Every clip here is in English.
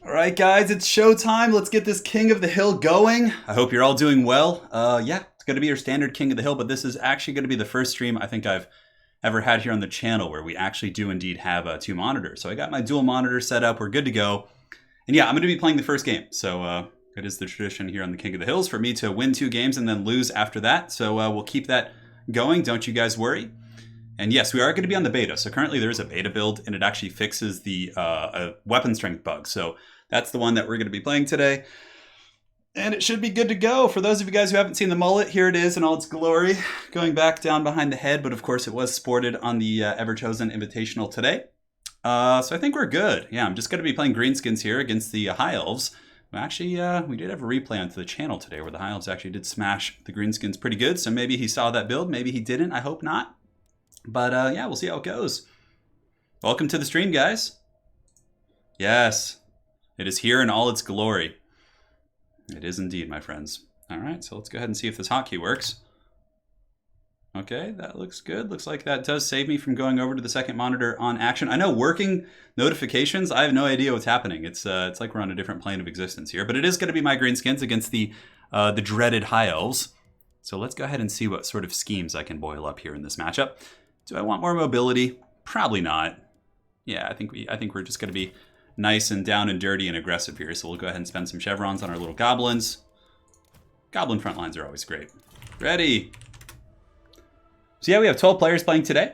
All right, guys, it's showtime. Let's get this King of the Hill going. I hope you're all doing well. Yeah, it's going to be your standard King of the Hill, but this is actually going to be the first stream I think I've ever had here on the channel where we actually do indeed have two monitors. So I got my dual monitor set up. We're good to go. And yeah, I'm going to be playing the first game. So it is the tradition here on the King of the Hills for me to win 2 games and then lose after that. So we'll keep that going. Don't you guys worry. And yes, we are going to be on the beta. So currently there is a beta build, and it actually fixes the weapon strength bug. So that's the one that we're going to be playing today. And it should be good to go. For those of you guys who haven't seen the mullet, here it is in all its glory, going back down behind the head. But of course, it was sported on the Ever-Chosen Invitational today. So I think we're good. Yeah, I'm just going to be playing greenskins here against the High Elves. Actually, we did have a replay onto the channel today where the High Elves actually did smash the greenskins pretty good. So maybe he saw that build. Maybe he didn't. I hope not. But yeah, we'll see how it goes. Welcome to the stream, guys. Yes, it is here in all its glory. It is indeed, my friends. All right, so let's go ahead and see if this hotkey works. Okay, that looks good. Looks like that does save me from going over to the second monitor on action. I know working notifications, I have no idea what's happening. It's like we're on a different plane of existence here. But it is going to be my greenskins against the dreaded High Elves. So let's go ahead and see what sort of schemes I can boil up here in this matchup. Do I want more mobility? Probably not. Yeah, I think we're just going to be nice and down and dirty and aggressive here. So we'll go ahead and spend some chevrons on our little goblins. Goblin front lines are always great. Ready. So yeah, we have 12 players playing today.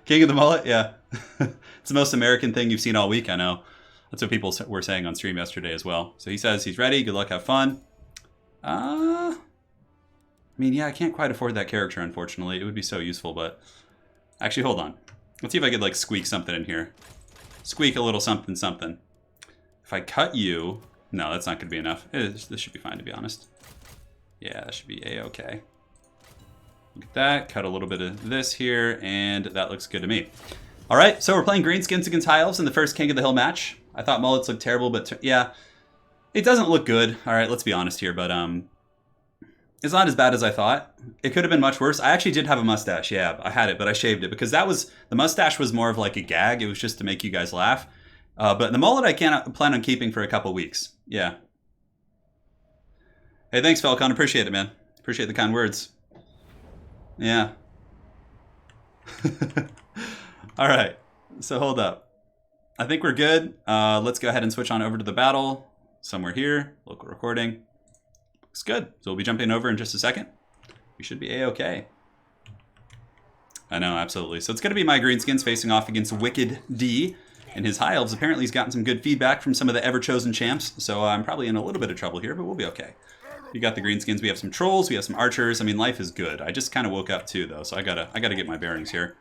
King of the Mullet, yeah. It's the most American thing you've seen all week, I know. That's what people were saying on stream yesterday as well. So he says he's ready. Good luck, have fun. I mean, yeah, I can't quite afford that character, unfortunately. It would be so useful, but... Actually, hold on. Let's see if I could, like, squeak something in here. Squeak a little something, something. If I cut you... No, that's not going to be enough. This should be fine, to be honest. Yeah, that should be A-okay. Look at that. Cut a little bit of this here, and that looks good to me. All right, so we're playing greenskins against High Elves in the first King of the Hill match. I thought mullets looked terrible, but yeah, it doesn't look good. All right, let's be honest here, but it's not as bad as I thought. It could have been much worse. I actually did have a mustache. Yeah, I had it, but I shaved it because the mustache was more of like a gag. It was just to make you guys laugh. But the mullet I plan on keeping for a couple weeks. Yeah. Hey, thanks, Falcon. Appreciate it, man. Appreciate the kind words. Yeah. All right. So hold up. I think we're good. Let's go ahead and switch on over to the battle. Somewhere here. Local recording. Looks good. So we'll be jumping over in just a second. We should be A-okay. I know, absolutely. So it's going to be my greenskins facing off against Wicked D and his High Elves. Apparently he's gotten some good feedback from some of the Ever-Chosen champs. So I'm probably in a little bit of trouble here, but we'll be okay. We got the greenskins. We have some trolls. We have some archers. I mean, life is good. I just kind of woke up too, though, so I gotta get my bearings here.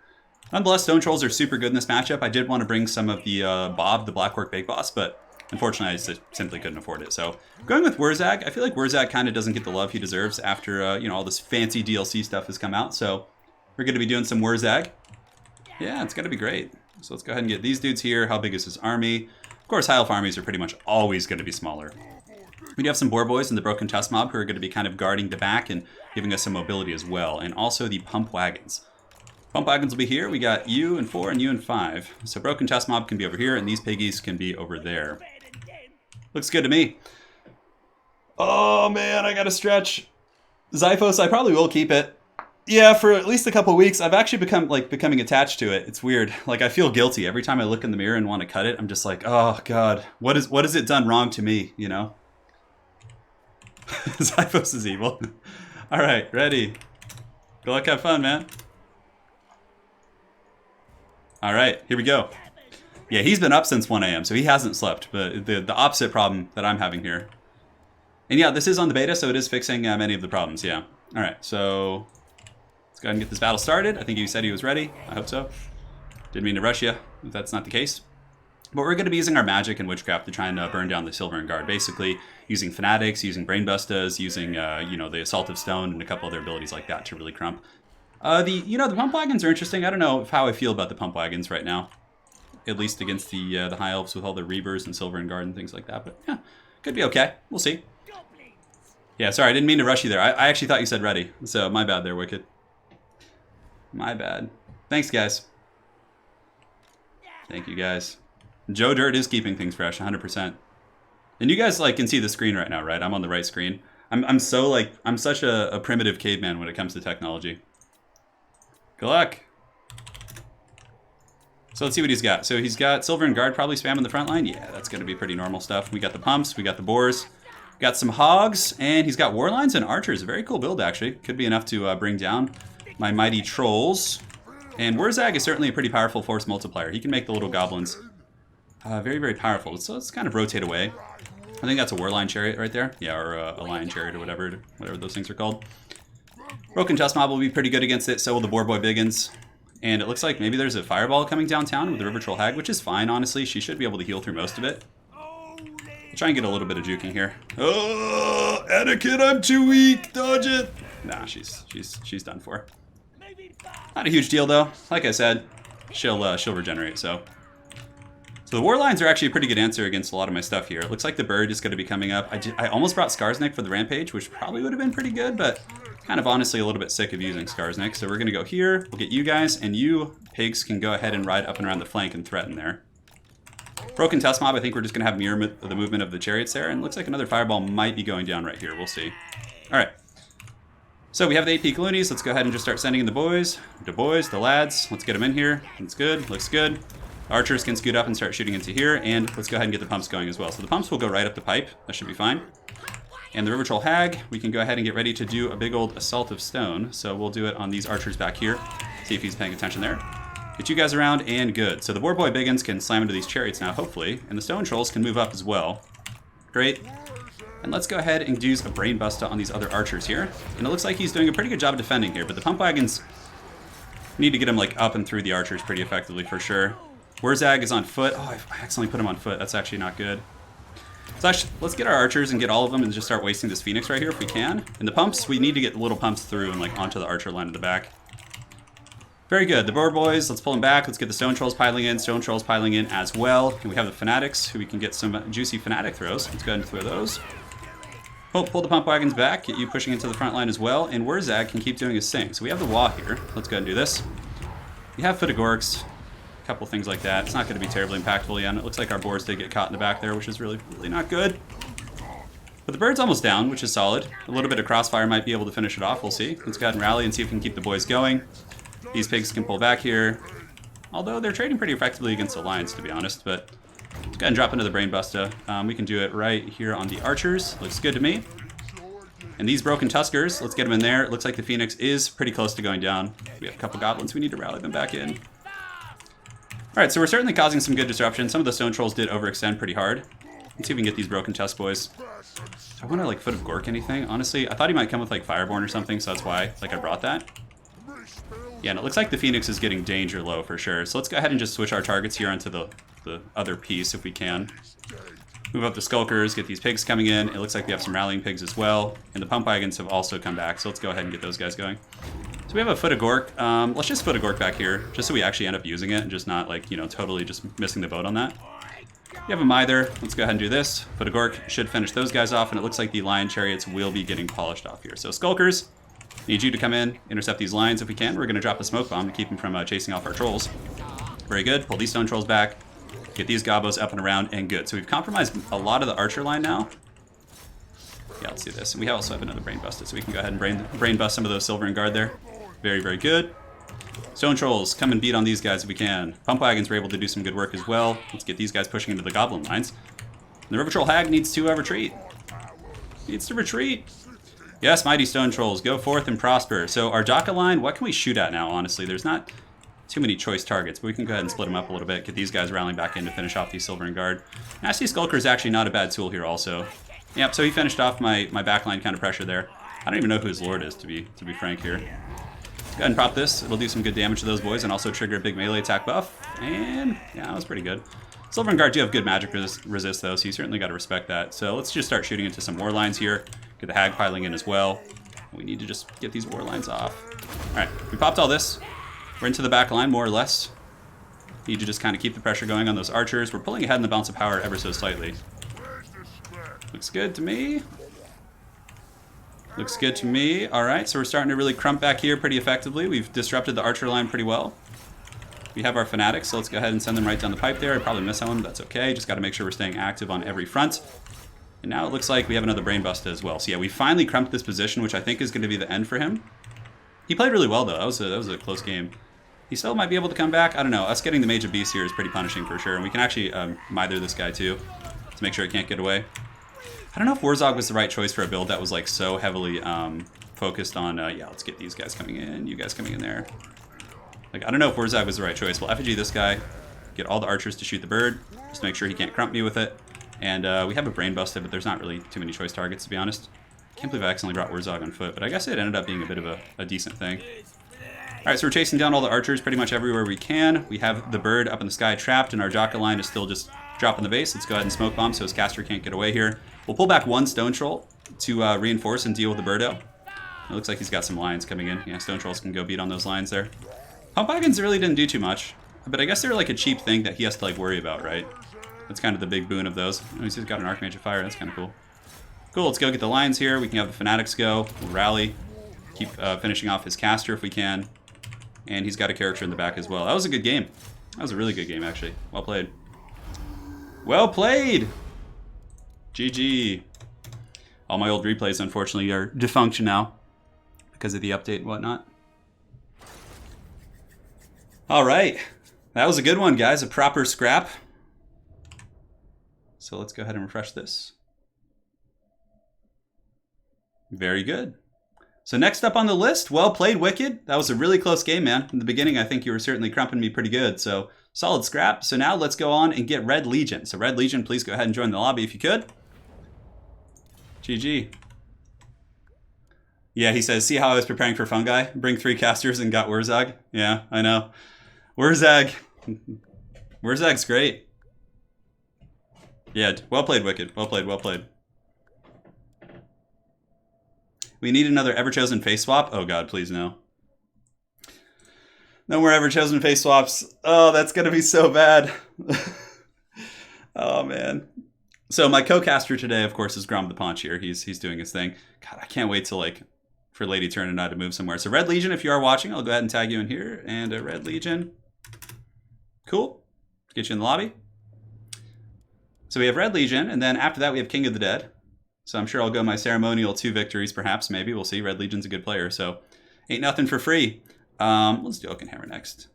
Nonetheless, stone trolls are super good in this matchup. I did want to bring some of the Bob, the Blackwork Bake Boss, but unfortunately, I just simply couldn't afford it. So going with Wurzag, I feel like Wurzag kind of doesn't get the love he deserves after all this fancy DLC stuff has come out. So we're going to be doing some Wurzag. Yeah, it's gonna be great. So let's go ahead and get these dudes here. How big is his army? Of course, High Elf armies are pretty much always going to be smaller. We do have some Boar Boys and the Broken Tusk Mob who are going to be kind of guarding the back and giving us some mobility as well. And also the Pump Wagons. Pump Wagons will be here. We got you and 4 and you and 5. So Broken Tusk Mob can be over here and these piggies can be over there. Looks good to me. Oh man, I gotta stretch. Zyphos, I probably will keep it. Yeah, for at least a couple weeks. I've actually becoming attached to it. It's weird. Like, I feel guilty. Every time I look in the mirror and want to cut it, I'm just like, oh god, what has it done wrong to me, you know? Zyphos is evil. All right, ready. Good luck, have fun, man. All right, here we go. Yeah, he's been up since 1 a.m., so he hasn't slept, but the opposite problem that I'm having here. And yeah, this is on the beta, so it is fixing many of the problems, yeah. All right, so let's go ahead and get this battle started. I think he said he was ready. I hope so. Didn't mean to rush you, if that's not the case. But we're going to be using our magic and witchcraft to try and burn down the Silver and Guard. Basically, using Fanatics, using Brainbustas, using the Assault of Stone, and a couple other abilities like that to really crump. The Pump Wagons are interesting. I don't know how I feel about the Pump Wagons right now. At least against the High Elves with all the Reavers and Silver and Guard and things like that. But yeah, could be okay. We'll see. Yeah, sorry, I didn't mean to rush you there. I actually thought you said ready. So my bad there, Wicked. My bad. Thanks, guys. Thank you, guys. Joe Dirt is keeping things fresh, 100%. And you guys like can see the screen right now, right? I'm on the right screen. I'm such a primitive caveman when it comes to technology. Good luck. So let's see what he's got. So he's got Silver and Guard probably spamming the front line. Yeah, that's going to be pretty normal stuff. We got the pumps, we got the boars, got some hogs, and he's got warlines and archers. A very cool build, actually. Could be enough to bring down my mighty trolls. And Wurzag is certainly a pretty powerful force multiplier. He can make the little goblins very, very powerful. So let's kind of rotate away. I think that's a warline chariot right there. Yeah, or a lion chariot or whatever those things are called. Broken Tusk Mob will be pretty good against it. So will the Boar Boy Biggins. And it looks like maybe there's a fireball coming downtown with the River Troll Hag, which is fine, honestly. She should be able to heal through most of it. I'll try and get a little bit of juking here. Oh, etiquette, I'm too weak. Dodge it. Nah, she's done for. Not a huge deal though. Like I said, she'll regenerate. So the warlines are actually a pretty good answer against a lot of my stuff here. It looks like the bird is going to be coming up. I almost brought Skarsnik for the rampage, which probably would have been pretty good, but kind of honestly a little bit sick of using Skarsnik. So we're going to go here. We'll get you guys, and you pigs can go ahead and ride up and around the flank and threaten there. Broken Tusk Mob, I think we're just going to have mirror the movement of the chariots there, and it looks like another fireball might be going down right here. We'll see. All right. So we have the AP Cloonies. Let's go ahead and just start sending in the boys, the lads. Let's get them in here. That's good. Looks good. The archers can scoot up and start shooting into here, and let's go ahead and get the pumps going as well. So the pumps will go right up the pipe. That should be fine. And the River Troll Hag, we can go ahead and get ready to do a big old assault of stone. So we'll do it on these archers back here. See if he's paying attention there. Get you guys around, and good. So the Boar Boy Biggins can slam into these chariots now, hopefully. And the stone trolls can move up as well. Great. And let's go ahead and use a Brain Buster on these other archers here. And it looks like he's doing a pretty good job of defending here. But the pump wagons need to get him like up and through the archers pretty effectively for sure. Wurzag is on foot. Oh, I accidentally put him on foot. That's actually not good. So actually, let's get our archers and get all of them and just start wasting this Phoenix right here if we can. And the pumps, we need to get the little pumps through and like onto the archer line at the back. Very good. The Boar Boys, let's pull them back. Let's get the Stone Trolls piling in. Stone Trolls piling in as well. And we have the Fanatics who we can get some juicy Fanatic throws. Let's go ahead and throw those. Oh, pull the pump wagons back. Get you pushing into the front line as well. And Wurzag can keep doing his thing. So we have the Wah here. Let's go ahead and do this. We have Footagorks. Couple things like that. It's not going to be terribly impactful yet. It looks like our boars did get caught in the back there, which is really not good. But the bird's almost down, which is solid. A little bit of crossfire might be able to finish it off. We'll see. Let's go ahead and rally and see if we can keep the boys going. These pigs can pull back here. Although they're trading pretty effectively against the lions, to be honest. But let's go ahead and drop into the Brain Buster. We can do it right here on the archers. Looks good to me. And these Broken Tuskers, let's get them in there. It looks like the Phoenix is pretty close to going down. We have a couple goblins. We need to rally them back in. Alright, so we're certainly causing some good disruption. Some of the Stone Trolls did overextend pretty hard. Let's see if we can get these Broken Tusk boys. Do I want to, like, Foot of Gork anything? Honestly, I thought he might come with, like, Fireborn or something, so that's why, like, I brought that. Yeah, and it looks like the Phoenix is getting danger low for sure. So let's go ahead and just switch our targets here onto the other piece if we can. Move up the Skulkers, get these pigs coming in. It looks like we have some rallying pigs as well. And the Pump Wagons have also come back, so let's go ahead and get those guys going. So we have a Foot of Gork. Let's just Foot of Gork back here, just so we actually end up using it and just not, like, you know, totally just missing the boat on that. We have a Mither. Let's go ahead and do this. Foot of Gork should finish those guys off, and it looks like the Lion Chariots will be getting polished off here. So Skulkers, need you to come in, intercept these lions if we can. We're going to drop a Smoke Bomb to keep them from chasing off our trolls. Very good. Pull these Stone Trolls back. Get these Gobos up and around, and good. So we've compromised a lot of the Archer line now. Yeah, let's do this. And we also have another Brain Busted, so we can go ahead and brain bust some of those Silver and Guard there. Very, very good. Stone Trolls, come and beat on these guys if we can. Pump Wagons were able to do some good work as well. Let's get these guys pushing into the Goblin lines. And the River Troll Hag needs to retreat. Needs to retreat. Yes, mighty Stone Trolls, go forth and prosper. So our Daka line, what can we shoot at now, honestly? There's not too many choice targets, but we can go ahead and split them up a little bit. Get these guys rallying back in to finish off these Silver and Guard. Nasty Skulker is actually not a bad tool here also. Yep, so he finished off my backline kind of pressure there. I don't even know who his Lord is, to be frank here. Go ahead and prop this. It'll do some good damage to those boys and also trigger a big melee attack buff. And yeah, that was pretty good. Silver and Guard do have good magic resist though, so you certainly got to respect that. So let's just start shooting into some war lines here. Get the Hag piling in as well. We need to just get these war lines off. Alright, we popped all this. We're into the back line more or less. Need to just kind of keep the pressure going on those archers. We're pulling ahead in the balance of power ever so slightly. Looks good to me. Looks good to me. Alright, so we're starting to really crump back here pretty effectively. We've disrupted the archer line pretty well. We have our fanatics, so let's go ahead and send them right down the pipe there. I probably miss one, that's okay. Just got to make sure we're staying active on every front. And now it looks like we have another brain bust as well. So yeah, we finally crumped this position, which I think is going to be the end for him. He played really well, though. That was a close game. He still might be able to come back. I don't know. Us getting the Mage of Beasts here is pretty punishing for sure. And we can actually mither this guy, too, to make sure he can't get away. I don't know if Warzog was the right choice for a build that was like so heavily focused on, yeah, let's get these guys coming in, you guys coming in there. Like, I don't know if Warzog was the right choice. We'll effigy this guy, get all the archers to shoot the bird, just make sure he can't crump me with it. And we have a brain busted, but there's not really too many choice targets, to be honest. Can't believe I accidentally brought Warzog on foot, but I guess it ended up being a bit of a decent thing. Alright, so we're chasing down all the archers pretty much everywhere we can. We have the bird up in the sky trapped, and our Jaka line is still just dropping the base. Let's go ahead and smoke bomb so his caster can't get away here. We'll pull back one Stone Troll to reinforce and deal with the birdo. It looks like he's got some lions coming in. Yeah, Stone Trolls can go beat on those lions there. Pump wagons really didn't do too much, but I guess they're like a cheap thing that he has to like worry about, right? That's kind of the big boon of those. Oh, he's got an Archmage of Fire. That's kind of cool. Cool, let's go get the lions here. We can have the fanatics go. We'll rally. Keep finishing off his caster if we can. And he's got a character in the back as well. That was a good game. That was a really good game, actually. Well played. Well played! GG. All my old replays, unfortunately, are defunct now because of the update and whatnot. All right. That was a good one, guys. A proper scrap. So let's go ahead and refresh this. Very good. So next up on the list, well played, Wicked. That was a really close game, man. In the beginning, I think you were certainly crumping me pretty good. So solid scrap. So now let's go on and get Red Legion. So Red Legion, please go ahead and join the lobby if you could. GG. Yeah, he says, see how I was preparing for Fungi? Bring 3 casters and got Wurzag? Yeah, I know. Wurzag. Wurzag's great. Yeah, well played, Wicked. Well played, well played. We need another Everchosen face swap. Oh god, please no. No more Everchosen face swaps. Oh, that's gonna be so bad. Oh man. So my co-caster today, of course, is Grom the Paunch here. He's doing his thing. God, I can't wait till like for Lady Turin and I to move somewhere. So Red Legion, if you are watching, I'll go ahead and tag you in here. And a Red Legion. Cool. Get you in the lobby. So we have Red Legion, and then after that we have King of the Dead. So I'm sure I'll go my ceremonial 2 victories, perhaps, maybe. We'll see. Red Legion's a good player, so ain't nothing for free. Let's do Oakenhammer next.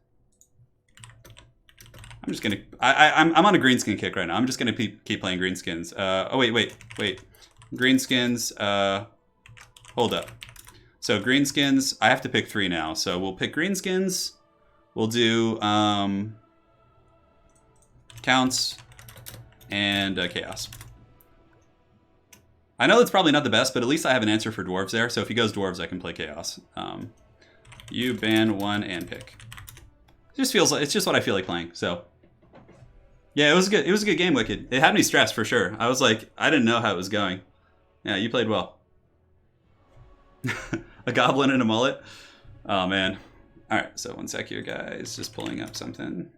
I'm just gonna... I'm on a greenskin kick right now. I'm just gonna keep playing greenskins. Oh, wait. Greenskins, hold up. So greenskins, I have to pick 3 now. So we'll pick greenskins. We'll do counts and chaos. I know that's probably not the best, but at least I have an answer for dwarves there. So if he goes dwarves, I can play chaos. You ban 1 and pick. It just feels like it's just what I feel like playing. So yeah, it was good. It was a good game, Wicked. It had me stressed for sure. I was like, I didn't know how it was going. Yeah, you played well. A goblin and a mullet. Oh man. All right, so 1 sec here, guys. Just pulling up something.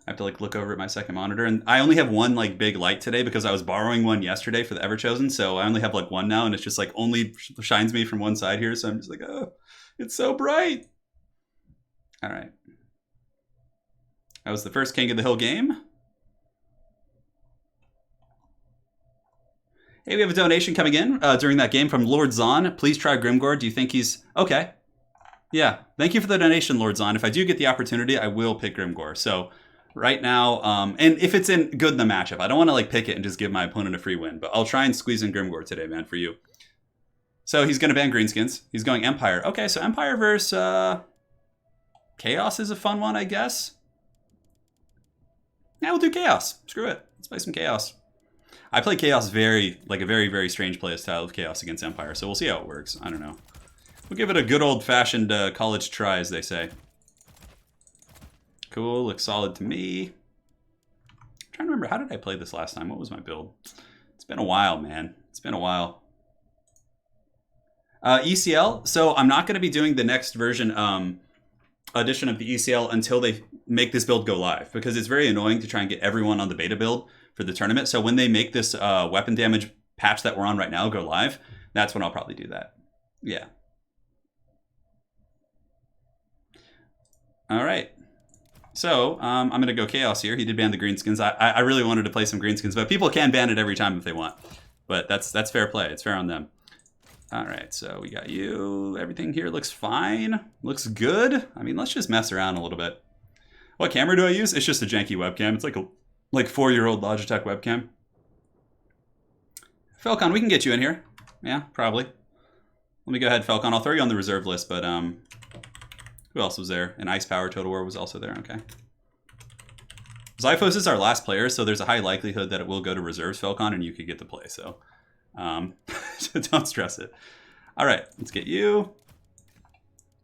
I have to like look over at my second monitor, and I only have 1 like big light today because I was borrowing one yesterday for the Everchosen, so I only have like 1 now, and it's just like only shines me from one side here, so I'm just like, oh, it's so bright. All right. That was the first King of the Hill game. Hey, we have a donation coming in during that game from Lord Zahn. Please try Grimgore. Do you think he's... Okay. Yeah. Thank you for the donation, Lord Zahn. If I do get the opportunity, I will pick Grimgore. So right now, and if it's in good in the matchup, I don't want to like pick it and just give my opponent a free win, but I'll try and squeeze in Grimgore today, man, for you. So he's going to ban greenskins. He's going Empire. Okay, so Empire versus Chaos is a fun one, I guess. Yeah, we'll do Chaos. Screw it. Let's play some Chaos. I play Chaos a very, very strange play style of Chaos against Empire, so we'll see how it works. I don't know. We'll give it a good old-fashioned college try, as they say. Cool, looks solid to me. I'm trying to remember, how did I play this last time? What was my build? It's been a while, man. It's been a while. ECL, so I'm not going to be doing the next version edition of the ECL until they make this build go live, because it's very annoying to try and get everyone on the beta build for the tournament. So when they make this weapon damage patch that we're on right now go live, that's when I'll probably do that. Yeah. All right. So I'm going to go Chaos here. He did ban the greenskins. I really wanted to play some greenskins, but people can ban it every time if they want. But that's fair play. It's fair on them. All right, so we got you. Everything here looks fine. Looks good. I mean, let's just mess around a little bit. What camera do I use? It's just a janky webcam. It's like a 4-year-old Logitech webcam. Falcon, we can get you in here. Yeah, probably. Let me go ahead, Falcon. I'll throw you on the reserve list, but who else was there? And Ice Power Total War was also there. Okay. Zyphos is our last player, so there's a high likelihood that it will go to reserves, Falcon, and you could get to play. So don't stress it. All right, let's get you.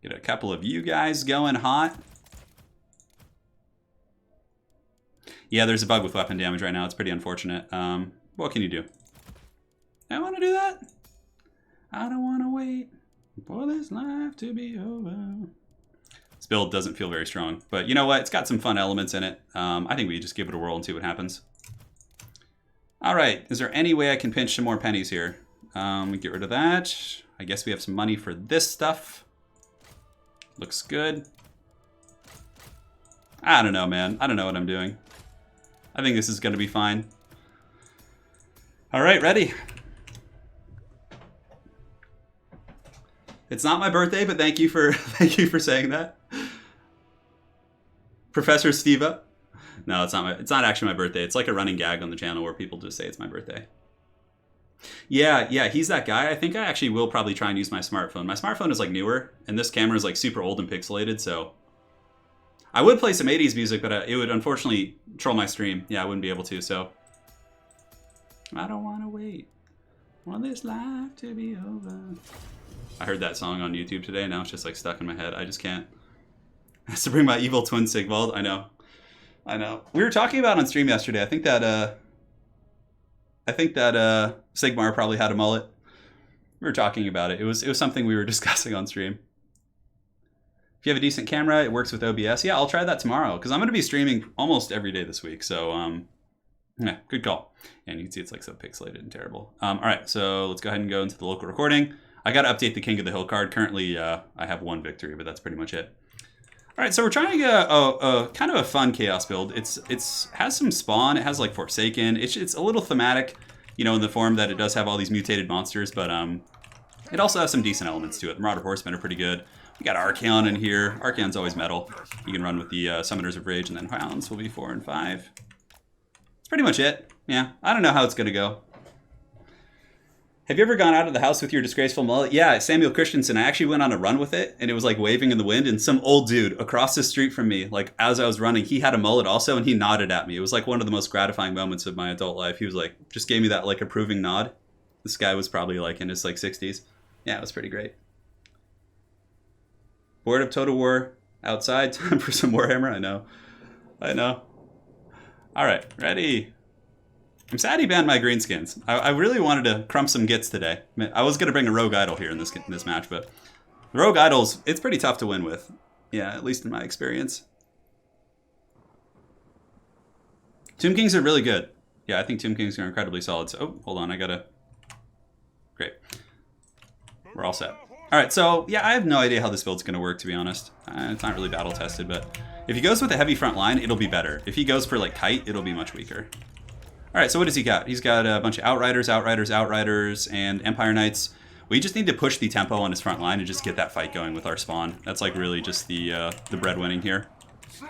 Get a couple of you guys going hot. Yeah, there's a bug with weapon damage right now. It's pretty unfortunate. What can you do? I want to do that. I don't want to wait for this life to be over. This build doesn't feel very strong, but you know what? It's got some fun elements in it. I think we just give it a whirl and see what happens. All right, is there any way I can pinch some more pennies here? We get rid of that. I guess we have some money for this stuff. Looks good. I don't know, man. I don't know what I'm doing. I think this is going to be fine. All right, ready. It's not my birthday, but thank you for saying that. Professor Steva. No, it's not actually my birthday. It's like a running gag on the channel where people just say it's my birthday. Yeah, he's that guy. I think I actually will probably try and use my smartphone. My smartphone is like newer, and this camera is like super old and pixelated, so I would play some 80s music, but it would unfortunately troll my stream. Yeah, I wouldn't be able to, so I don't want to wait for this life to be over. I heard that song on YouTube today. Now it's just like stuck in my head. I just can't. I have to bring my evil twin Sigvald. I know. We were talking about on stream yesterday. I think that Sigmar probably had a mullet. We were talking about it. It was something we were discussing on stream. If you have a decent camera, it works with OBS. Yeah, I'll try that tomorrow because I'm going to be streaming almost every day this week. So yeah, good call. And you can see it's like so pixelated and terrible. All right, so let's go ahead and go into the local recording. I got to update the King of the Hill card. Currently, I have 1 victory, but that's pretty much it. All right, so we're trying a kind of a fun chaos build. It's has some spawn. It has like Forsaken. It's a little thematic, you know, in the form that it does have all these mutated monsters, but it also has some decent elements to it. Marauder Horsemen are pretty good. We got Archaon in here. Archaon's always metal. You can run with the Summoners of Rage, and then Hounds will be 4 and 5. That's pretty much it. Yeah, I don't know how it's gonna go. Have you ever gone out of the house with your disgraceful mullet? Yeah, Samuel Christensen. I actually went on a run with it, and it was like waving in the wind, and some old dude across the street from me, like as I was running, he had a mullet also, and he nodded at me. It was like one of the most gratifying moments of my adult life. He was like, just gave me that like approving nod. This guy was probably like in his like 60s. Yeah, it was pretty great. Bored of Total War outside, time for some Warhammer. I know. All right, ready. I'm sad he banned my greenskins. I really wanted to crump some gits today. I was going to bring a Rogue Idol here in this match, but the Rogue Idols, it's pretty tough to win with. Yeah, at least in my experience. Tomb Kings are really good. Yeah, I think Tomb Kings are incredibly solid. So, oh, hold on, Great. We're all set. All right, so yeah, I have no idea how this build's going to work, to be honest. It's not really battle tested, but if he goes with a heavy front line, it'll be better. If he goes for like kite, it'll be much weaker. All right, so what does he got? He's got a bunch of Outriders, and Empire Knights. We just need to push the tempo on his front line and just get that fight going with our spawn. That's like really just the breadwinning here.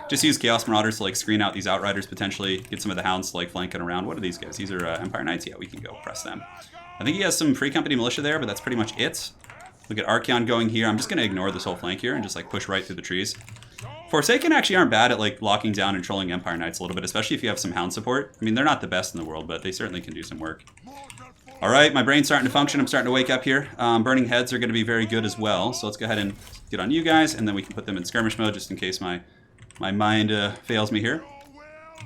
Just use Chaos Marauders to like screen out these Outriders potentially, get some of the Hounds to like flanking around. What are these guys? These are Empire Knights? Yeah, we can go press them. I think he has some Free Company Militia there, but that's pretty much it. Look at Archaon going here. I'm just going to ignore this whole flank here and just like push right through the trees. Forsaken actually aren't bad at like locking down and trolling Empire Knights a little bit, especially if you have some Hound support. I mean, they're not the best in the world, but they certainly can do some work. All right, my brain's starting to function. I'm starting to wake up here. Burning Heads are going to be very good as well. So let's go ahead and get on you guys, and then we can put them in skirmish mode just in case my mind fails me here.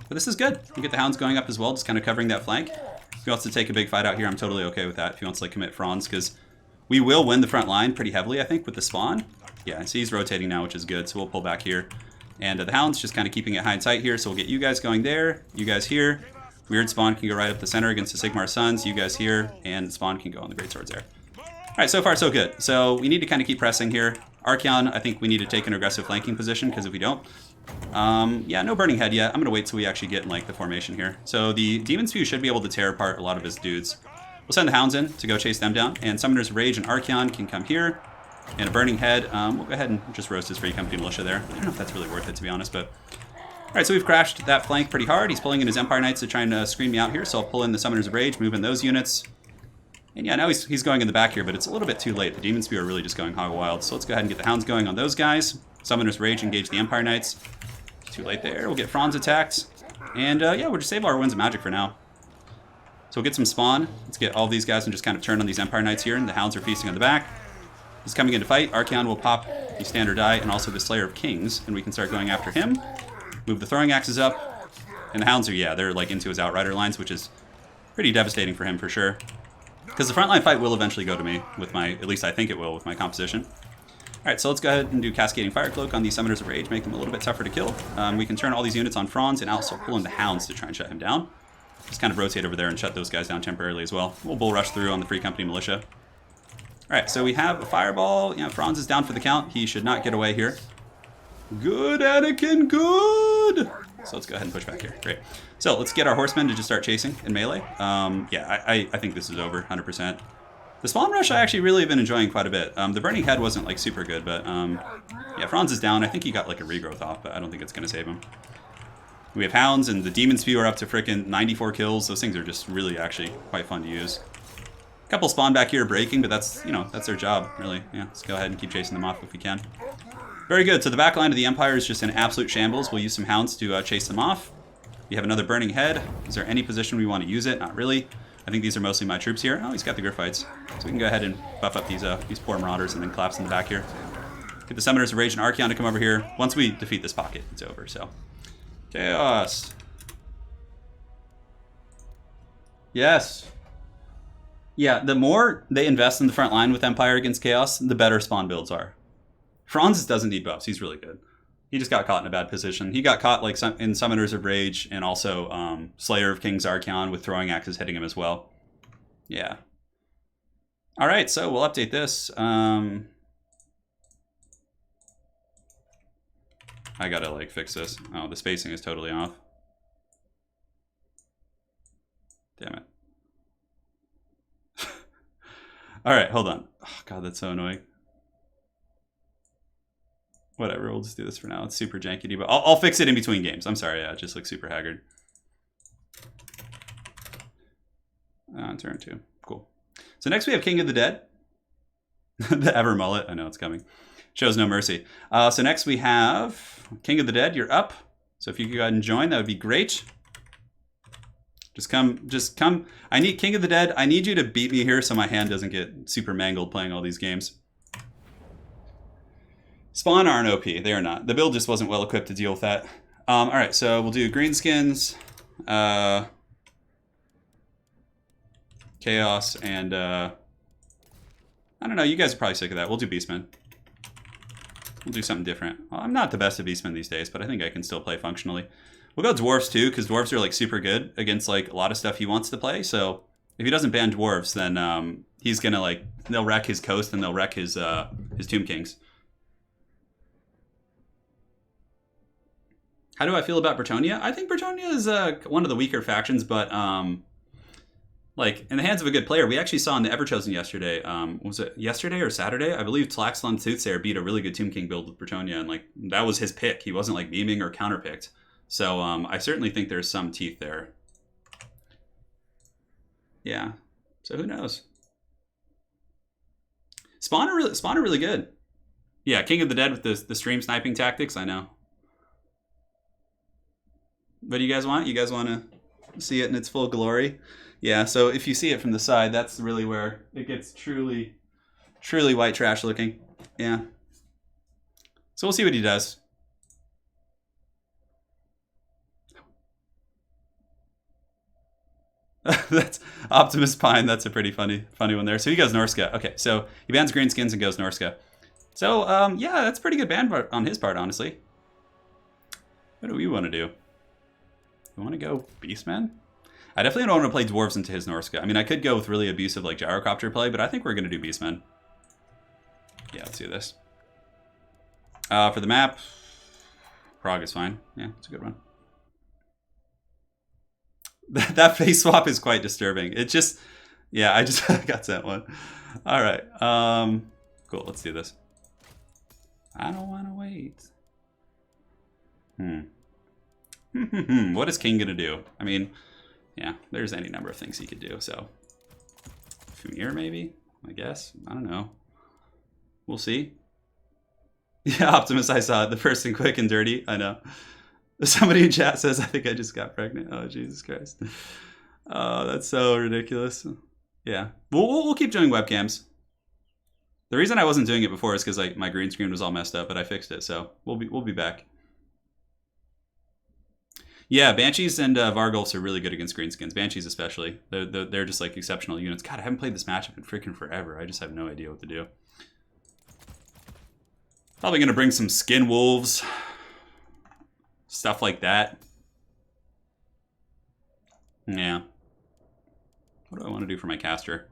But this is good. We get the Hounds going up as well, just kind of covering that flank. If he wants to take a big fight out here, I'm totally okay with that. If he wants to like commit Franz, because we will win the front line pretty heavily, I think, with the spawn. Yeah, so he's rotating now, which is good, so we'll pull back here. And the Hound's just kind of keeping it high and tight here, so we'll get you guys going there, you guys here. Weird Spawn can go right up the center against the Sigmar Sons, you guys here, and Spawn can go on the Great Swords there. All right, so far so good. So we need to kind of keep pressing here. Archeon, I think we need to take an aggressive flanking position, because if we don't... yeah, no Burning Head yet. I'm going to wait till we actually get in like the formation here. So the Demon Spew should be able to tear apart a lot of his dudes. We'll send the Hounds in to go chase them down, and Summoner's Rage and Archeon can come here. And a Burning Head, we'll go ahead and just roast his Free Company Militia there. I don't know if that's really worth it, to be honest, but... Alright, so we've crashed that flank pretty hard. He's pulling in his Empire Knights to try and screen me out here, so I'll pull in the Summoner's Rage, move in those units. And yeah, now he's going in the back here, but it's a little bit too late. The Demon Spew are really just going hog wild, so let's go ahead and get the Hounds going on those guys. Summoner's Rage, engage the Empire Knights. Too late there. We'll get Franz attacked. And yeah, we'll just save our Winds of Magic for now. So we'll get some spawn. Let's get all these guys and just kind of turn on these Empire Knights here, and the Hounds are feasting on the back. He's coming in to fight. Archeon will pop the Standard Die and also the Slayer of Kings, and we can start going after him. Move the Throwing Axes up. And the Hounds are, yeah, they're like into his Outrider lines, which is pretty devastating for him for sure. Because the frontline fight will eventually go to me with my, at least I think it will, with my composition. Alright, so let's go ahead and do Cascading Fire Cloak on these Summoners of Rage, make them a little bit tougher to kill. We can turn all these units on Franz and also pull in the Hounds to try and shut him down. Just kind of rotate over there and shut those guys down temporarily as well. We'll Bull Rush through on the Free Company Militia. Alright, so we have a Fireball. Yeah, Franz is down for the count. He should not get away here. Good, Anakin, good! So let's go ahead and push back here. Great. So let's get our Horsemen to just start chasing in melee. Yeah, I think this is over, 100%. The Spawn Rush I actually really have been enjoying quite a bit. The Burning Head wasn't like super good, but yeah, Franz is down. I think he got like a regrowth off, but I don't think it's going to save him. We have Hounds, and the Demon Spew are up to frickin' 94 kills. Those things are just really actually quite fun to use. A couple spawn back here breaking, but that's, you know, that's their job, really. Yeah, let's go ahead and keep chasing them off if we can. Very good. So the back line of the Empire is just in absolute shambles. We'll use some Hounds to chase them off. We have another Burning Head. Is there any position we want to use it? Not really. I think these are mostly my troops here. Oh, he's got the Griffites. So we can go ahead and buff up these poor Marauders and then collapse in the back here. Get the Summoners of Rage and Archeon to come over here. Once we defeat this pocket, it's over. So, Chaos. Yes. Yeah, the more they invest in the front line with Empire against Chaos, the better spawn builds are. Franz doesn't need buffs. He's really good. He just got caught in a bad position. He got caught like in Summoners of Rage and also Slayer of Kings Archeon with Throwing Axes hitting him as well. Yeah. All right, so we'll update this. I gotta like fix this. Oh, the spacing is totally off. Damn it. All right, hold on. Oh, God, that's so annoying. Whatever, we'll just do this for now. It's super janky, but I'll fix it in between games. I'm sorry, yeah, it just looks super haggard. Turn 2. Cool. So next we have King of the Dead. The Ever Mullet. I know it's coming. Shows no mercy. So next we have King of the Dead. You're up. So if you could go ahead and join, that would be great. Just come. I need King of the Dead. I need you to beat me here so my hand doesn't get super mangled playing all these games. Spawn aren't OP. They are not. The build just wasn't well equipped to deal with that. Alright, so we'll do Greenskins, Chaos, and I don't know, you guys are probably sick of that. We'll do Beastmen. We'll do something different. Well, I'm not the best at Beastmen these days, but I think I can still play functionally. We'll go Dwarves too, because Dwarves are like super good against like a lot of stuff he wants to play, so if he doesn't ban Dwarves, then he's gonna like, they'll wreck his Coast and they'll wreck his Tomb Kings. How do I feel about Bretonnia? I think Bretonnia is one of the weaker factions, but like in the hands of a good player, we actually saw in the Everchosen yesterday. Was it yesterday or Saturday? I believe Tlaxlan Soothsayer beat a really good Tomb King build with Bretonnia, and like that was his pick. He wasn't like beaming or counterpicked. So I certainly think there's some teeth there. Yeah. So who knows? Spawn are really good. Yeah, King of the Dead with the stream sniping tactics. I know. What do you guys want? You guys want to see it in its full glory? Yeah, so if you see it from the side, that's really where it gets truly white trash looking. Yeah. So we'll see what he does. That's Optimus Pine. That's a pretty funny one there. So he goes Norsca. Okay, so he bans Greenskins and goes Norsca. So, yeah, that's pretty good ban on his part, honestly. What do we want to do? We want to go Beastmen? I definitely don't want to play Dwarves into his Norsca. I mean, I could go with really abusive like Gyrocopter play, but I think we're going to do Beastmen. Yeah, let's do this. For the map, Prague is fine. Yeah, it's a good one. That face swap is quite disturbing. It just, yeah, I just got sent one. All right, cool. Let's do this. I don't want to wait. What is King gonna do? I mean, yeah, there's any number of things he could do. So, Fumir maybe. I guess. I don't know. We'll see. Yeah, Optimus, I saw it. The person quick and dirty. I know. Somebody in chat says, I think I just got pregnant. Oh, Jesus Christ. Oh, that's so ridiculous. Yeah. We'll keep doing webcams. The reason I wasn't doing it before is because like my green screen was all messed up, but I fixed it, so we'll be back. Yeah, Banshees and Vargulfs are really good against greenskins. Banshees especially. They're just like exceptional units. God, I haven't played this matchup in freaking forever. I just have no idea what to do. Probably gonna bring some skin wolves. Stuff like that. Yeah. What do I want to do for my caster?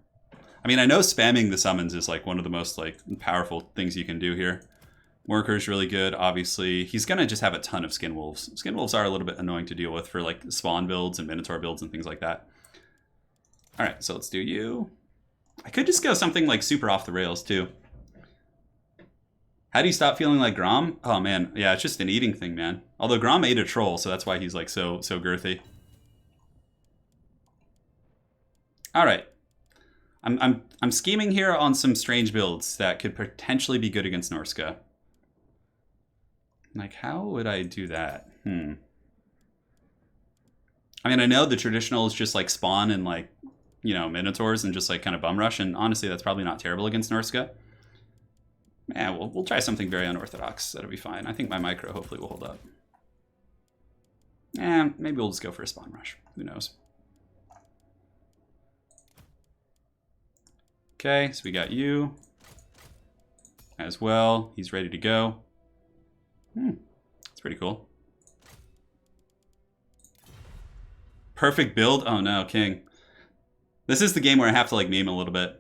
I mean, I know spamming the summons is like one of the most like powerful things you can do here. Worker's really good, obviously. He's gonna just have a ton of skin wolves. Skin wolves are a little bit annoying to deal with for like spawn builds and minotaur builds and things like that. All right, so let's do you. I could just go something like super off the rails too. How do you stop feeling like Grom? Oh man, yeah, it's just an eating thing, man. Although Grom ate a troll, so that's why he's like so girthy. All right, I'm scheming here on some strange builds that could potentially be good against Norsca. Like, how would I do that? I mean, I know the traditional is just like spawn and like, you know, minotaurs and just like kind of bum rush, and honestly, that's probably not terrible against Norsca. Yeah, we'll try something very unorthodox. That'll be fine. I think my micro hopefully will hold up. And maybe we'll just go for a spawn rush. Who knows? Okay, so we got you as well. He's ready to go. That's pretty cool. Perfect build? Oh no, King. This is the game where I have to like meme a little bit.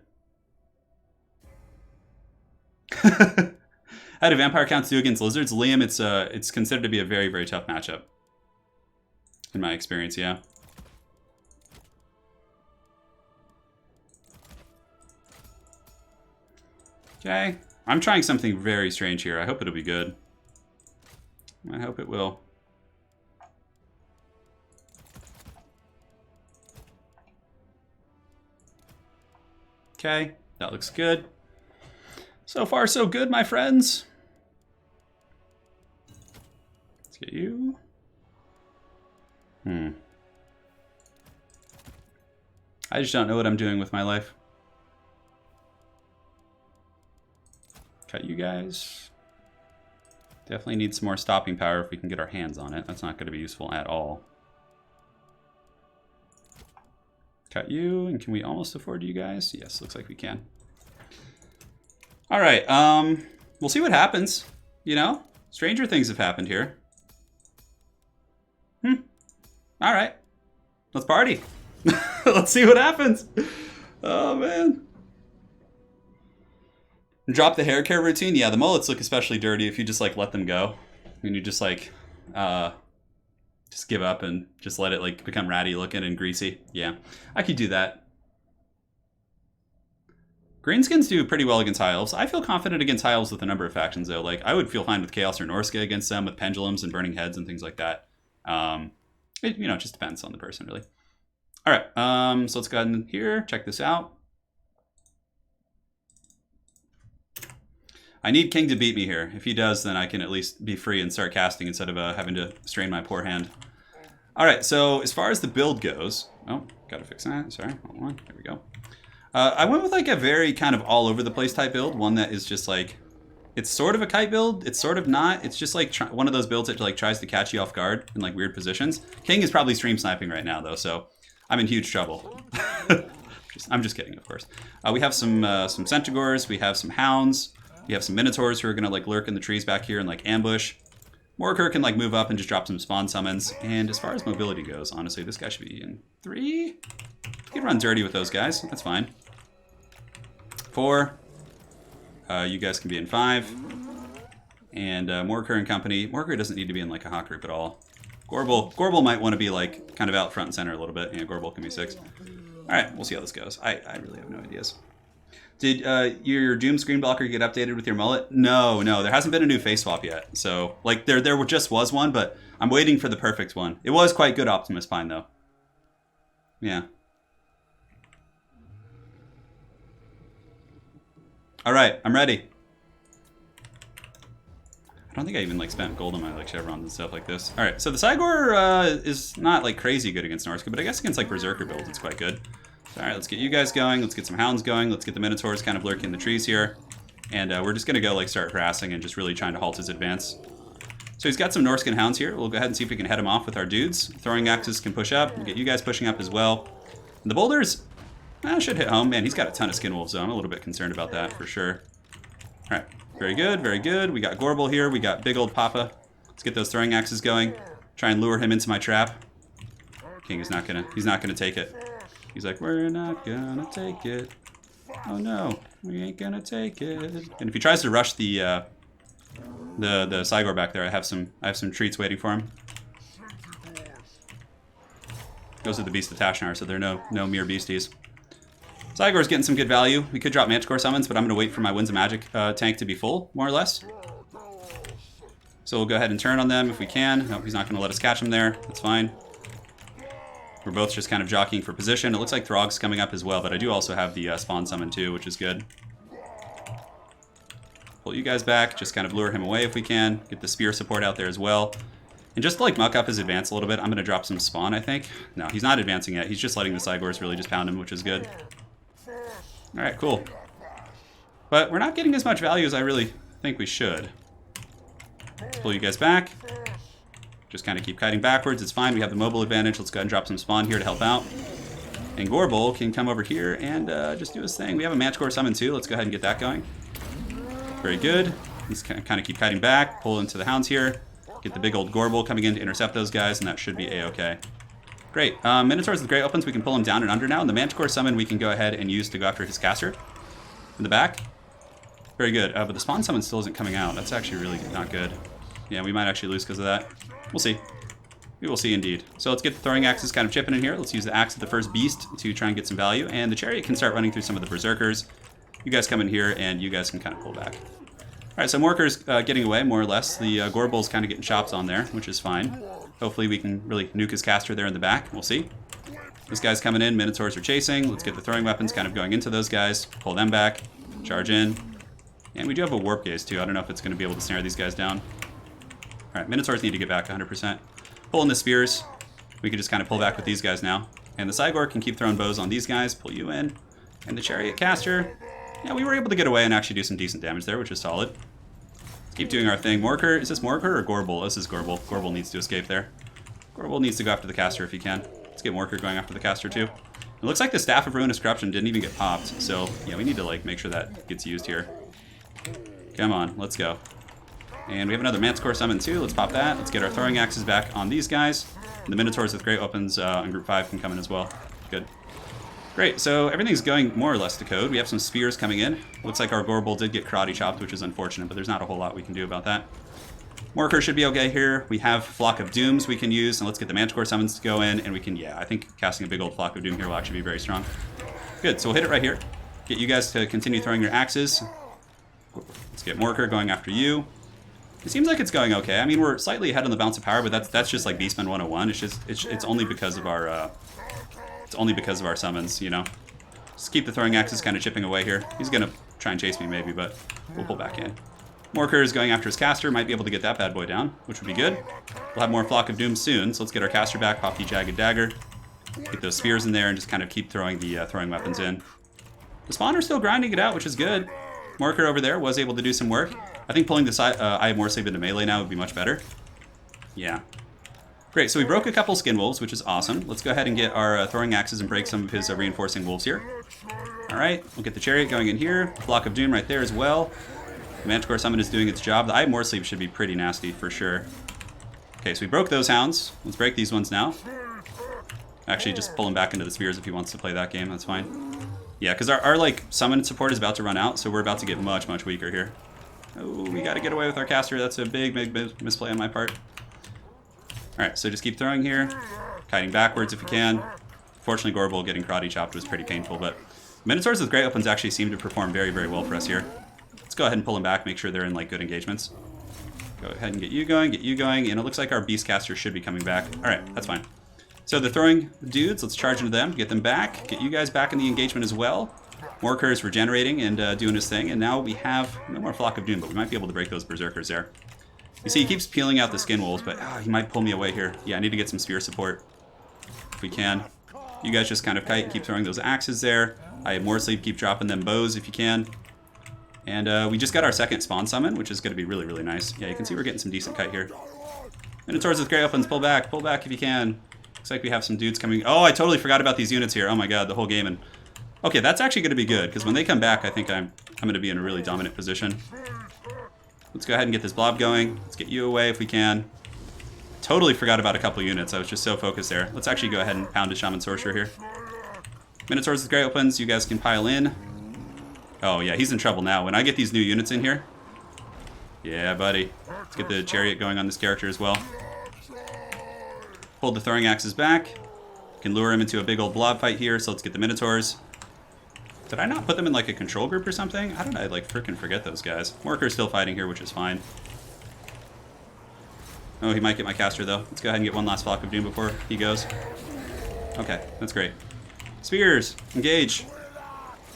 How do vampire counts do against lizards? Liam, it's considered to be a very, very tough matchup. In my experience, yeah. Okay. I'm trying something very strange here. I hope it'll be good. I hope it will. Okay, that looks good. So far, so good, my friends. Let's get you. I just don't know what I'm doing with my life. Cut you guys. Definitely need some more stopping power if we can get our hands on it. That's not going to be useful at all. Cut you, and can we almost afford you guys? Yes, looks like we can. All right, we'll see what happens. You know, stranger things have happened here. All right, let's party. Let's see what happens. Oh man. Drop the hair care routine. Yeah, the mullets look especially dirty if you just like let them go, and you just like just give up and just let it like become ratty looking and greasy. Yeah, I could do that. Greenskins do pretty well against High Elves. I feel confident against High Elves with a number of factions though. Like I would feel fine with Chaos or Norsca against them with pendulums and burning heads and things like that. It, you know, just depends on the person really. All right, so let's go ahead and here check this out. I need King to beat me here. If he does, then I can at least be free and start casting instead of having to strain my poor hand. All right, so as far as the build goes... Oh, gotta fix that. Sorry, hold on. There we go. I went with like a very kind of all over the place type build. One that is just like... It's sort of a kite build. It's sort of not. It's just like one of those builds that like tries to catch you off guard in like weird positions. King is probably stream sniping right now though, so I'm in huge trouble. I'm just kidding, of course. We have some Centaurs. We have some Hounds. You have some Minotaurs who are going to like lurk in the trees back here and like ambush. Morker can like move up and just drop some spawn summons. And as far as mobility goes, honestly, this guy should be in 3. You can run dirty with those guys. That's fine. 4. You guys can be in 5. And Morker and company. Morker doesn't need to be in like a hot group at all. Gorbel might want to be like kind of out front and center a little bit. Yeah, Gorbel can be 6. All right, we'll see how this goes. I really have no ideas. Did your Doom screen blocker get updated with your mullet? No, there hasn't been a new face swap yet. So like there just was one, but I'm waiting for the perfect one. It was quite good Optimus Pine though. Yeah. All right, I'm ready. I don't think I even like spent gold on my like chevrons and stuff like this. All right, so the Cygor is not like crazy good against Norsca, but I guess against like Berserker builds it's quite good. So, all right, let's get you guys going. Let's get some hounds going. Let's get the Minotaurs kind of lurking in the trees here, and we're just gonna go like start harassing and just really trying to halt his advance. So he's got some Norscan hounds here. We'll go ahead and see if we can head him off with our dudes. Throwing axes can push up. We'll get you guys pushing up as well. And the boulders should hit home. Man, he's got a ton of skin wolves, so I'm a little bit concerned about that for sure. All right. Very good, very good. We got Gorbel here. We got big old Papa. Let's get those throwing axes going. Try and lure him into my trap. King is not gonna take it. He's like, we're not gonna take it. Oh no, we ain't gonna take it. And if he tries to rush the Cygor back there, I have some treats waiting for him. Those are the Beast of Tashnar, so they're no mere beasties. Cygor's getting some good value. We could drop Manticore summons, but I'm going to wait for my Winds of Magic tank to be full, more or less. So we'll go ahead and turn on them if we can. Nope, he's not going to let us catch him there. That's fine. We're both just kind of jockeying for position. It looks like Throg's coming up as well, but I do also have the Spawn Summon too, which is good. Pull you guys back, just kind of lure him away if we can. Get the Spear support out there as well. And just to like muck up his advance a little bit, I'm going to drop some Spawn, I think. No, he's not advancing yet. He's just letting the Cygors really just pound him, which is good. Alright, cool. But we're not getting as much value as I really think we should. Let's pull you guys back. Just kind of keep kiting backwards. It's fine. We have the mobile advantage. Let's go ahead and drop some Spawn here to help out. And Gorbel can come over here and just do his thing. We have a Manticore summon too. Let's go ahead and get that going. Very good. Let's kind of keep kiting back. Pull into the hounds here. Get the big old Gorbel coming in to intercept those guys, and that should be A-okay. Great. Minotaurs with great opens, we can pull him down and under now. And the Manticore summon we can go ahead and use to go after his caster in the back. Very good. But the Spawn summon still isn't coming out. That's actually really not good. Yeah, we might actually lose because of that. We'll see. We will see indeed. So let's get the throwing axes kind of chipping in here. Let's use the axe of the first beast to try and get some value. And the chariot can start running through some of the berserkers. You guys come in here and you guys can kind of pull back. All right, so Morker's getting away, more or less. The Gorbel's kind of getting chops on there, which is fine. Hopefully we can really nuke his caster there in the back. We'll see. This guy's coming in. Minotaurs are chasing. Let's get the throwing weapons kind of going into those guys. Pull them back. Charge in. And we do have a warp gaze, too. I don't know if it's going to be able to snare these guys down. All right, Minotaurs need to get back 100%. Pull in the spears. We can just kind of pull back with these guys now. And the Cygor can keep throwing bows on these guys. Pull you in. And the chariot caster. Yeah, we were able to get away and actually do some decent damage there, which is solid. Let's keep doing our thing. Morker, is this Morker or Gorbel? This is Gorbel. Gorbel needs to escape there. Gorbel needs to go after the caster if he can. Let's get Morker going after the caster too. It looks like the Staff of Ruinous Corruption didn't even get popped, so yeah, we need to like make sure that gets used here. Come on, let's go. And we have another Manticore summon too. Let's pop that. Let's get our throwing axes back on these guys. And the Minotaurs with great weapons on group 5 can come in as well. Good. Great, so everything's going more or less to code. We have some spears coming in. Looks like our Gorbel did get karate chopped, which is unfortunate, but there's not a whole lot we can do about that. Morker should be okay here. We have Flock of Dooms we can use, and let's get the Manticore summons to go in, and we can, yeah, I think casting a big old Flock of Doom here will actually be very strong. Good, so we'll hit it right here. Get you guys to continue throwing your axes. Let's get Morker going after you. It seems like it's going okay. I mean, we're slightly ahead on the bounce of power, but that's just like Beastmen 101. It's only because of our summons, you know. Just keep the throwing axes kind of chipping away here. He's gonna try and chase me maybe, but we'll pull back in. Morker is going after his caster, might be able to get that bad boy down, which would be good. We'll have more Flock of Doom soon, so let's get our caster back, pop the Jagged Dagger, get those spears in there, and just kind of keep throwing the throwing weapons in. The spawner's still grinding it out, which is good. Morker over there was able to do some work. I think pulling the Eye of Morsleeve into melee now would be much better. Yeah. Great, so we broke a couple skin wolves, which is awesome. Let's go ahead and get our throwing axes and break some of his reinforcing wolves here. All right, we'll get the chariot going in here. Flock of Doom right there as well. The Manticore summon is doing its job. The Eye of Morsleeve should be pretty nasty for sure. Okay, so we broke those hounds. Let's break these ones now. Actually, just pull him back into the spears if he wants to play that game. That's fine. Yeah, because our like summon support is about to run out, so we're about to get much, much weaker here. Oh, we got to get away with our caster. That's a big misplay on my part. All right, so just keep throwing here. Kiting backwards if you can. Fortunately, Gorbel getting karate chopped was pretty painful, but Minotaurs with Great Weapons actually seem to perform very, very well for us here. Let's go ahead and pull them back, make sure they're in like good engagements. Go ahead and get you going, and it looks like our Beastcaster should be coming back. All right, that's fine. So they're throwing dudes. Let's charge into them, get them back, get you guys back in the engagement as well. Morker is regenerating and doing his thing, and now we have no more Flock of Doom, but we might be able to break those Berserkers there. You see, he keeps peeling out the Skin Wolves, but he might pull me away here. Yeah, I need to get some spear support if we can. You guys just kind of kite and keep throwing those axes there. I have more sleep, keep dropping them bows if you can. And we just got our second spawn summon, which is going to be really, really nice. Yeah, you can see we're getting some decent kite here. Minotaurs with Great Weapons, pull back if you can. Looks like we have some dudes coming. Oh, I totally forgot about these units here. Oh my god, the whole game. And okay, that's actually going to be good, because when they come back, I think I'm going to be in a really dominant position. Let's go ahead and get this blob going. Let's get you away if we can. Totally forgot about a couple units. I was just so focused there. Let's actually go ahead and pound a Shaman Sorcerer here. Minotaurs with Great Weapons, you guys can pile in. Oh yeah, he's in trouble now. When I get these new units in here. Yeah, buddy. Let's get the Chariot going on this character as well. Hold the throwing axes back. Can lure him into a big old blob fight here, so let's get the Minotaurs. Did I not put them in like a control group or something? How did I like freaking forget those guys? Morker's still fighting here, which is fine. Oh, he might get my caster though. Let's go ahead and get one last Flock of Doom before he goes. Okay, that's great. Spears, engage.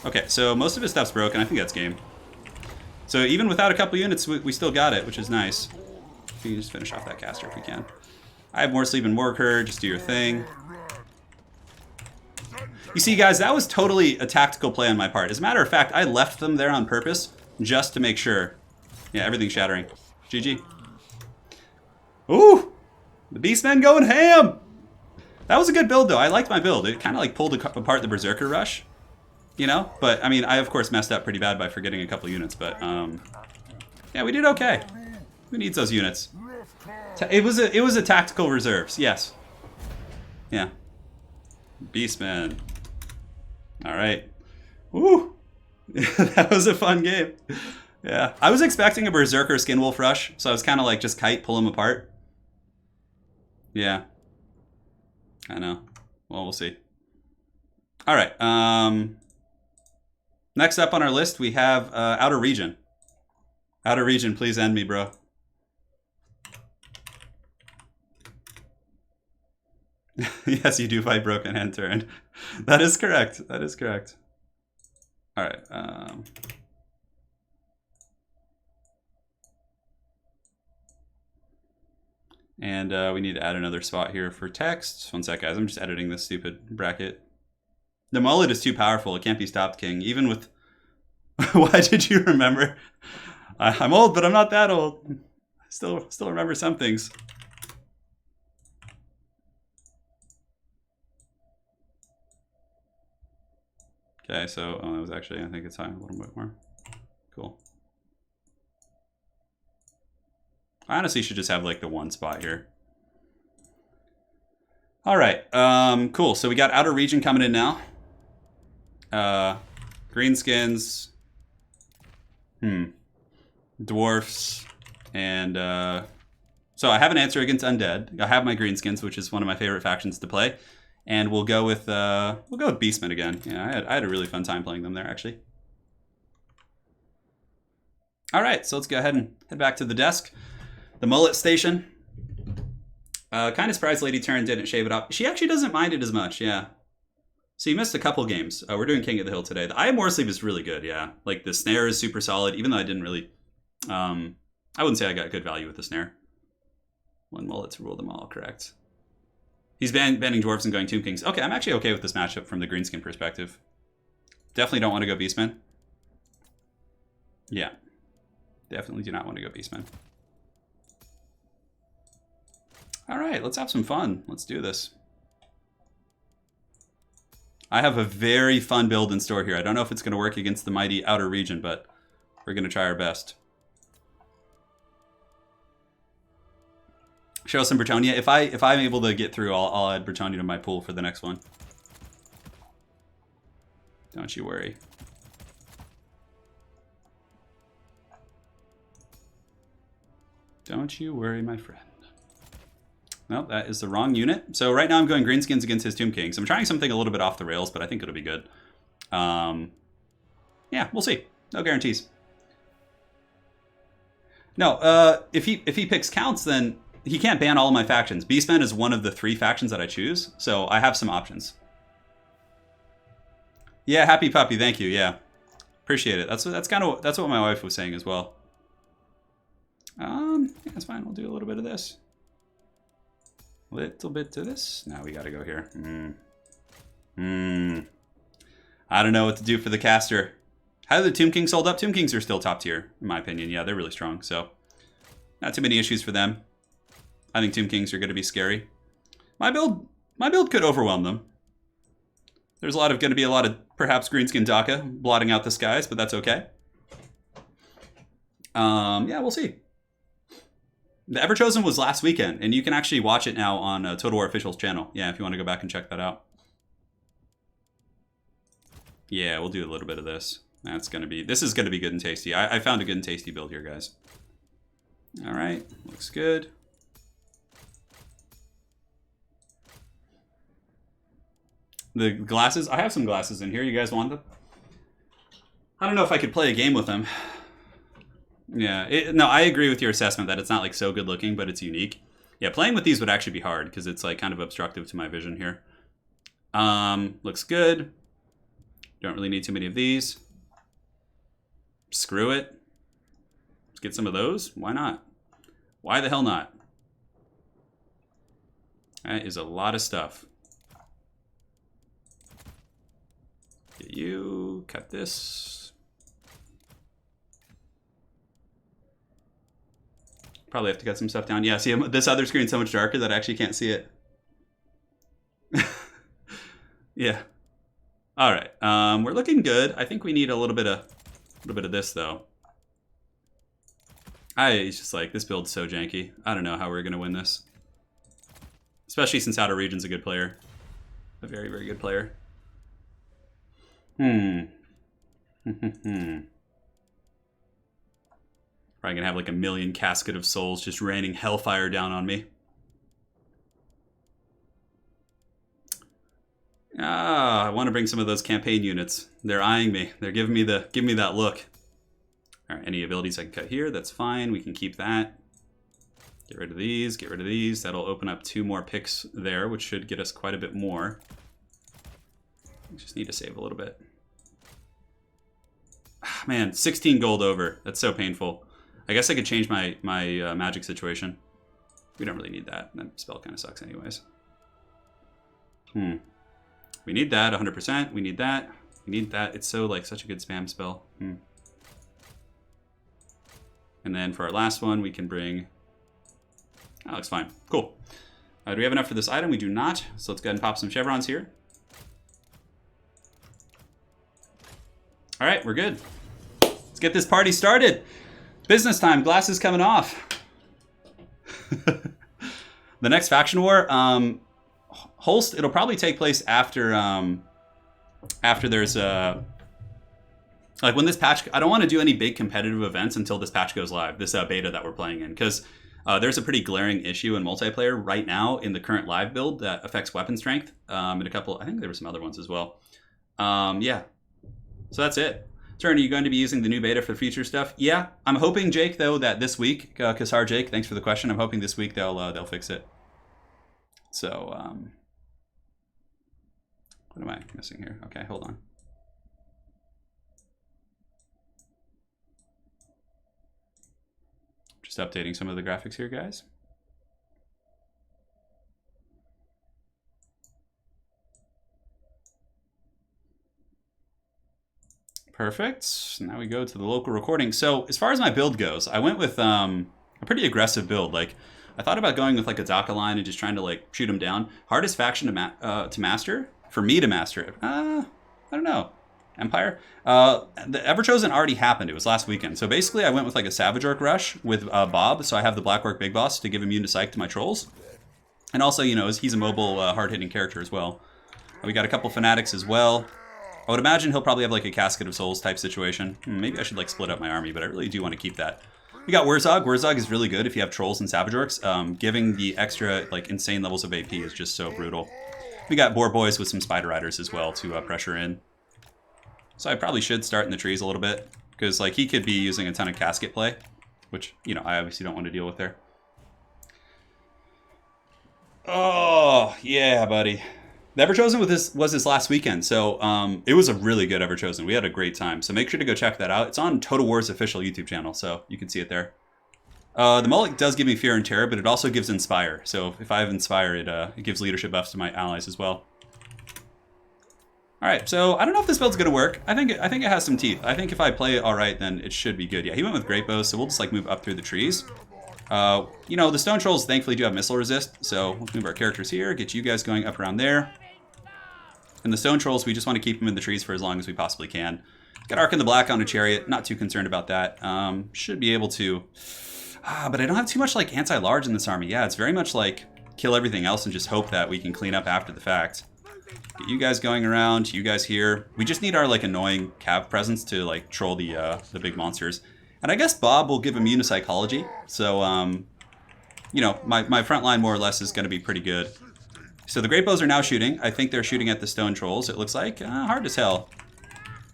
Okay, so most of his stuff's broken. I think that's game. So even without a couple units, we still got it, which is nice. We can just finish off that caster if we can. I have more sleep and Morker. Just do your thing. You see, guys, that was totally a tactical play on my part. As a matter of fact, I left them there on purpose just to make sure. Yeah, everything's shattering. GG. Ooh! The Beastmen going ham! That was a good build, though. I liked my build. It kind of like pulled apart the Berserker Rush. You know? But, I mean, I, of course, messed up pretty bad by forgetting a couple units. But, yeah, we did okay. Who needs those units? It was a tactical reserves. Yes. Yeah. Beastmen. All right. Woo! That was a fun game. Yeah. I was expecting a Berserker Skin Wolf rush, so I was kind of like just kite, pull them apart. Yeah. I know. Well, we'll see. All right. Next up on our list, we have Outer Region. Outer Region, please end me, bro. Yes, you do fight Broken Hand Turin. That is correct. That is correct. All right. And we need to add another spot here for text. One sec, guys. I'm just editing this stupid bracket. The mullet is too powerful. It can't be stopped, King. Even with... Why did you remember? I'm old, but I'm not that old. I still remember some things. Okay, so that was actually, I think it's high a little bit more. Cool. I honestly should just have like the one spot here. All right, cool. So we got Outer Region coming in now. Greenskins, dwarfs, and so I have an answer against undead. I have my Greenskins, which is one of my favorite factions to play. And we'll go with Beastmen again. Yeah, I had a really fun time playing them there, actually. All right, so let's go ahead and head back to the desk. The mullet station. Kind of surprised Lady Turin didn't shave it up. She actually doesn't mind it as much, yeah. So you missed a couple games. We're doing King of the Hill today. The Eye of Morsleep is really good, yeah. Like, the snare is super solid, even though I didn't really... I wouldn't say I got good value with the snare. One mullet to rule them all, correct. He's banning dwarves and going Tomb Kings. Okay, I'm actually okay with this matchup from the greenskin perspective. Definitely don't want to go Beastmen. Yeah. Definitely do not want to go Beastmen. All right, let's have some fun. Let's do this. I have a very fun build in store here. I don't know if it's going to work against the mighty Outer Region, but we're going to try our best. Show us some Bretonnia. If I'm able to get through, I'll add Bretonnia to my pool for the next one. Don't you worry. Don't you worry, my friend. No, that is the wrong unit. So right now I'm going greenskins against his Tomb Kings. I'm trying something a little bit off the rails, but I think it'll be good. Yeah, we'll see. No guarantees. No, if he picks counts, then he can't ban all of my factions. Beastmen is one of the 3 factions that I choose, so I have some options. Yeah, happy puppy, thank you. Yeah, appreciate it. That's what my wife was saying as well. Yeah, that's fine. We'll do a little bit of this. Little bit to this. Now we got to go here. I don't know what to do for the caster. How did the Tomb Kings hold up? Tomb Kings are still top tier, in my opinion. Yeah, they're really strong. So, not too many issues for them. I think Tomb Kings are going to be scary. My build could overwhelm them. There's going to be a lot of perhaps greenskin Daka blotting out the skies, but that's okay. Yeah, we'll see. The Everchosen was last weekend, and you can actually watch it now on Total War Official's channel. Yeah, if you want to go back and check that out. Yeah, we'll do a little bit of this. This is gonna be good and tasty. I found a good and tasty build here, guys. All right, looks good. The glasses, I have some glasses in here. You guys want them? I don't know if I could play a game with them. Yeah, no, I agree with your assessment that it's not like so good looking, but it's unique. Yeah, playing with these would actually be hard because it's like kind of obstructive to my vision here. Looks good. Don't really need too many of these. Screw it. Let's get some of those. Why not? Why the hell not? That is a lot of stuff. Get you. Cut this. Probably have to cut some stuff down. Yeah, see, this other screen's so much darker that I actually can't see it. Yeah. All right. We're looking good. I think we need a little bit of this though. It's just like, this build's so janky. I don't know how we're gonna win this. Especially since Outer Region's a good player. A very, very good player. Probably gonna have like a million Casket of Souls just raining hellfire down on me. I want to bring some of those campaign units. They're eyeing me. They're giving me that look. All right, any abilities I can cut here, that's fine. We can keep that. Get rid of these, get rid of these. That'll open up 2 more picks there, which should get us quite a bit more. We just need to save a little bit. Man, 16 gold over. That's so painful. I guess I could change my magic situation. We don't really need that. That spell kind of sucks anyways. We need that, 100%. We need that. We need that. It's so, like, such a good spam spell. And then for our last one, we can bring... That looks fine. Cool. Do we have enough for this item? We do not. So let's go ahead and pop some chevrons here. All right, we're good. Let's get this party started. Business time. Glasses coming off. The next faction war... Holst, it'll probably take place after there's a... Like when this patch... I don't want to do any big competitive events until this patch goes live, this beta that we're playing in, because there's a pretty glaring issue in multiplayer right now in the current live build that affects weapon strength, and a couple... I think there were some other ones as well. Yeah. So that's it. Turin, are you going to be using the new beta for future stuff? Yeah. I'm hoping, Jake, though, that this week... Kassar Jake, thanks for the question. I'm hoping this week they'll fix it. So, what am I missing here? Okay, hold on. Just updating some of the graphics here, guys. Perfect. Now we go to the local recording. So as far as my build goes, I went with a pretty aggressive build. Like, I thought about going with like a Daka line and just trying to like shoot him down. Hardest faction to master. For me to master it, I don't know. Empire? The Everchosen already happened. It was last weekend. So basically I went with like a Savage Orc Rush with Bob. So I have the Black Orc Big Boss to give immune to Psych to my trolls. And also, you know, he's a mobile, hard-hitting character as well. We got a couple Fanatics as well. I would imagine he'll probably have like a Casket of Souls type situation. Maybe I should like split up my army, but I really do want to keep that We got Wurzog. Wurzog is really good if you have trolls and savage orcs. Giving the extra like insane levels of AP is just so brutal. We got boar boys with some spider riders as well to pressure in. So I probably should start in the trees a little bit because like he could be using a ton of casket play, which you know I obviously don't want to deal with there. Oh yeah, buddy. The Everchosen was this last weekend, so it was a really good Everchosen. We had a great time, so make sure to go check that out. It's on Total War's official YouTube channel, so you can see it there. The mullet does give me Fear and Terror, but it also gives Inspire. So if I have Inspire, it gives leadership buffs to my allies as well. All right, so I don't know if this build's gonna work. I think it has some teeth. I think if I play it all right, then it should be good. Yeah, he went with Great Bows, so we'll just like move up through the trees. You know, the Stone Trolls thankfully do have missile resist, so let's move our characters here, get you guys going up around there. And the Stone Trolls, we just want to keep them in the trees for as long as we possibly can. Got Ark in the Black on a Chariot, not too concerned about that. Should be able to... but I don't have too much like anti-large in this army. Yeah, it's very much like kill everything else and just hope that we can clean up after the fact. Get you guys going around, you guys here. We just need our like annoying cav presence to like troll the big monsters. And I guess Bob will give immune to psychology. So, you know, my front line more or less is going to be pretty good. So the Great Bows are now shooting. I think they're shooting at the Stone Trolls, it looks like. Hard to tell.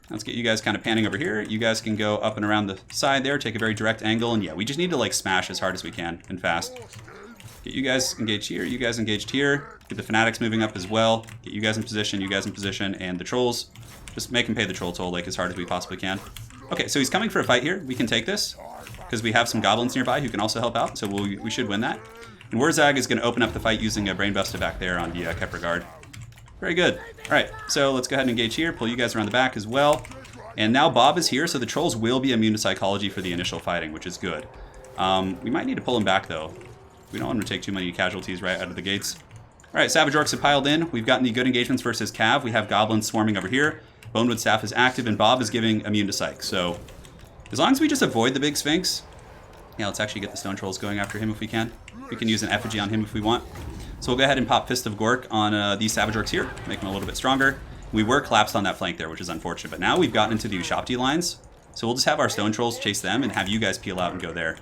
Let's get you guys kind of panning over here. You guys can go up and around the side there, take a very direct angle. And yeah, we just need to like smash as hard as we can and fast. Get you guys engaged here, you guys engaged here. Get the Fanatics moving up as well. Get you guys in position, and the Trolls. Just make them pay the Troll toll like as hard as we possibly can. Okay, so he's coming for a fight here. We can take this because we have some Goblins nearby who can also help out. So we should win that. And Wurzog is going to open up the fight using a Brain Buster back there on the Kepler Guard. Very good. All right, so let's go ahead and engage here. Pull you guys around the back as well. And now Bob is here, so the Trolls will be immune to psychology for the initial fighting, which is good. We might need to pull him back, though. We don't want to take too many casualties right out of the gates. All right, Savage Orcs have piled in. We've gotten the good engagements versus Cav. We have Goblins swarming over here. Bonewood Staff is active, and Bob is giving immune to psych. So as long as we just avoid the big Sphinx... Yeah, let's actually get the Stone Trolls going after him if we can. We can use an effigy on him if we want. So we'll go ahead and pop Fist of Gork on these Savage Orcs here, make them a little bit stronger. We were collapsed on that flank there, which is unfortunate, but now we've gotten into the Ushopti lines. So we'll just have our Stone Trolls chase them and have you guys peel out and go there.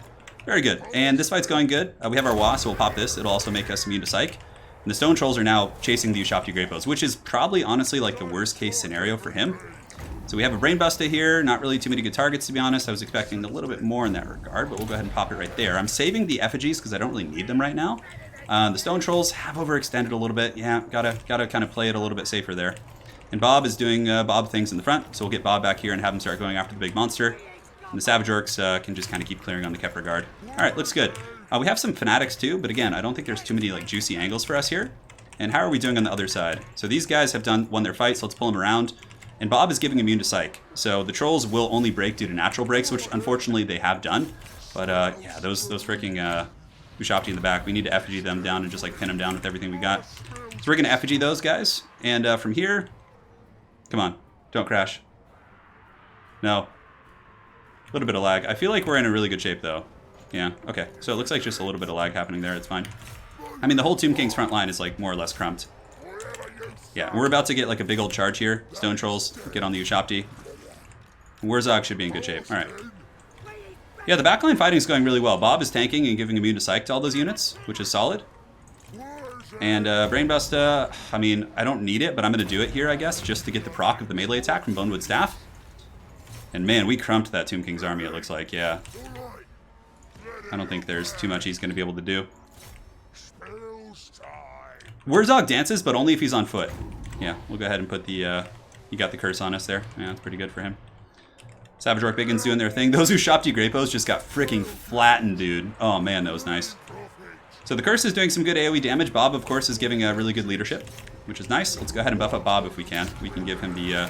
Very good. And this fight's going good. We have our Wa, so we'll pop this. It'll also make us immune to Psych. And the Stone Trolls are now chasing the Ushopti Great Bows, which is probably honestly like the worst case scenario for him. So we have a Brain Buster here, not really too many good targets to be honest. I was expecting a little bit more in that regard, but we'll go ahead and pop it right there. I'm saving the effigies because I don't really need them right now. The Stone Trolls have overextended a little bit. Yeah, gotta kind of play it a little bit safer there. And Bob is doing Bob things in the front, so we'll get Bob back here and have him start going after the big monster. And the Savage Orcs can just kind of keep clearing on the Kepler Guard. All right, looks good. We have some Fanatics too, but again, I don't think there's too many like juicy angles for us here. And how are we doing on the other side? So these guys have won their fight, so let's pull them around. And Bob is giving immune to Psych. So the Trolls will only break due to natural breaks, which unfortunately they have done. But yeah, those freaking Ushopti in the back, we need to effigy them down and just like pin them down with everything we got. So we're gonna effigy those guys. And from here, come on, don't crash. No. A little bit of lag. I feel like we're in a really good shape though. Yeah, okay. So it looks like just a little bit of lag happening there, it's fine. I mean, the whole Tomb King's front line is like more or less crumped. Yeah, we're about to get like a big old charge here. Stone Trolls get on the Ushopti. Wurzog should be in good shape. All right. Yeah, the backline fighting is going really well. Bob is tanking and giving immune to Psych to all those units, which is solid. And Brainbuster, I mean, I don't need it, but I'm going to do it here, I guess, just to get the proc of the melee attack from Bonewood Staff. And man, we crumped that Tomb King's army, it looks like, yeah. I don't think there's too much he's going to be able to do. Wurzog dances, but only if he's on foot. Yeah, we'll go ahead and put the, he got the curse on us there. Yeah, that's pretty good for him. Savage Orc Biggins doing their thing. Those Ushopti Great Bows just got freaking flattened, dude. Oh man, that was nice. So the curse is doing some good AoE damage. Bob, of course, is giving a really good leadership, which is nice. Let's go ahead and buff up Bob if we can. We can give him the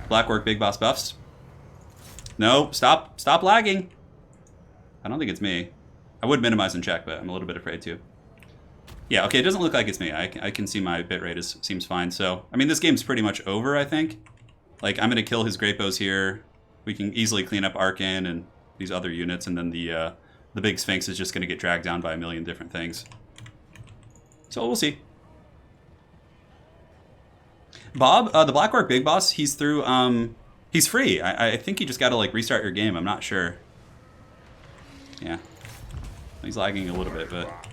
Black Orc Big Boss buffs. No, stop lagging. I don't think it's me. I would minimize and check, but I'm a little bit afraid to. Yeah, okay, it doesn't look like it's me. I can see my bitrate seems fine. So, I mean, this game's pretty much over, I think. Like, I'm going to kill his Great Bows here. We can easily clean up Arcan and these other units, and then the big Sphinx is just going to get dragged down by a million different things. So, we'll see. Bob, the Black Orc Big Boss, he's through, he's free. I think you just got to, like, restart your game. I'm not sure. Yeah. He's lagging a little bit, but...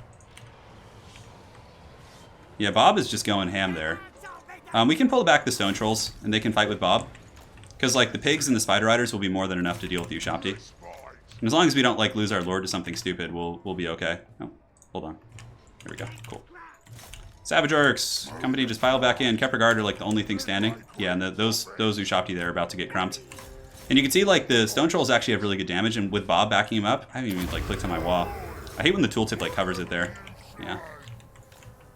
Yeah, Bob is just going ham there. We can pull back the Stone Trolls, and they can fight with Bob. Because, like, the pigs and the Spider Riders will be more than enough to deal with Ushabti. And as long as we don't, like, lose our Lord to something stupid, we'll be okay. Oh, hold on. There we go. Cool. Savage Orcs! Company just pile back in. Kepler Guard are, like, the only thing standing. Yeah, and those Ushabti there are about to get crumped. And you can see, like, the Stone Trolls actually have really good damage, and with Bob backing him up, I haven't even, like, clicked on my wall. I hate when the tooltip, like, covers it there. Yeah.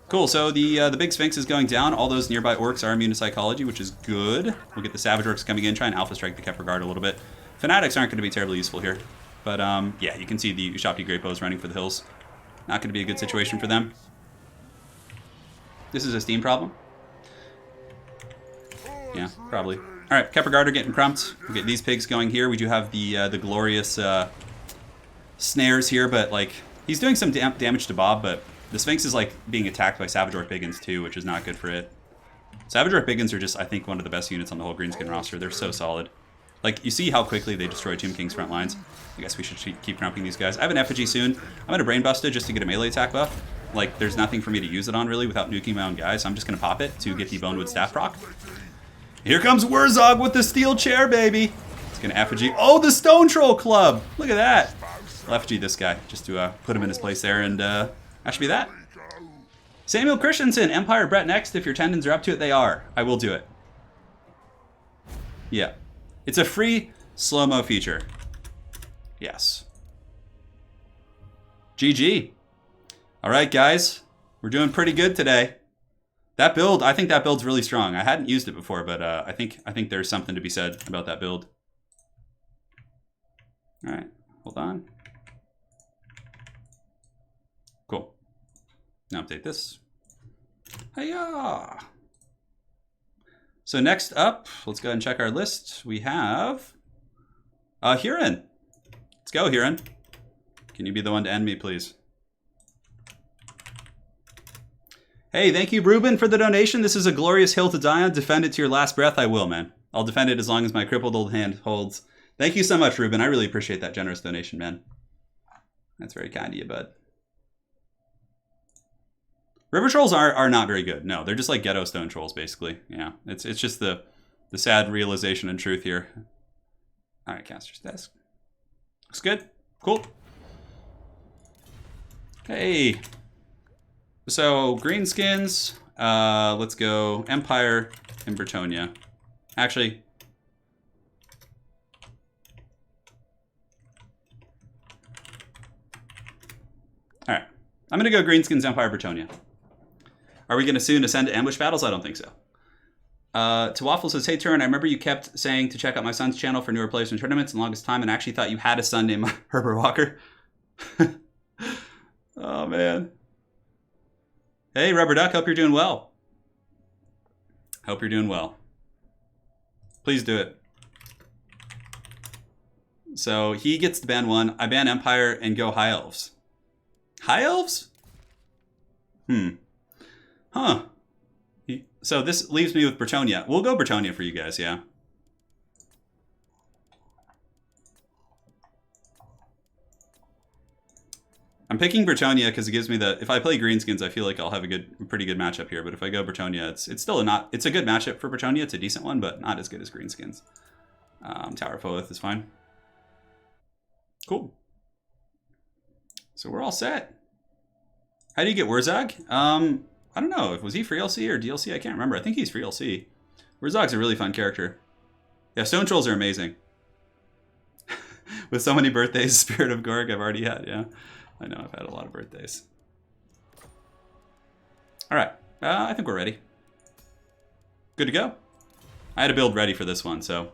Cool, so the big Sphinx is going down. All those nearby orcs are immune to psychology, which is good. We'll get the Savage Orcs coming in, try and alpha strike the Kepler Guard a little bit. Fanatics aren't going to be terribly useful here. But, yeah, you can see the Ushabti Great Bows running for the hills. Not going to be a good situation for them. This is a Steam problem. Yeah, probably. Alright, Kepler Guard are getting crumped. We'll get these pigs going here. We do have the glorious snares here, but, like, he's doing some damage to Bob, but the Sphinx is, like, being attacked by Savage Orc Biggins, too, which is not good for it. Savage Orc Biggins are just, I think, one of the best units on the whole Greenskin roster. They're so solid. Like, you see how quickly they destroy Tomb King's front lines. I guess we should keep crumping these guys. I have an effigy soon. I'm going to Brain Buster just to get a melee attack buff. Like, there's nothing for me to use it on, really, without nuking my own guys, so I'm just going to pop it to get the Bonewood Staff proc. Here comes Wurzog with the steel chair, baby! It's going to effigy. Oh, the Stone Troll Club! Look at that! I'll effigy this guy, just to put him in his place there, and that should be that. Samuel Christensen, Empire Brett next. If your tendons are up to it, they are. I will do it. Yeah. It's a free slow-mo feature. Yes. GG. Alright, guys. We're doing pretty good today. That build, I think that build's really strong. I hadn't used it before, but I think there's something to be said about that build. Alright, hold on. Cool. Now update this. Hiya! So next up, let's go ahead and check our list. We have Huron. Let's go, Huron. Can you be the one to end me, please? Hey, thank you, Ruben, for the donation. This is a glorious hill to die on. Defend it to your last breath. I will, man. I'll defend it as long as my crippled old hand holds. Thank you so much, Ruben. I really appreciate that generous donation, man. That's very kind of you, bud. River Trolls are not very good. No, they're just like ghetto stone trolls, basically. Yeah, it's just the sad realization and truth here. All right, Caster's Desk. Looks good. Cool. Hey. So, greenskins. Let's go Empire and Bretonnia. Actually, all right. I'm going to go greenskins, Empire, Bretonnia. Are we going to soon ascend to ambush battles? I don't think so. Tawaffle says, hey, Turin, I remember you kept saying to check out my son's channel for newer players and tournaments the longest time, and I actually thought you had a son named Herbert Walker. Oh, man. Hey, Rubber Duck, hope you're doing well. Hope you're doing well. Please do it. So he gets to ban one. I ban Empire and go High Elves. High Elves? Huh. So this leaves me with Bretonnia. We'll go Bretonnia for you guys, yeah. I'm picking Bretonnia because it gives me the... If I play Greenskins, I feel like I'll have a pretty good matchup here. But if I go Bretonnia, it's still it's a good matchup for Bretonnia. It's a decent one, but not as good as Greenskins. Tower Foeth is fine. Cool. So we're all set. How do you get Wurzog? I don't know. Was he free LC or DLC? I can't remember. I think he's free LC. Wurzog's a really fun character. Yeah, Stone Trolls are amazing. With so many birthdays, Spirit of Gorg I've already had, yeah. I know, I've had a lot of birthdays. All right, I think we're ready. Good to go. I had a build ready for this one, so.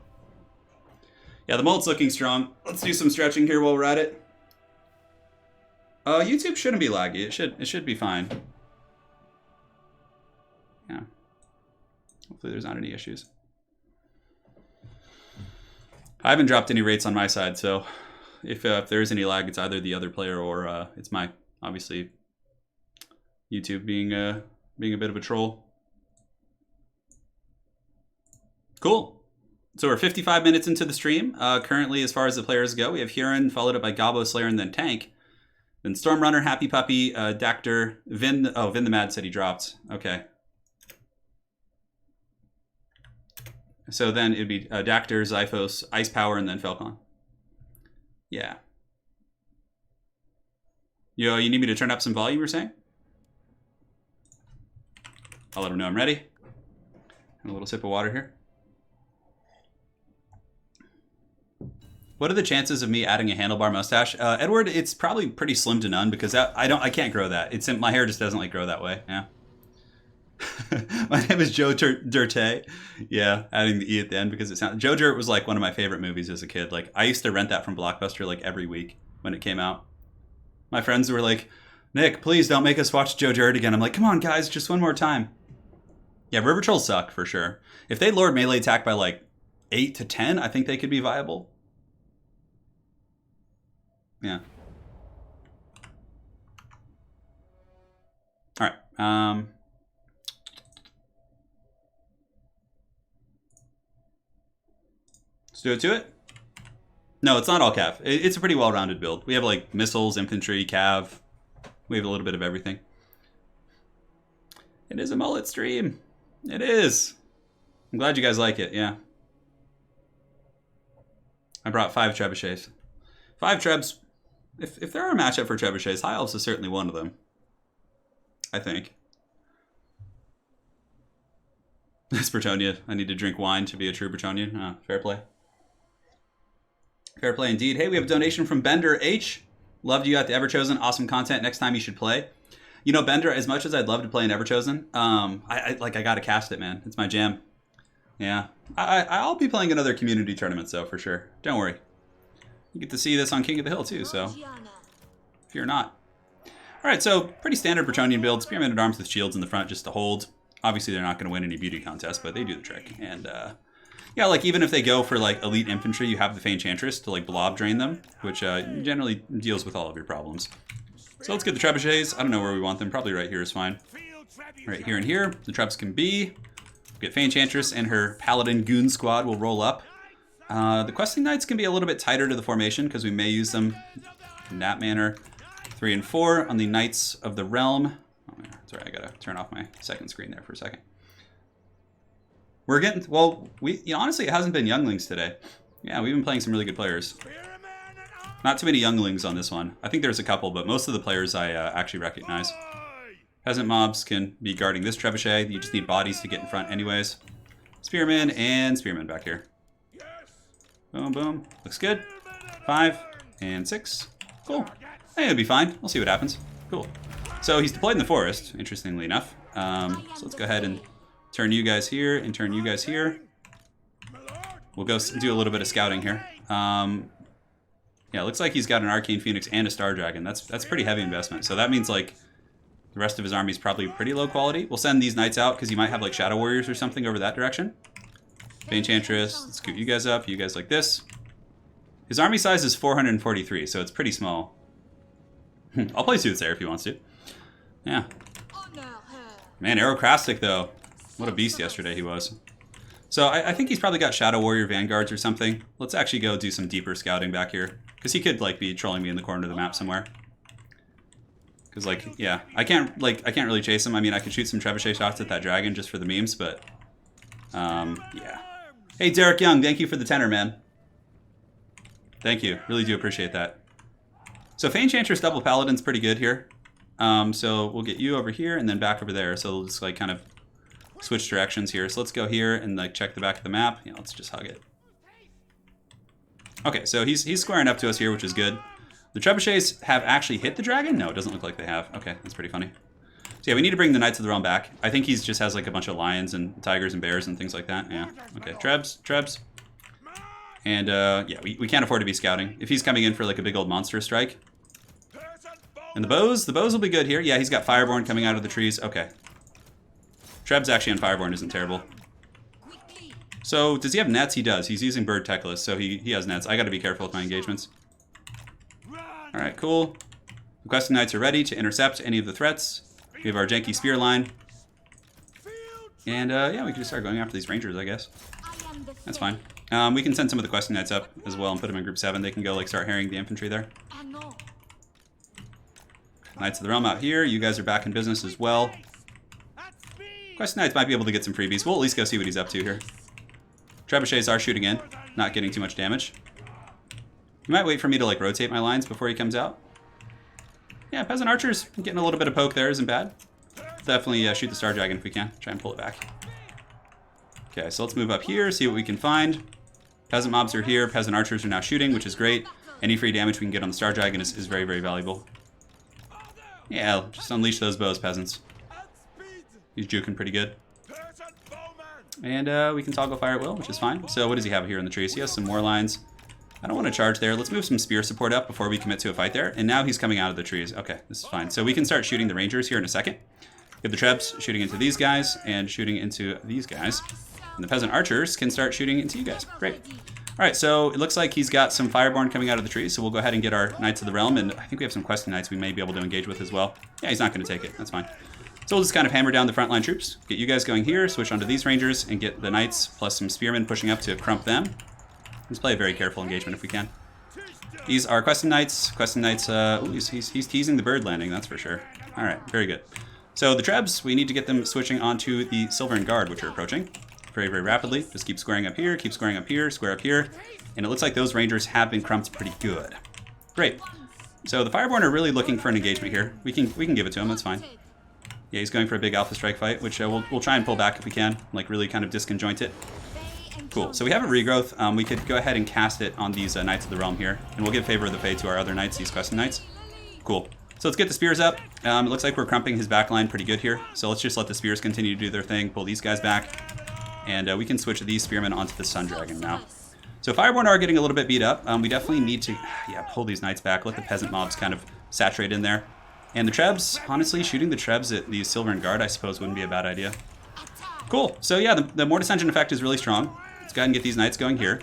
Yeah, the mullet's looking strong. Let's do some stretching here while we're at it. YouTube shouldn't be laggy. It should be fine. Yeah. Hopefully there's not any issues. I haven't dropped any rates on my side, so if there is any lag, it's either the other player or it's my, obviously, YouTube being a bit of a troll. Cool. So we're 55 minutes into the stream. Currently, as far as the players go, we have Huron, followed up by Gobbo Slayer, and then Tank. Then Stormrunner, Happy Puppy, Dactor, Vin. Oh, Vin the Mad said he dropped. Okay. So then it'd be Dactor, Zyphos, Ice Power, and then Falcon. Yeah. Yo, you need me to turn up some volume, you're saying? I'll let him know I'm ready. And a little sip of water here. What are the chances of me adding a handlebar mustache? Edward, it's probably pretty slim to none because I can't grow that. It's my hair just doesn't like grow that way. Yeah. My name is Joe Dirte. Yeah, adding the E at the end because it sounds. Joe Dirt was like one of my favorite movies as a kid. Like I used to rent that from Blockbuster like every week when it came out. My friends were like, "Nick, please don't make us watch Joe Dirt again." I'm like, "Come on, guys, just one more time." Yeah, River Trolls suck for sure. If they lowered melee attack by like 8 to 10, I think they could be viable. Yeah. All right. Let's do it to it. No, it's not all cav. It's a pretty well-rounded build. We have like missiles, infantry, cav. We have a little bit of everything. It is a mullet stream. It is. I'm glad you guys like it. Yeah. I brought 5 trebuchets. 5 trebs. If there are a matchup for trebuchets, High Elves is certainly one of them. I think. It's Bretonnia. I need to drink wine to be a true Bretonian. Fair play. Fair play indeed. Hey, we have a donation from Bender H. Loved you at the Everchosen. Awesome content. Next time you should play. You know, Bender, as much as I'd love to play an Everchosen, I gotta cast it, man. It's my jam. Yeah. I'll be playing another community tournaments, though, for sure. Don't worry. You get to see this on King of the Hill, too, so fear not. All right, so pretty standard Bretonian build. Spearman at Arms with shields in the front just to hold. Obviously, they're not going to win any beauty contests, but they do the trick. And, yeah, like, even if they go for, like, elite infantry, you have the Feint Enchantress to, like, blob drain them, which generally deals with all of your problems. So let's get the trebuchets. I don't know where we want them. Probably right here is fine. Right here and here. The trebs can be. Get Feint Enchantress and her Paladin Goon Squad will roll up. The Questing Knights can be a little bit tighter to the formation because we may use them in that manner. 3 and 4 on the Knights of the Realm. Oh, sorry, I gotta turn off my second screen there for a second. We're getting, well, honestly, it hasn't been younglings today. Yeah, we've been playing some really good players. Not too many younglings on this one. I think there's a couple, but most of the players I actually recognize. Peasant mobs can be guarding this trebuchet. You just need bodies to get in front anyways. Spearman and Spearman back here. Boom, boom. Looks good. 5 and 6. Cool. I think it'll be fine. We'll see what happens. Cool. So he's deployed in the forest, interestingly enough. So let's go ahead and turn you guys here and turn you guys here. We'll go do a little bit of scouting here. Yeah, it looks like he's got an Arcane Phoenix and a Star Dragon. That's pretty heavy investment. So that means like the rest of his army is probably pretty low quality. We'll send these knights out because he might have like Shadow Warriors or something over that direction. Feint Enchantress, let's scoot you guys up, you guys like this. His army size is 443, so it's pretty small. I'll play Suits there if he wants to. Yeah. Man, Aerocrastic though. What a beast yesterday he was. So I think he's probably got Shadow Warrior Vanguards or something. Let's actually go do some deeper scouting back here. Because he could like be trolling me in the corner of the map somewhere. Because like, yeah, I can't really chase him. I mean, I could shoot some trebuchet shots at that dragon just for the memes, but yeah. Hey, Derek Young, thank you for the tenor, man. Thank you. Really do appreciate that. So Feint Enchantress double Paladin's pretty good here. So we'll get you over here and then back over there. So we'll just like kind of switch directions here. So let's go here and like check the back of the map. Yeah, let's just hug it. Okay, so he's squaring up to us here, which is good. The trebuchets have actually hit the dragon? No, it doesn't look like they have. Okay, that's pretty funny. So yeah, we need to bring the Knights of the Realm back. I think he just has like a bunch of lions and tigers and bears and things like that. Yeah. Okay, trebs. And yeah, we can't afford to be scouting. If he's coming in for like a big old monster strike. And the bows will be good here. Yeah, he's got Fireborn coming out of the trees. Okay. Treb's actually on Fireborn isn't terrible. So does he have nets? He does. He's using Bird Techless, so he has nets. I gotta be careful with my engagements. Alright, cool. The Questing Knights are ready to intercept any of the threats. We have our janky spear line. And yeah, we can just start going after these rangers, I guess. That's fine. We can send some of the questing knights up as well and put them in group 7. They can go like start harrying the infantry there. Knights of the Realm out here. You guys are back in business as well. Questing knights might be able to get some freebies. We'll at least go see what he's up to here. Trebuchets are shooting in, not getting too much damage. You might wait for me to like rotate my lines before he comes out. Yeah, peasant archers getting a little bit of poke there isn't bad. Definitely shoot the Star Dragon if we can. Try and pull it back. Okay, so let's move up here, see what we can find. Peasant mobs are here. Peasant archers are now shooting, which is great. Any free damage we can get on the Star Dragon is very, very valuable. Yeah, just unleash those bows, peasants. He's juking pretty good. And we can toggle fire at will, which is fine. So what does he have here in the trees? He has some more lines. I don't want to charge there. Let's move some spear support up before we commit to a fight there. And now he's coming out of the trees. Okay, this is fine. So we can start shooting the rangers here in a second. Get the trebs shooting into these guys and shooting into these guys. And the peasant archers can start shooting into you guys. Great. All right, so it looks like he's got some Fireborn coming out of the trees. So we'll go ahead and get our Knights of the Realm. And I think we have some questing knights we may be able to engage with as well. Yeah, he's not going to take it. That's fine. So we'll just kind of hammer down the frontline troops. Get you guys going here, switch onto these rangers, and get the knights plus some spearmen pushing up to crump them. Let's play a very careful engagement if we can. These are questing knights. Questing knights, ooh, he's teasing the bird landing, that's for sure. All right, very good. So the trebs, we need to get them switching onto the Silvern Guard, which are approaching very, very rapidly. Just keep squaring up here, keep squaring up here, square up here. And it looks like those rangers have been crumped pretty good. Great. So the Fireborn are really looking for an engagement here. We can give it to him, that's fine. Yeah, he's going for a big Alpha Strike fight, which we'll try and pull back if we can, like really kind of disconjoint it. Cool, so we have a regrowth. We could go ahead and cast it on these Knights of the Realm here, and we'll give Favor of the Fae to our other knights, these questing knights. Cool. So let's get the spears up. It looks like we're crumping his backline pretty good here, so let's just let the spears continue to do their thing, pull these guys back, and we can switch these spearmen onto the Sun Dragon now. So Fireborn are getting a little bit beat up. We definitely need to, pull these knights back, let the peasant mobs kind of saturate in there. And the trebs, honestly, shooting the trebs at the Silvern Guard, I suppose, wouldn't be a bad idea. Cool. So yeah, the Mortis Engine effect is really strong. Let's go ahead and get these knights going here.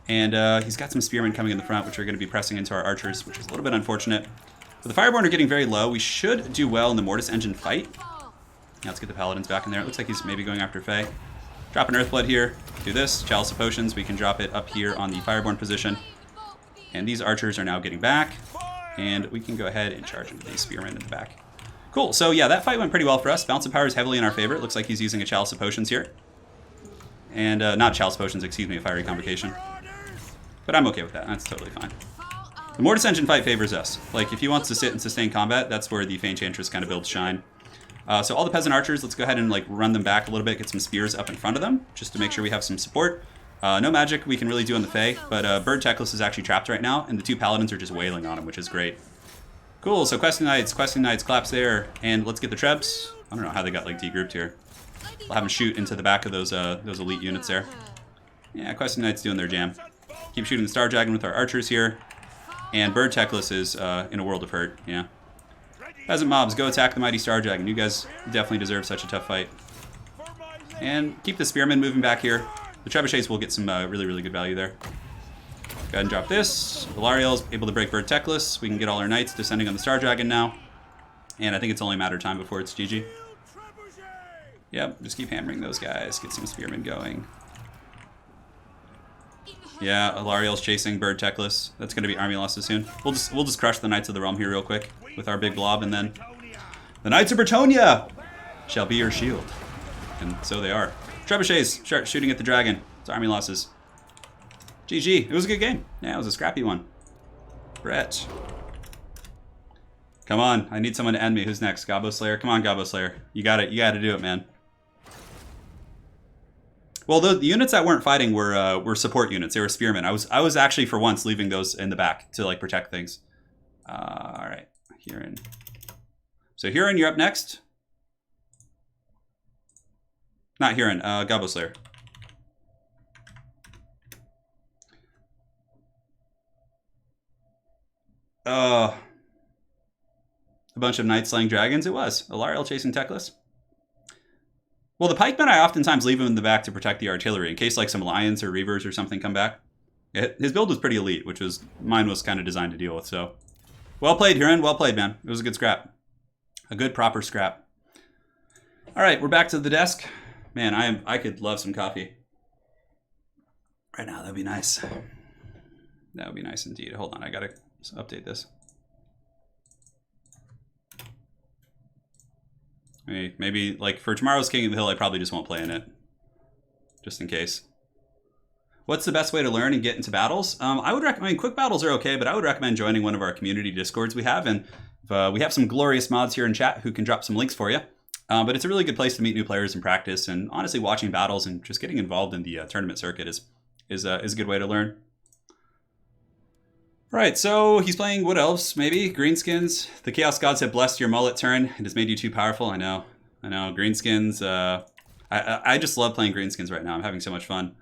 And he's got some spearmen coming in the front, which are going to be pressing into our archers, which is a little bit unfortunate. But the Fireborn are getting very low. We should do well in the Mortis Engine fight. Now let's get the Paladins back in there. It looks like he's maybe going after Fae. Drop an Earthblood here. Do this. Chalice of Potions. We can drop it up here on the Fireborn position. And these archers are now getting back. And we can go ahead and charge into these spearmen in the back. Cool, so yeah, that fight went pretty well for us. Balance of Power is heavily in our favor. It looks like he's using a Chalice of Potions here. And not Chalice of Potions, excuse me, a Fiery Convocation. But I'm okay with that, that's totally fine. The Mortis Engine fight favors us. Like, if he wants to sit and sustain combat, that's where the Fey Enchantress kind of builds shine. So all the Peasant Archers, let's go ahead and like run them back a little bit, get some spears up in front of them, just to make sure we have some support. No magic we can really do on the Fae, but Bird Teclis is actually trapped right now, and the two Paladins are just wailing on him, which is great. Cool, so Questing Knights, claps there, and let's get the Trebs. I don't know how they got like degrouped here. We'll have them shoot into the back of those elite units there. Yeah, Questing Knights doing their jam. Keep shooting the Star Dragon with our archers here. And Bird Teclis is in a world of hurt, yeah. Peasant mobs, go attack the mighty Star Dragon. You guys definitely deserve such a tough fight. And keep the Spearmen moving back here. The Trebuchets will get some really, really good value there. Go ahead and drop this. Valariel's able to break Bird Teclis. We can get all our knights descending on the Star Dragon now. And I think it's only a matter of time before it's GG. Yep, just keep hammering those guys. Get some Spearmen going. Yeah, Alariel's chasing Bird Teclis. That's going to be army losses soon. We'll just crush the Knights of the Realm here real quick with our big blob, and then the Knights of Bretonnia shall be your shield. And so they are. Trebuchets, start shooting at the dragon. It's army losses. GG. It was a good game. Yeah, it was a scrappy one. Brett. Come on, I need someone to end me. Who's next? Gobbo Slayer? Come on, Gobbo Slayer. You got it. You got to do it, man. Well, the units that weren't fighting were support units. They were spearmen. I was actually for once leaving those in the back to like protect things. All right, Huron. So Huron, you're up next. Not Huron, Gobbo Slayer. A bunch of knights slaying dragons. It was Alariel chasing Teclis. Well, the pikemen, I oftentimes leave him in the back to protect the artillery in case like some lions or reavers or something come back. His build was pretty elite, which was mine was kind of designed to deal with. So, well played, Huron. Well played, man. It was a good scrap, a good proper scrap. All right, we're back to the desk. Man, I could love some coffee. right now. That'd be nice. That would be nice indeed. Hold on, I gotta update this. Maybe like for tomorrow's King of the Hill, I probably just won't play in it, just in case. What's the best way to learn and get into battles? I would recommend, quick battles are okay, but I would recommend joining one of our community discords we have, and we have some glorious mods here in chat who can drop some links for you. But it's a really good place to meet new players and practice, and honestly, watching battles and just getting involved in the tournament circuit is a good way to learn. Right, so he's playing Wood Elves, maybe. Greenskins. The Chaos Gods have blessed your mullet turn. It has made you too powerful. I know. Greenskins. I just love playing Greenskins right now. I'm having so much fun.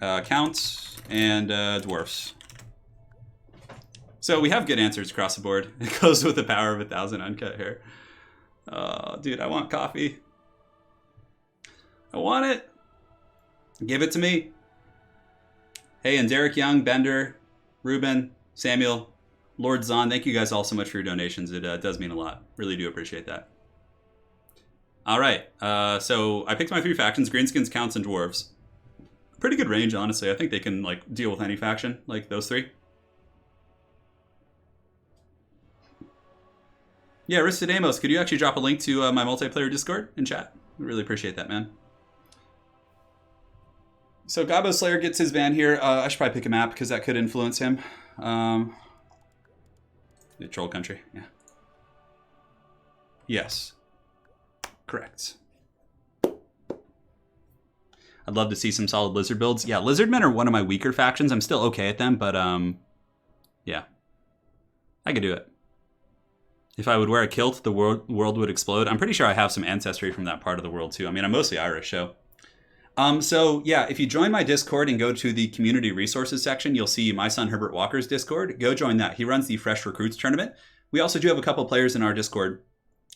Counts and Dwarfs. So we have good answers across the board. It goes with the power of 1,000 uncut hair. Dude, I want coffee. I want it. Give it to me. Hey, and Derek Young, Bender, Ruben, Samuel, Lord Zahn, thank you guys all so much for your donations. It does mean a lot. Really do appreciate that. All right, so I picked my 3 factions, Greenskins, Counts, and Dwarves. Pretty good range, honestly. I think they can like deal with any faction, like those 3. Yeah, Aristodamos, could you actually drop a link to my multiplayer Discord in chat? I really appreciate that, man. So Gabo Slayer gets his ban here. I should probably pick a map because that could influence him. The Troll Country, yeah. Yes. Correct. I'd love to see some solid Lizard builds. Yeah, Lizardmen are one of my weaker factions. I'm still okay at them, but yeah. I could do it. If I would wear a kilt, the world would explode. I'm pretty sure I have some ancestry from that part of the world too. I mean, I'm mostly Irish, so. So yeah, if you join my Discord and go to the community resources section, you'll see my son Herbert Walker's Discord. Go join that. He runs the Fresh Recruits tournament. We also do have a couple players in our Discord.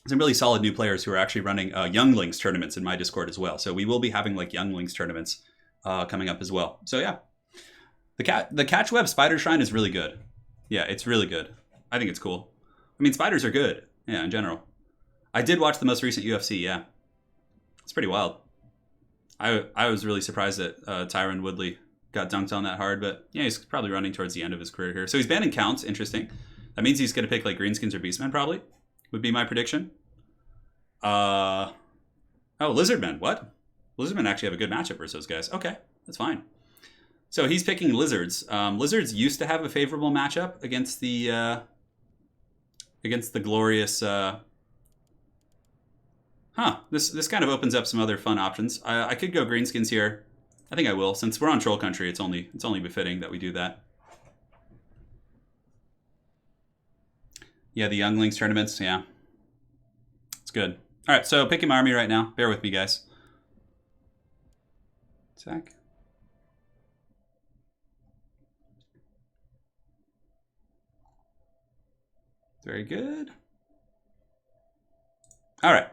Some really solid new players who are actually running Younglings tournaments in my Discord as well. So we will be having like Younglings tournaments coming up as well. So yeah, the Catchweb Spider Shrine is really good. Yeah, it's really good. I think it's cool. I mean, spiders are good. Yeah, in general. I did watch the most recent UFC. Yeah, it's pretty wild. I was really surprised that Tyron Woodley got dunked on that hard, but yeah, he's probably running towards the end of his career here. So he's banning Counts. Interesting. That means he's going to pick like Greenskins or Beastmen probably, would be my prediction. Oh, Lizardmen. What? Lizardmen actually have a good matchup versus those guys. Okay, that's fine. So he's picking Lizards. Lizards used to have a favorable matchup against the glorious... This kind of opens up some other fun options. I could go Greenskins here. I think I will. Since we're on Troll Country, it's only befitting that we do that. Yeah, the Younglings tournaments, yeah. It's good. All right, so picking my army right now. Bear with me, guys. Attack. Very good. All right.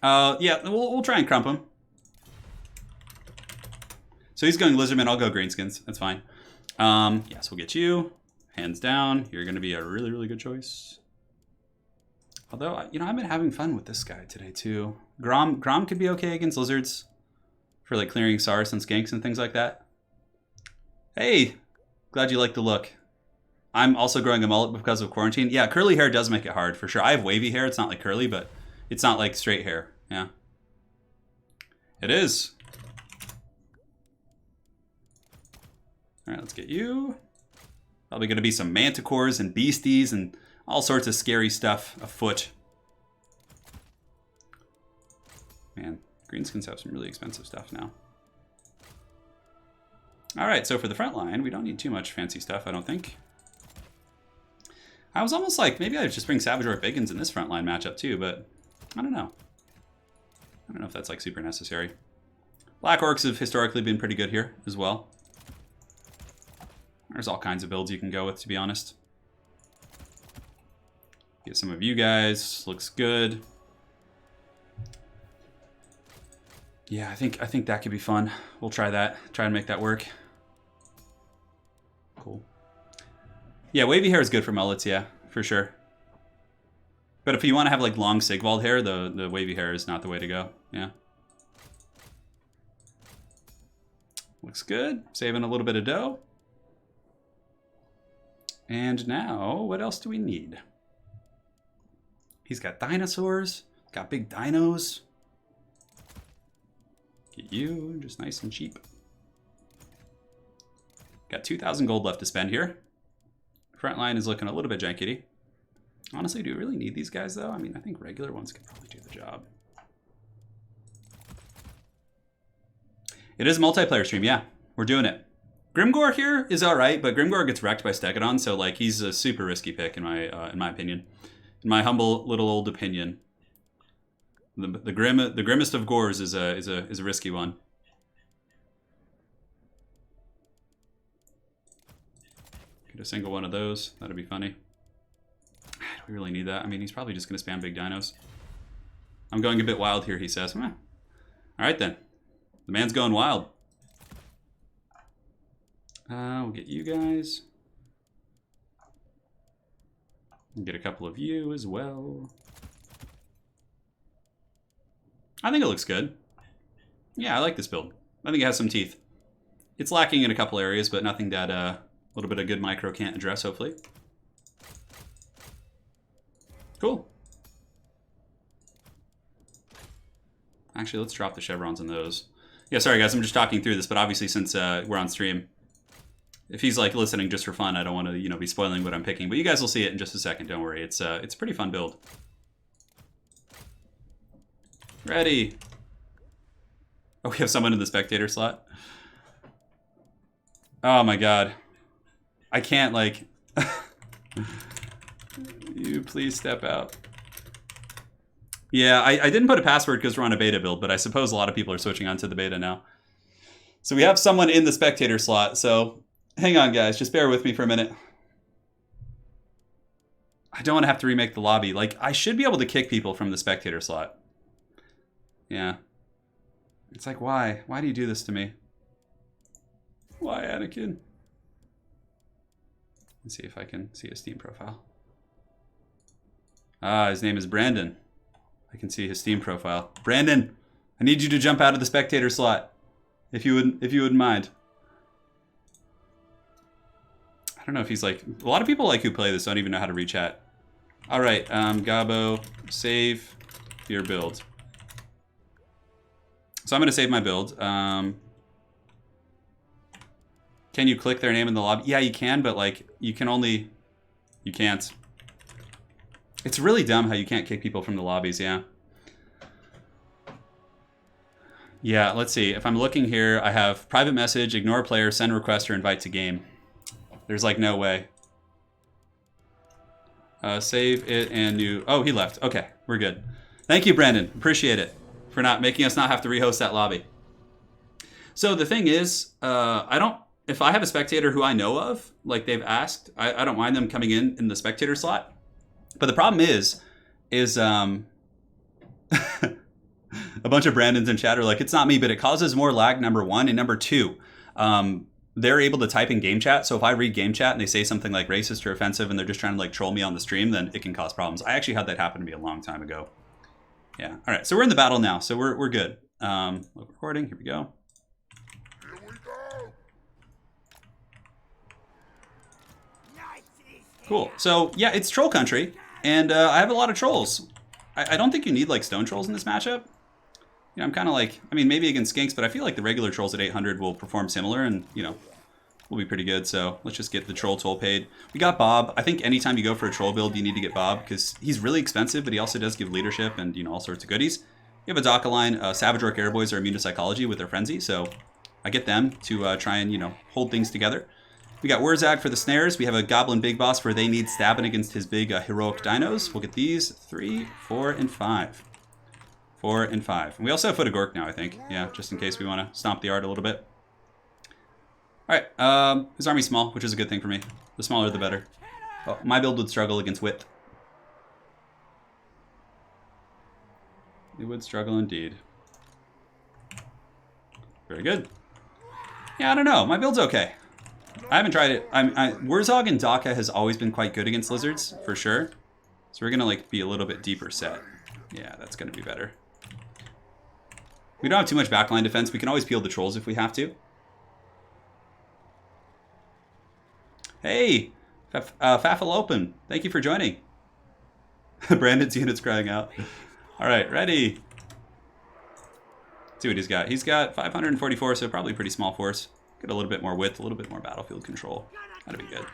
Yeah, we'll try and crump him. So he's going Lizardman. I'll go Greenskins. That's fine. Yes, we'll get you. Hands down. You're going to be a really, really good choice. Although, you know, I've been having fun with this guy today, too. Grom could be okay against Lizards for, like, clearing Saurus and Skanks and things like that. Hey, glad you like the look. I'm also growing a mullet because of quarantine. Yeah, curly hair does make it hard, for sure. I have wavy hair. It's not like curly, but it's not like straight hair. Yeah. It is. All right, let's get you. Probably going to be some manticores and beasties and all sorts of scary stuff afoot. Man, Greenskins have some really expensive stuff now. All right, so for the front line, we don't need too much fancy stuff, I don't think. I was almost like, maybe I'd just bring Savage or Bigans in this front line matchup too, but I don't know. I don't know if that's like super necessary. Black Orcs have historically been pretty good here as well. There's all kinds of builds you can go with, to be honest. Get some of you guys. Looks good. Yeah, I think that could be fun. We'll try that. Try and make that work. Cool. Yeah, wavy hair is good for mullets, yeah, for sure. But if you want to have like long Sigvald hair, the wavy hair is not the way to go. Yeah. Looks good. Saving a little bit of dough. And now, what else do we need? He's got dinosaurs. Got big dinos. Get you, just nice and cheap. Got 2,000 gold left to spend here. Front line is looking a little bit jankety. Honestly, do we really need these guys, though? I mean, I think regular ones could probably do the job. It is a multiplayer stream, yeah. We're doing it. Grimgor here is all right, but Grimgor gets wrecked by Stegadon, so like he's a super risky pick in my opinion. In my humble little old opinion. The grimmest of gores is a risky one. Get a single one of those. That'd be funny. Do we really need that? I mean, he's probably just going to spam big dinos. I'm going a bit wild here, he says. All right, then. The man's going wild. We'll get you guys. We'll get a couple of you as well. I think it looks good. Yeah, I like this build. I think it has some teeth. It's lacking in a couple areas, but nothing that a little bit of good micro can't address, hopefully. Cool. Actually, let's drop the chevrons in those. Yeah, sorry guys, I'm just talking through this, but obviously since we're on stream, if he's like listening just for fun, I don't want to, be spoiling what I'm picking. But you guys will see it in just a second. Don't worry. It's a pretty fun build. Ready. Oh, we have someone in the spectator slot. Oh my god. I can't like. You please step out. Yeah, I didn't put a password because we're on a beta build, but I suppose a lot of people are switching onto the beta now. So we have someone in the spectator slot, so hang on guys, just bear with me for a minute. I don't want to have to remake the lobby. Like, I should be able to kick people from the spectator slot. Yeah. It's like, why? Why do you do this to me? Why, Anakin? Let's see if I can see his Steam profile. Ah, his name is Brandon. I can see his Steam profile. Brandon, I need you to jump out of the spectator slot. If you wouldn't mind. I don't know if he's like, a lot of people like who play this don't even know how to rechat. All right, Gabo, save your build. So I'm gonna save my build. Can you click their name in the lobby? Yeah, you can, but like you can't. It's really dumb how you can't kick people from the lobbies, yeah. Yeah, let's see. If I'm looking here, I have private message, ignore player, send request, or invite to game. There's like no way. Save it and new. Oh, he left. Okay, we're good. Thank you, Brandon. Appreciate it for not making us not have to rehost that lobby. So the thing is, if I have a spectator who I know of, like they've asked, I don't mind them coming in the spectator slot. But the problem is a bunch of Brandons in chat are like, it's not me, but it causes more lag, number one. And number two, they're able to type in game chat. So if I read game chat and they say something like racist or offensive and they're just trying to like troll me on the stream, then it can cause problems. I actually had that happen to me a long time ago. Yeah. All right. So we're in the battle now. So we're good. Recording. Here we go. Cool. So yeah, it's troll country, and I have a lot of trolls. I don't think you need like stone trolls in this matchup. You know, I'm kind of like, I mean, maybe against skinks, but I feel like the regular trolls at 800 will perform similar, and will be pretty good. So let's just get the troll toll paid. We got Bob. I think anytime you go for a troll build, you need to get Bob because he's really expensive, but he also does give leadership and all sorts of goodies. You have a Daka line. Savage Orc Airboys are immune to psychology with their frenzy, so I get them to try and hold things together. We got Wurzag for the snares. We have a Goblin Big Boss where they need stabbing against his big heroic dinos. We'll get these 3, 4, and 5. 4 and 5. And we also have Foot of Gork now, I think. Yeah, just in case we want to stomp the art a little bit. All right, his army's small, which is a good thing for me. The smaller, the better. Oh, my build would struggle against width. It would struggle indeed. Very good. Yeah, I don't know. My build's okay. I haven't tried it. Wurzog and Daka has always been quite good against lizards, for sure. So we're gonna be a little bit deeper set. Yeah, that's gonna be better. We don't have too much backline defense. We can always peel the trolls if we have to. Hey, Faffalopen, thank you for joining. Brandon's unit's crying out. All right, ready. Let's see what he's got. He's got 544, so probably pretty small force. Get a little bit more width, a little bit more battlefield control. That'd be good.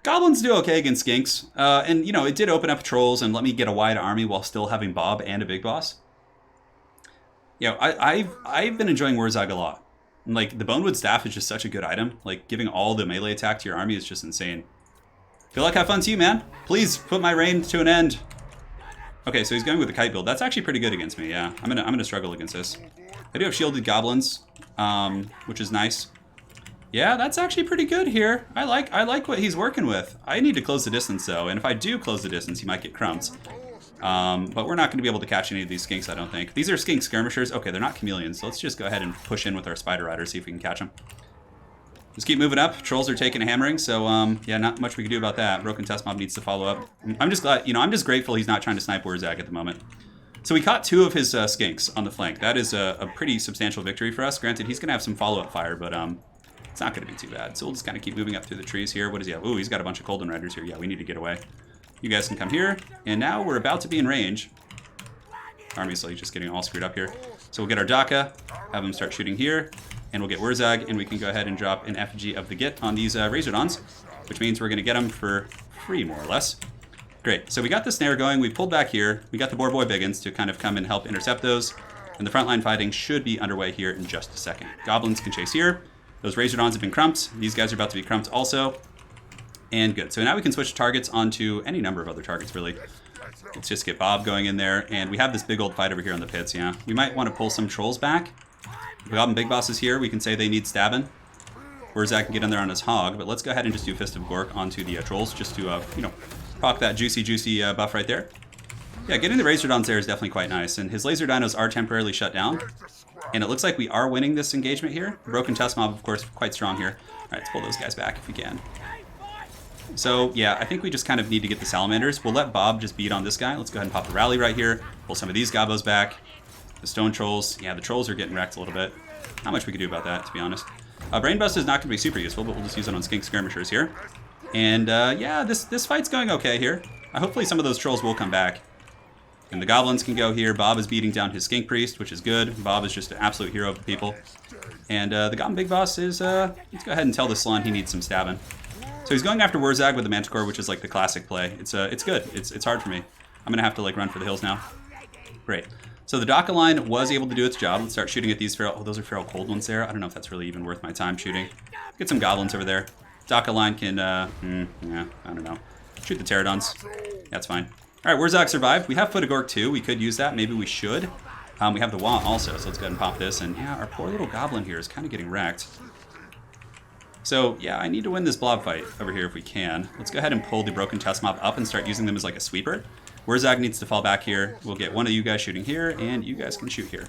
Goblins do okay against skinks. And, you know, it did open up trolls and let me get a wide army while still having Bob and a big boss. You know, I've been enjoying Warzog a lot. And, like, the Bonewood Staff is just such a good item. Like, giving all the melee attack to your army is just insane. Feel like have fun to you, man. Please put my reign to an end. Okay, so he's going with the kite build. That's actually pretty good against me, yeah. I'm gonna struggle against this. I do have shielded goblins, which is nice. Yeah, that's actually pretty good here. I like what he's working with. I need to close the distance though, and if I do close the distance, he might get crumbs. But we're not going to be able to catch any of these skinks, I don't think. These are skink skirmishers. Okay, they're not chameleons, so let's just go ahead and push in with our spider riders, see if we can catch them. Just keep moving up. Trolls are taking a hammering, so yeah, not much we can do about that. Broken Test Mob needs to follow up. I'm just glad, you know, I'm just grateful he's not trying to snipe Warzag at the moment. So we caught 2 of his skinks on the flank. That is a pretty substantial victory for us. Granted, he's going to have some follow-up fire, but it's not going to be too bad. So we'll just kind of keep moving up through the trees here. What does he have? Ooh, he's got a bunch of Colden Riders here. Yeah, we need to get away. You guys can come here. And now we're about to be in range. Army's like just getting all screwed up here. So we'll get our Daka, have him start shooting here, and we'll get Wurzag, and we can go ahead and drop an effigy of the Git on these Razordons, which means we're going to get them for free, more or less. Great. So we got the snare going. We pulled back here. We got the Boar Boy Biggins to kind of come and help intercept those. And the frontline fighting should be underway here in just a second. Goblins can chase here. Those Razordons have been crumped. These guys are about to be crumped also. And good. So now we can switch targets onto any number of other targets, really. Let's just get Bob going in there. And we have this big old fight over here on the pits, yeah. We might want to pull some trolls back. We got big bosses here. We can say they need stabbing. Wurzag can get in there on his hog. But let's go ahead and just do Fist of Gork onto the trolls just to, you know, proc that juicy buff right there. Yeah, getting the Razordons there is definitely quite nice. And his laser dinos are temporarily shut down. And it looks like we are winning this engagement here. Broken Test Mob, of course, quite strong here. All right, let's pull those guys back if we can. So, yeah, I think we just kind of need to get the Salamanders. We'll let Bob just beat on this guy. Let's go ahead and pop the rally right here. Pull some of these Gobos back. The Stone Trolls. Yeah, the Trolls are getting wrecked a little bit. Not much we can do about that, to be honest. Brain Bust is not going to be super useful, but we'll just use it on Skink Skirmishers here. And, yeah, this fight's going okay here. Hopefully some of those Trolls will come back. And the Goblins can go here. Bob is beating down his Skink Priest, which is good. Bob is just an absolute hero of the people. And the Goblin Big Boss is, let's go ahead and tell the Slun he needs some stabbing. So he's going after Wurzag with the Manticore, which is like the classic play. It's good. It's hard for me. I'm going to have to like run for the hills now. Great. So the Daka line was able to do its job. Let's start shooting at these feral... Oh, those are feral cold ones there. I don't know if that's really even worth my time shooting. Get some Goblins over there. Daka line can, yeah, I don't know. Shoot the Pterodons. That's fine. All right, Wurzag survived. We have Foot of Gork too. We could use that. Maybe we should. We have the Wah also, so let's go ahead and pop this. And yeah, our poor little Goblin here is kind of getting wrecked. So yeah, I need to win this blob fight over here if we can. Let's go ahead and pull the Broken Test Mob up and start using them as like a sweeper. Wurzag needs to fall back here. We'll get one of you guys shooting here, and you guys can shoot here.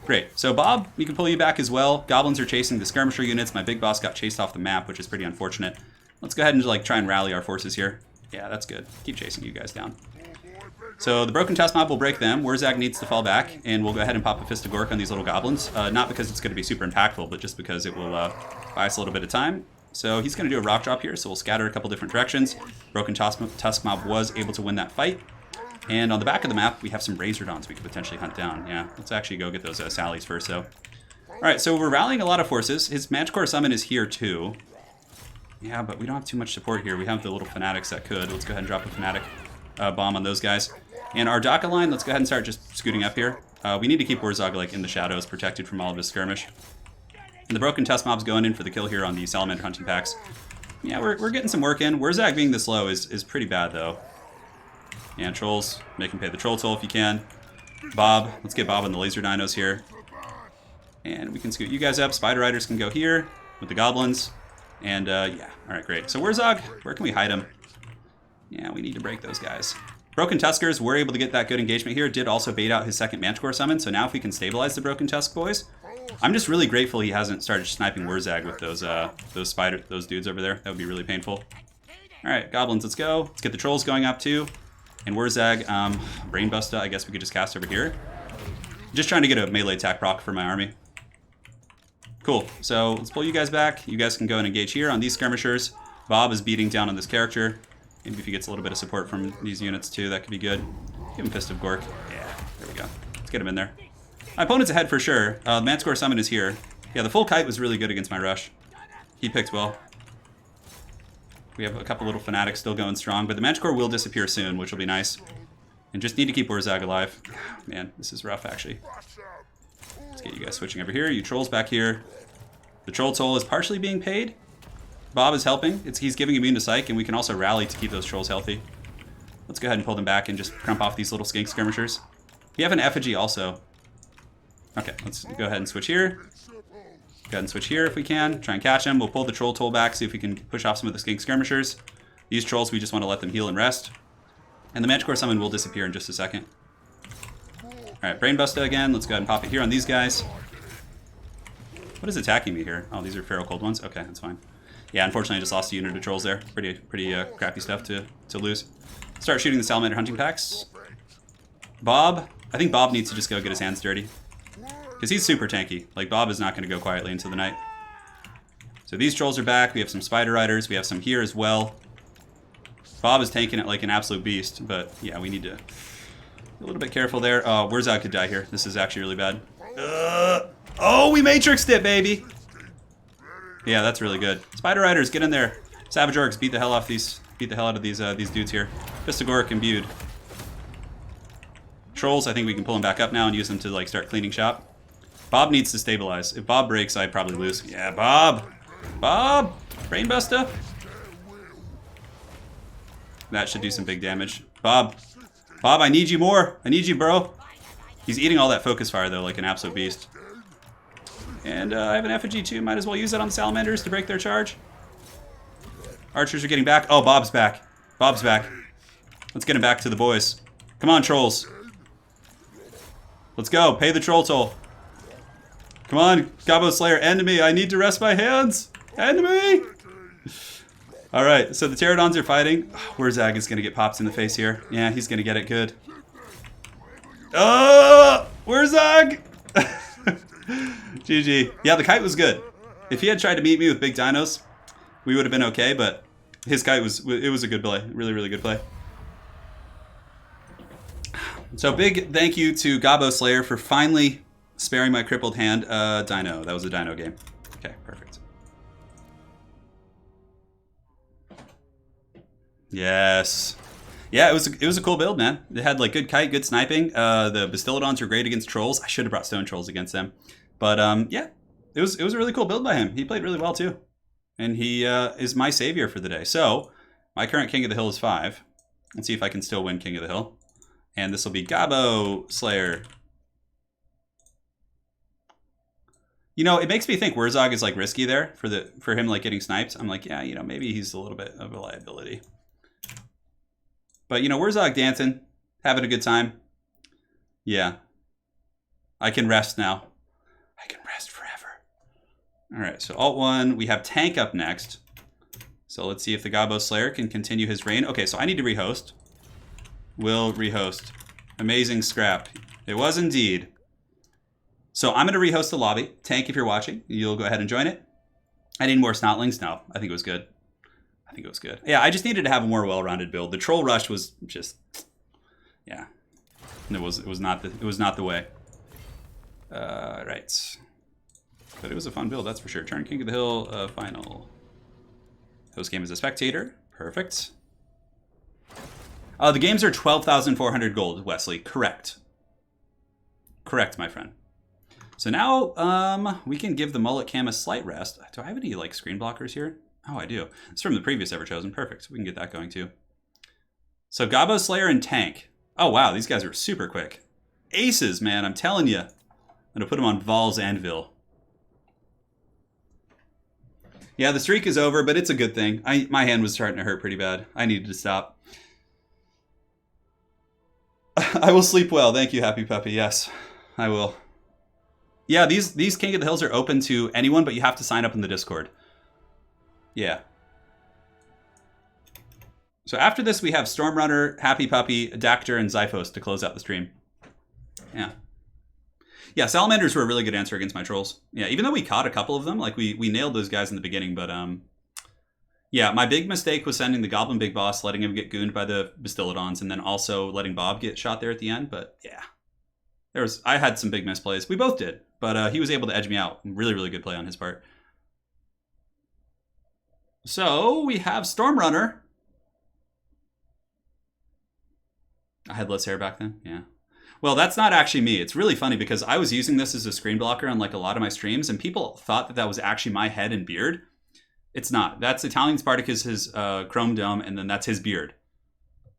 Great. So Bob, we can pull you back as well. Goblins are chasing the skirmisher units. My big boss got chased off the map, which is pretty unfortunate. Let's go ahead and like try and rally our forces here. Yeah, that's good. Keep chasing you guys down. So the Broken Test Mob will break them. Wurzag needs to fall back, and we'll go ahead and pop a Fist of Gork on these little goblins. Not because it's going to be super impactful, but just because it will buy us a little bit of time. So he's going to do a rock drop here, so we'll scatter a couple different directions. Broken Tusk Mob was able to win that fight. And on the back of the map, we have some Razordons we could potentially hunt down. Yeah, let's actually go get those Sallies first, though. All right, so we're rallying a lot of forces. His Manticore Summon is here, too. Yeah, but we don't have too much support here. We have the little Fanatics that could. Let's go ahead and drop a Fanatic bomb on those guys. And our Daka line, let's go ahead and start just scooting up here. We need to keep Wurzag like in the shadows, protected from all of his skirmish. And the Broken Test Mob's going in for the kill here on the Salamander hunting packs. Yeah, we're getting some work in. Wurzag being this low is pretty bad, though. And Trolls, make him pay the Troll Toll if you can. Bob, let's get Bob on the Laser Dinos here. And we can scoot you guys up. Spider Riders can go here with the Goblins. And, yeah, alright, great. So Wurzag, where can we hide him? Yeah, we need to break those guys. Broken Tuskers were able to get that good engagement here. Did also bait out his second Manticore summon, so now if we can stabilize the Broken Tusk boys, I'm just really grateful he hasn't started sniping Wurzag with those dudes over there. That would be really painful. All right, Goblins, let's go. Let's get the Trolls going up too. And Wurzag, Brain Buster, I guess we could just cast over here. Just trying to get a melee attack proc for my army. Cool, so let's pull you guys back. You guys can go and engage here on these skirmishers. Bob is beating down on this character. Maybe if he gets a little bit of support from these units too, that could be good. Give him Fist of Gork. Yeah, there we go. Let's get him in there. My opponent's ahead for sure. Manticore Summon is here. Yeah, the full kite was really good against my rush. He picked well. We have a couple little fanatics still going strong, but the Manticore will disappear soon, which will be nice. And just need to keep Wurzag alive. Man, this is rough, actually. Let's get you guys switching over here. You trolls back here. The troll toll is partially being paid. Bob is helping. He's giving immune to Psych, and we can also rally to keep those trolls healthy. Let's go ahead and pull them back and just crump off these little skink skirmishers. We have an effigy also. Okay, let's go ahead and switch here. Go ahead and switch here if we can. Try and catch him. We'll pull the troll toll back, see if we can push off some of the skink skirmishers. These trolls, we just want to let them heal and rest. And the Manticore Summon will disappear in just a second. Alright, Brainbuster again. Let's go ahead and pop it here on these guys. What is attacking me here? Oh, these are Feral Cold ones? Okay, that's fine. Yeah, unfortunately I just lost a unit of trolls there. Pretty crappy stuff to lose. Start shooting the Salamander hunting packs. Bob, I think Bob needs to just go get his hands dirty. Because he's super tanky. Like, Bob is not going to go quietly into the night. So these trolls are back. We have some Spider Riders. We have some here as well. Bob is tanking it like an absolute beast. But, yeah, we need to be a little bit careful there. Wurzag could die here. This is actually really bad. Oh, we Matrixed it, baby! Yeah, that's really good. Spider Riders, get in there. Savage Orcs, beat the hell out of these dudes here. Fistagoric imbued. Trolls, I think we can pull them back up now and use them to like start cleaning shop. Bob needs to stabilize. If Bob breaks, I'd probably lose. Yeah, Bob! Bob! Brainbuster! That should do some big damage. Bob! Bob, I need you more! I need you, bro! He's eating all that focus fire though, like an absolute beast. And I have an effigy too. Might as well use that on the salamanders to break their charge. Archers are getting back. Oh, Bob's back. Bob's back. Let's get him back to the boys. Come on, trolls. Let's go. Pay the troll toll. Come on, Gabo Slayer. End me. I need to rest my hands. End me. All right. So the Pterodons are fighting. Wurzag is going to get popped in the face here. Yeah, he's going to get it good. Wurzag. GG. Yeah, the kite was good. If he had tried to meet me with big dinos, we would have been okay, but his kite was a good play. Really, really good play. So big thank you to Gabo Slayer for finally sparing my crippled hand. Dino. That was a dino game. Okay, perfect. Yes. Yeah, it was a cool build, man. It had like good kite, good sniping. The Bastillodons were great against trolls. I should have brought stone trolls against them. But yeah, it was a really cool build by him. He played really well too. And he is my savior for the day. So my current King of the Hill is 5. Let's see if I can still win King of the Hill. And this will be Gabo Slayer. You know, it makes me think Wurzag is like risky there for him like getting sniped. I'm like, yeah, you know, maybe he's a little bit of a liability. But you know, Wurzag dancing, having a good time. Yeah. I can rest now. I can rest forever. All right, so Alt 1, we have Tank up next. So let's see if the Gabo Slayer can continue his reign. Okay, so I need to rehost. Will rehost. Amazing scrap. It was indeed. So I'm going to rehost the lobby. Tank, if you're watching, you'll go ahead and join it. I need more Snotlings? No, I think it was good. I think it was good. Yeah, I just needed to have a more well-rounded build. The Troll Rush was just, yeah, it was not the way. Right. But it was a fun build, that's for sure. Turn King of the Hill, final. Host game as a spectator. Perfect. The games are 12,400 gold, Wesley. Correct. Correct, my friend. So now we can give the mullet cam a slight rest. Do I have any like screen blockers here? Oh, I do. It's from the previous Ever Chosen. Perfect. We can get that going too. So Gabo Slayer and Tank. Oh, wow. These guys are super quick. Aces, man. I'm telling you. I'm going to put them on Val's Anvil. Yeah, the streak is over, but it's a good thing. My hand was starting to hurt pretty bad. I needed to stop. I will sleep well. Thank you, Happy Puppy. Yes, I will. Yeah, these King of the Hills are open to anyone, but you have to sign up in the Discord. Yeah. So after this, we have Stormrunner, Happy Puppy, Dactyr, and Zyphos to close out the stream. Yeah. Yeah, Salamanders were a really good answer against my trolls. Yeah, even though we caught a couple of them, like we nailed those guys in the beginning, but Yeah, my big mistake was sending the Goblin Big Boss, letting him get gooned by the Bastillodons, and then also letting Bob get shot there at the end. But yeah, I had some big misplays. We both did, but he was able to edge me out. Really, really good play on his part. So we have Stormrunner. I had less hair back then, yeah. Well, that's not actually me. It's really funny because I was using this as a screen blocker on like a lot of my streams, and people thought that that was actually my head and beard. It's not. That's Italian Spartacus's chrome dome, and then that's his beard.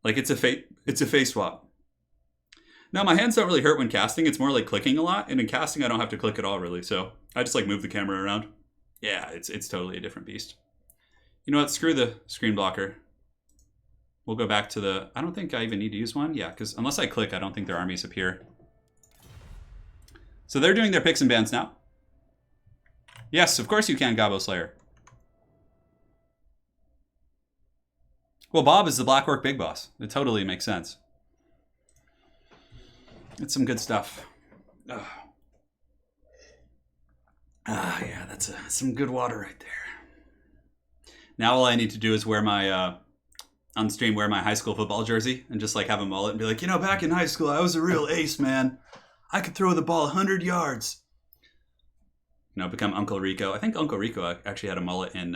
Like it's a face swap. No, my hands don't really hurt when casting. It's more like clicking a lot, and in casting I don't have to click at all really. So I just like move the camera around. Yeah, it's totally a different beast. You know what? Screw the screen blocker. We'll go back to the... I don't think I even need to use one. Yeah, because unless I click, I don't think their armies appear. So they're doing their picks and bans now. Yes, of course you can, Gabo Slayer. Well, Bob is the Black Orc Big Boss. It totally makes sense. It's some good stuff. Oh. Ah, yeah, that's some good water right there. Now all I need to do is wear my... on stream, wear my high school football jersey and just like have a mullet and be like, you know, back in high school, I was a real ace, man. I could throw the ball 100 yards. You know, become Uncle Rico. I think Uncle Rico actually had a mullet in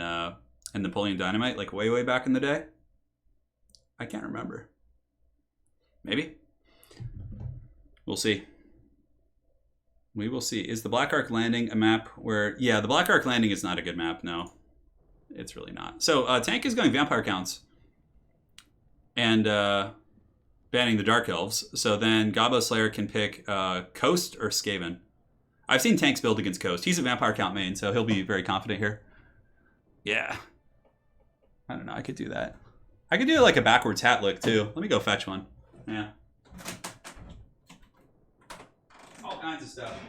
Napoleon Dynamite, like way, way back in the day. I can't remember. Maybe. We'll see. We will see. Is the Black Ark Landing a map where... Yeah, the Black Ark Landing is not a good map, no. It's really not. So, Tank is going Vampire Counts. And banning the Dark Elves. So then Gabo Slayer can pick Coast or Skaven. I've seen Tanks build against Coast. He's a Vampire Count main, so he'll be very confident here. Yeah. I don't know. I could do that. I could do like a backwards hat look, too. Let me go fetch one. Yeah. All kinds of stuff.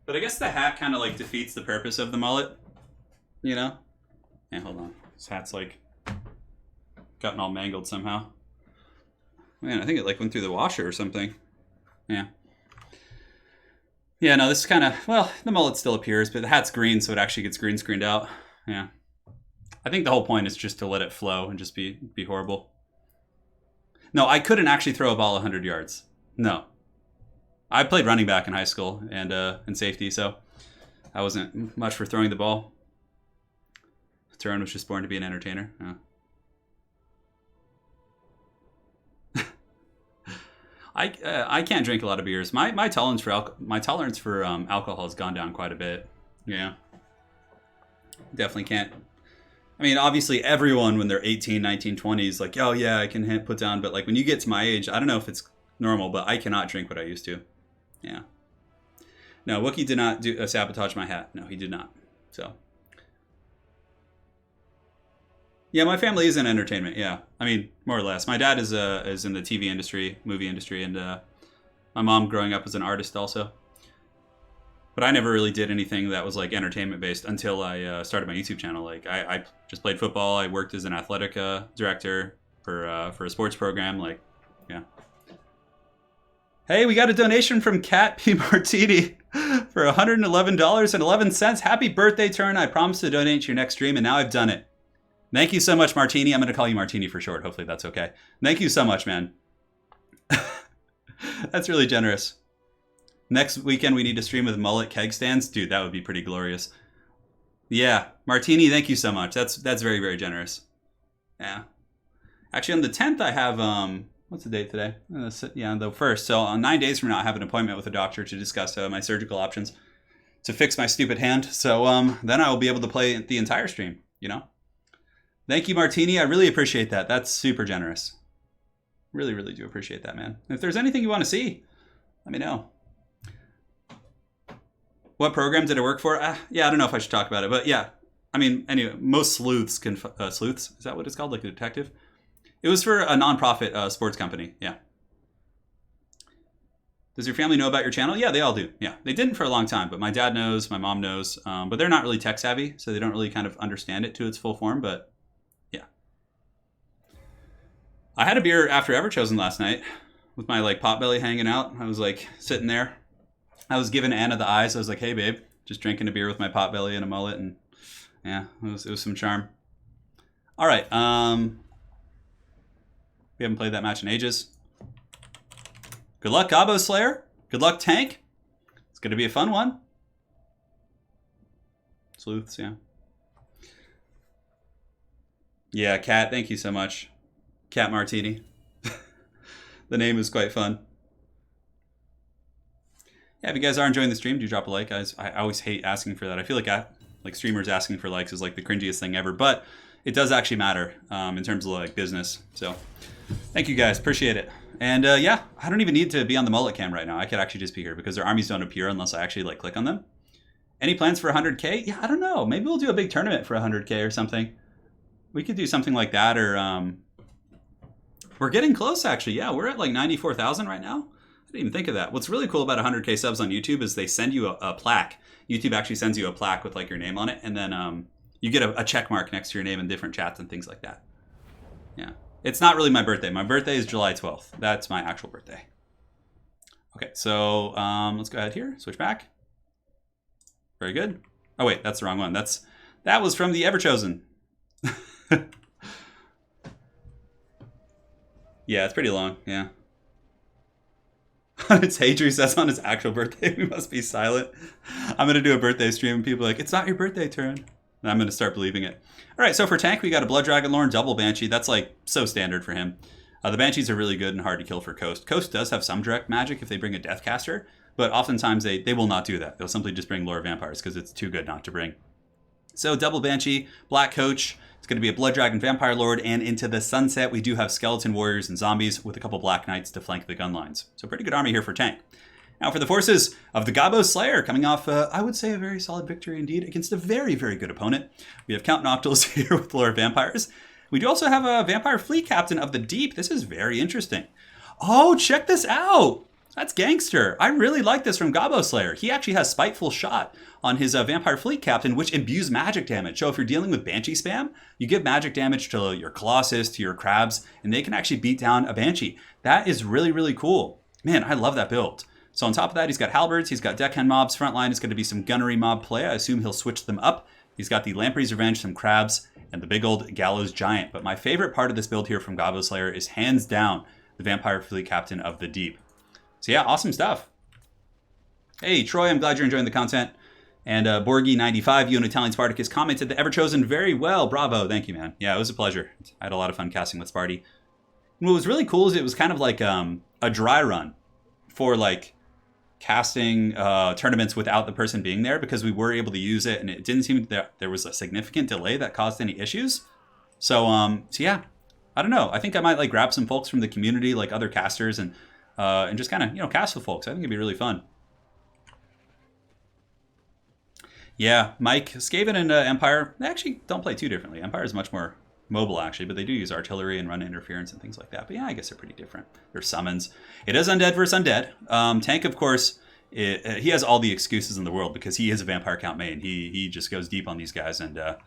But I guess the hat kind of like defeats the purpose of the mullet. You know? Yeah, hold on. This hat's like gotten all mangled somehow. Man, I think it like went through the washer or something. Yeah. Yeah, no, this is kind of, well, the mullet still appears, but the hat's green, so it actually gets green screened out. Yeah. I think the whole point is just to let it flow and just be horrible. No, I couldn't actually throw a ball 100 yards. No. I played running back in high school and in safety, so I wasn't much for throwing the ball. Turin was just born to be an entertainer. Yeah. I can't drink a lot of beers. My tolerance for alcohol has gone down quite a bit. Yeah, definitely can't. I mean, obviously everyone when they're 18, 19, 20 is like, oh yeah, I can put down. But like when you get to my age, I don't know if it's normal, but I cannot drink what I used to. Yeah. No, Wookiee did not sabotage my hat. No, he did not. So. Yeah, my family is in entertainment. Yeah, I mean, more or less. My dad is in the TV industry, movie industry, and my mom growing up was an artist also. But I never really did anything that was like entertainment based until I started my YouTube channel. Like I just played football. I worked as an athletic director for a sports program. Like, yeah. Hey, we got a donation from Cat P Martini for $111.11. Happy birthday, Turin! I promised to donate to your next stream, and now I've done it. Thank you so much, Martini. I'm going to call you Martini for short. Hopefully that's okay. Thank you so much, man. That's really generous. Next weekend, we need to stream with mullet keg stands. Dude, that would be pretty glorious. Yeah, Martini, thank you so much. That's very, very generous. Yeah. Actually, on the 10th, I have... what's the date today? Yeah, the 1st. So on 9 days from now, I have an appointment with a doctor to discuss my surgical options to fix my stupid hand. So then I will be able to play the entire stream, you know? Thank you, Martini. I really appreciate that. That's super generous. Really, really do appreciate that, man. If there's anything you want to see, let me know. What program did I work for? Yeah, I don't know if I should talk about it, but yeah. I mean, anyway, most sleuths can... sleuths? Is that what it's called? Like a detective? It was for a nonprofit sports company. Yeah. Does your family know about your channel? Yeah, they all do. Yeah, they didn't for a long time, but my dad knows, my mom knows, but they're not really tech savvy, so they don't really kind of understand it to its full form, but... I had a beer after Everchosen last night with my like pot belly hanging out. I was like sitting there. I was giving Anna the eyes. I was like, hey, babe, Just drinking a beer with my potbelly and a mullet, and yeah, it was some charm. All right, we haven't played that match in ages. Good luck, Gobbo Slayer. Good luck, Tank. It's going to be a fun one. Sleuths, yeah. Yeah, Cat, thank you so much. Cat Martini. The name is quite fun. Yeah, if you guys are enjoying the stream, do drop a like, guys. I always hate asking for that. I feel like streamers asking for likes is like the cringiest thing ever, but it does actually matter in terms of like business. So thank you guys, appreciate it. And yeah, I don't even need to be on the mullet cam right now. I could actually just be here because their armies don't appear unless I actually like click on them. Any plans for 100K? Yeah, I don't know. Maybe we'll do a big tournament for 100K or something. We could do something like that, or we're getting close actually. Yeah, we're at like 94,000 right now. I didn't even think of that. What's really cool about 100K subs on YouTube is they send you a plaque. YouTube actually sends you a plaque with like your name on it, and then you get a check mark next to your name in different chats and things like that. Yeah. It's not really my birthday. My birthday is July 12th. That's my actual birthday. Okay, so let's go ahead here. Switch back. Very good. Oh wait, that's the wrong one. That was from the Everchosen. Yeah, it's pretty long. Yeah. It's Hadri says on his actual birthday, we must be silent. I'm gonna do a birthday stream and people are like, it's not your birthday, Turin. And I'm gonna start believing it. All right, so for tank, we got a Blood Dragon Lord, double Banshee. That's like so standard for him. The Banshees are really good and hard to kill for Coast. Coast does have some direct magic if they bring a Deathcaster, but oftentimes they will not do that. They'll simply just bring Lore of Vampires because it's too good not to bring. So double Banshee, Black Coach. It's going to be a Blood Dragon Vampire Lord, and into the sunset we do have Skeleton Warriors and Zombies with a couple Black Knights to flank the gun lines. So pretty good army here for tank. Now for the forces of the Gobbo Slayer, coming off, I would say, a very solid victory indeed against a very, very good opponent. We have Count Noctiles here with Lore of Vampires. We do also have a Vampire Fleet Captain of the Deep. This is very interesting. Oh, check this out. That's gangster. I really like this from Gobbo Slayer. He actually has Spiteful Shot on his Vampire Fleet Captain, which imbues magic damage. So if you're dealing with Banshee spam, you give magic damage to your Colossus, to your Crabs, and they can actually beat down a Banshee. That is really, really cool. Man, I love that build. So on top of that, he's got Halberds, he's got Deckhand mobs. Frontline is going to be some Gunnery mob play. I assume he'll switch them up. He's got the Lamprey's Revenge, some Crabs, and the big old Gallows Giant. But my favorite part of this build here from Gobbo Slayer is hands down the Vampire Fleet Captain of the Deep. So yeah, awesome stuff. Hey, Troy, I'm glad you're enjoying the content. And Borgi95, you and Italian Spartacus commented, the Everchosen very well. Bravo. Thank you, man. Yeah, it was a pleasure. I had a lot of fun casting with Sparty. And what was really cool is it was kind of like a dry run for like casting tournaments without the person being there, because we were able to use it and it didn't seem that there was a significant delay that caused any issues. So yeah, I don't know. I think I might like grab some folks from the community, like other casters, and just kind of, you know, cast with folks. I think it'd be really fun. Yeah, Mike, Skaven and Empire, they actually don't play too differently. Empire is much more mobile, actually, but they do use artillery and run interference and things like that. But yeah, I guess they're pretty different. They're summons. It is undead versus undead. Tank, of course, he has all the excuses in the world because he is a vampire count main. He just goes deep on these guys and does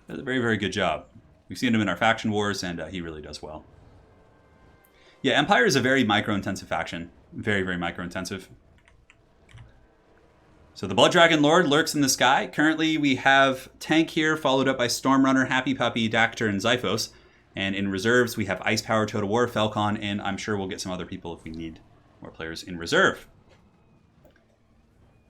a very, very good job. We've seen him in our faction wars, and he really does well. Yeah, Empire is a very micro-intensive faction. Very, very micro-intensive. So the Blood Dragon Lord lurks in the sky. Currently, we have Tank here, followed up by Stormrunner, Happy Puppy, Dactyr, and Zyphos. And in reserves, we have Ice Power, Total War, Falcon, and I'm sure we'll get some other people if we need more players in reserve.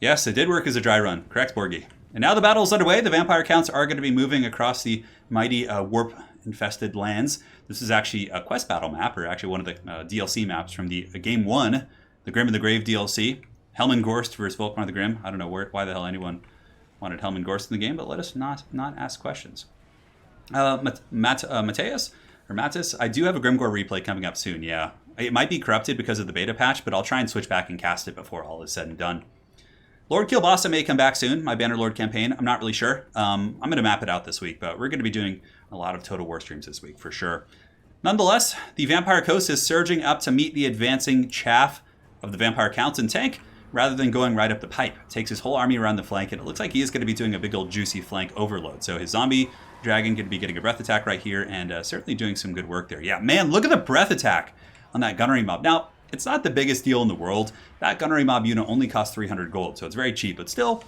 Yes, it did work as a dry run. Correct, Borgie. And now the battle is underway. The vampire counts are going to be moving across the mighty warp-infested lands. This is actually a quest battle map, or actually one of the DLC maps from the Game 1, the Grim and the Grave DLC. Helmengorst versus Volkmar the Grim. I don't know why the hell anyone wanted Helmengorst in the game, but let us not ask questions. Mateus, I do have a Grimgore replay coming up soon, yeah. It might be corrupted because of the beta patch, but I'll try and switch back and cast it before all is said and done. Lord Kilbasa may come back soon, my Bannerlord campaign. I'm not really sure. I'm going to map it out this week, but we're going to be doing a lot of Total War streams this week for sure. Nonetheless, the Vampire Coast is surging up to meet the advancing chaff of the Vampire Counts and Tank, rather than going right up the pipe. Takes his whole army around the flank, and it looks like he is going to be doing a big old juicy flank overload. So his zombie dragon could be getting a breath attack right here, and certainly doing some good work there. Yeah, man, look at the breath attack on that gunnery mob. Now, it's not the biggest deal in the world. That gunnery mob unit only costs 300 gold, so it's very cheap, but still,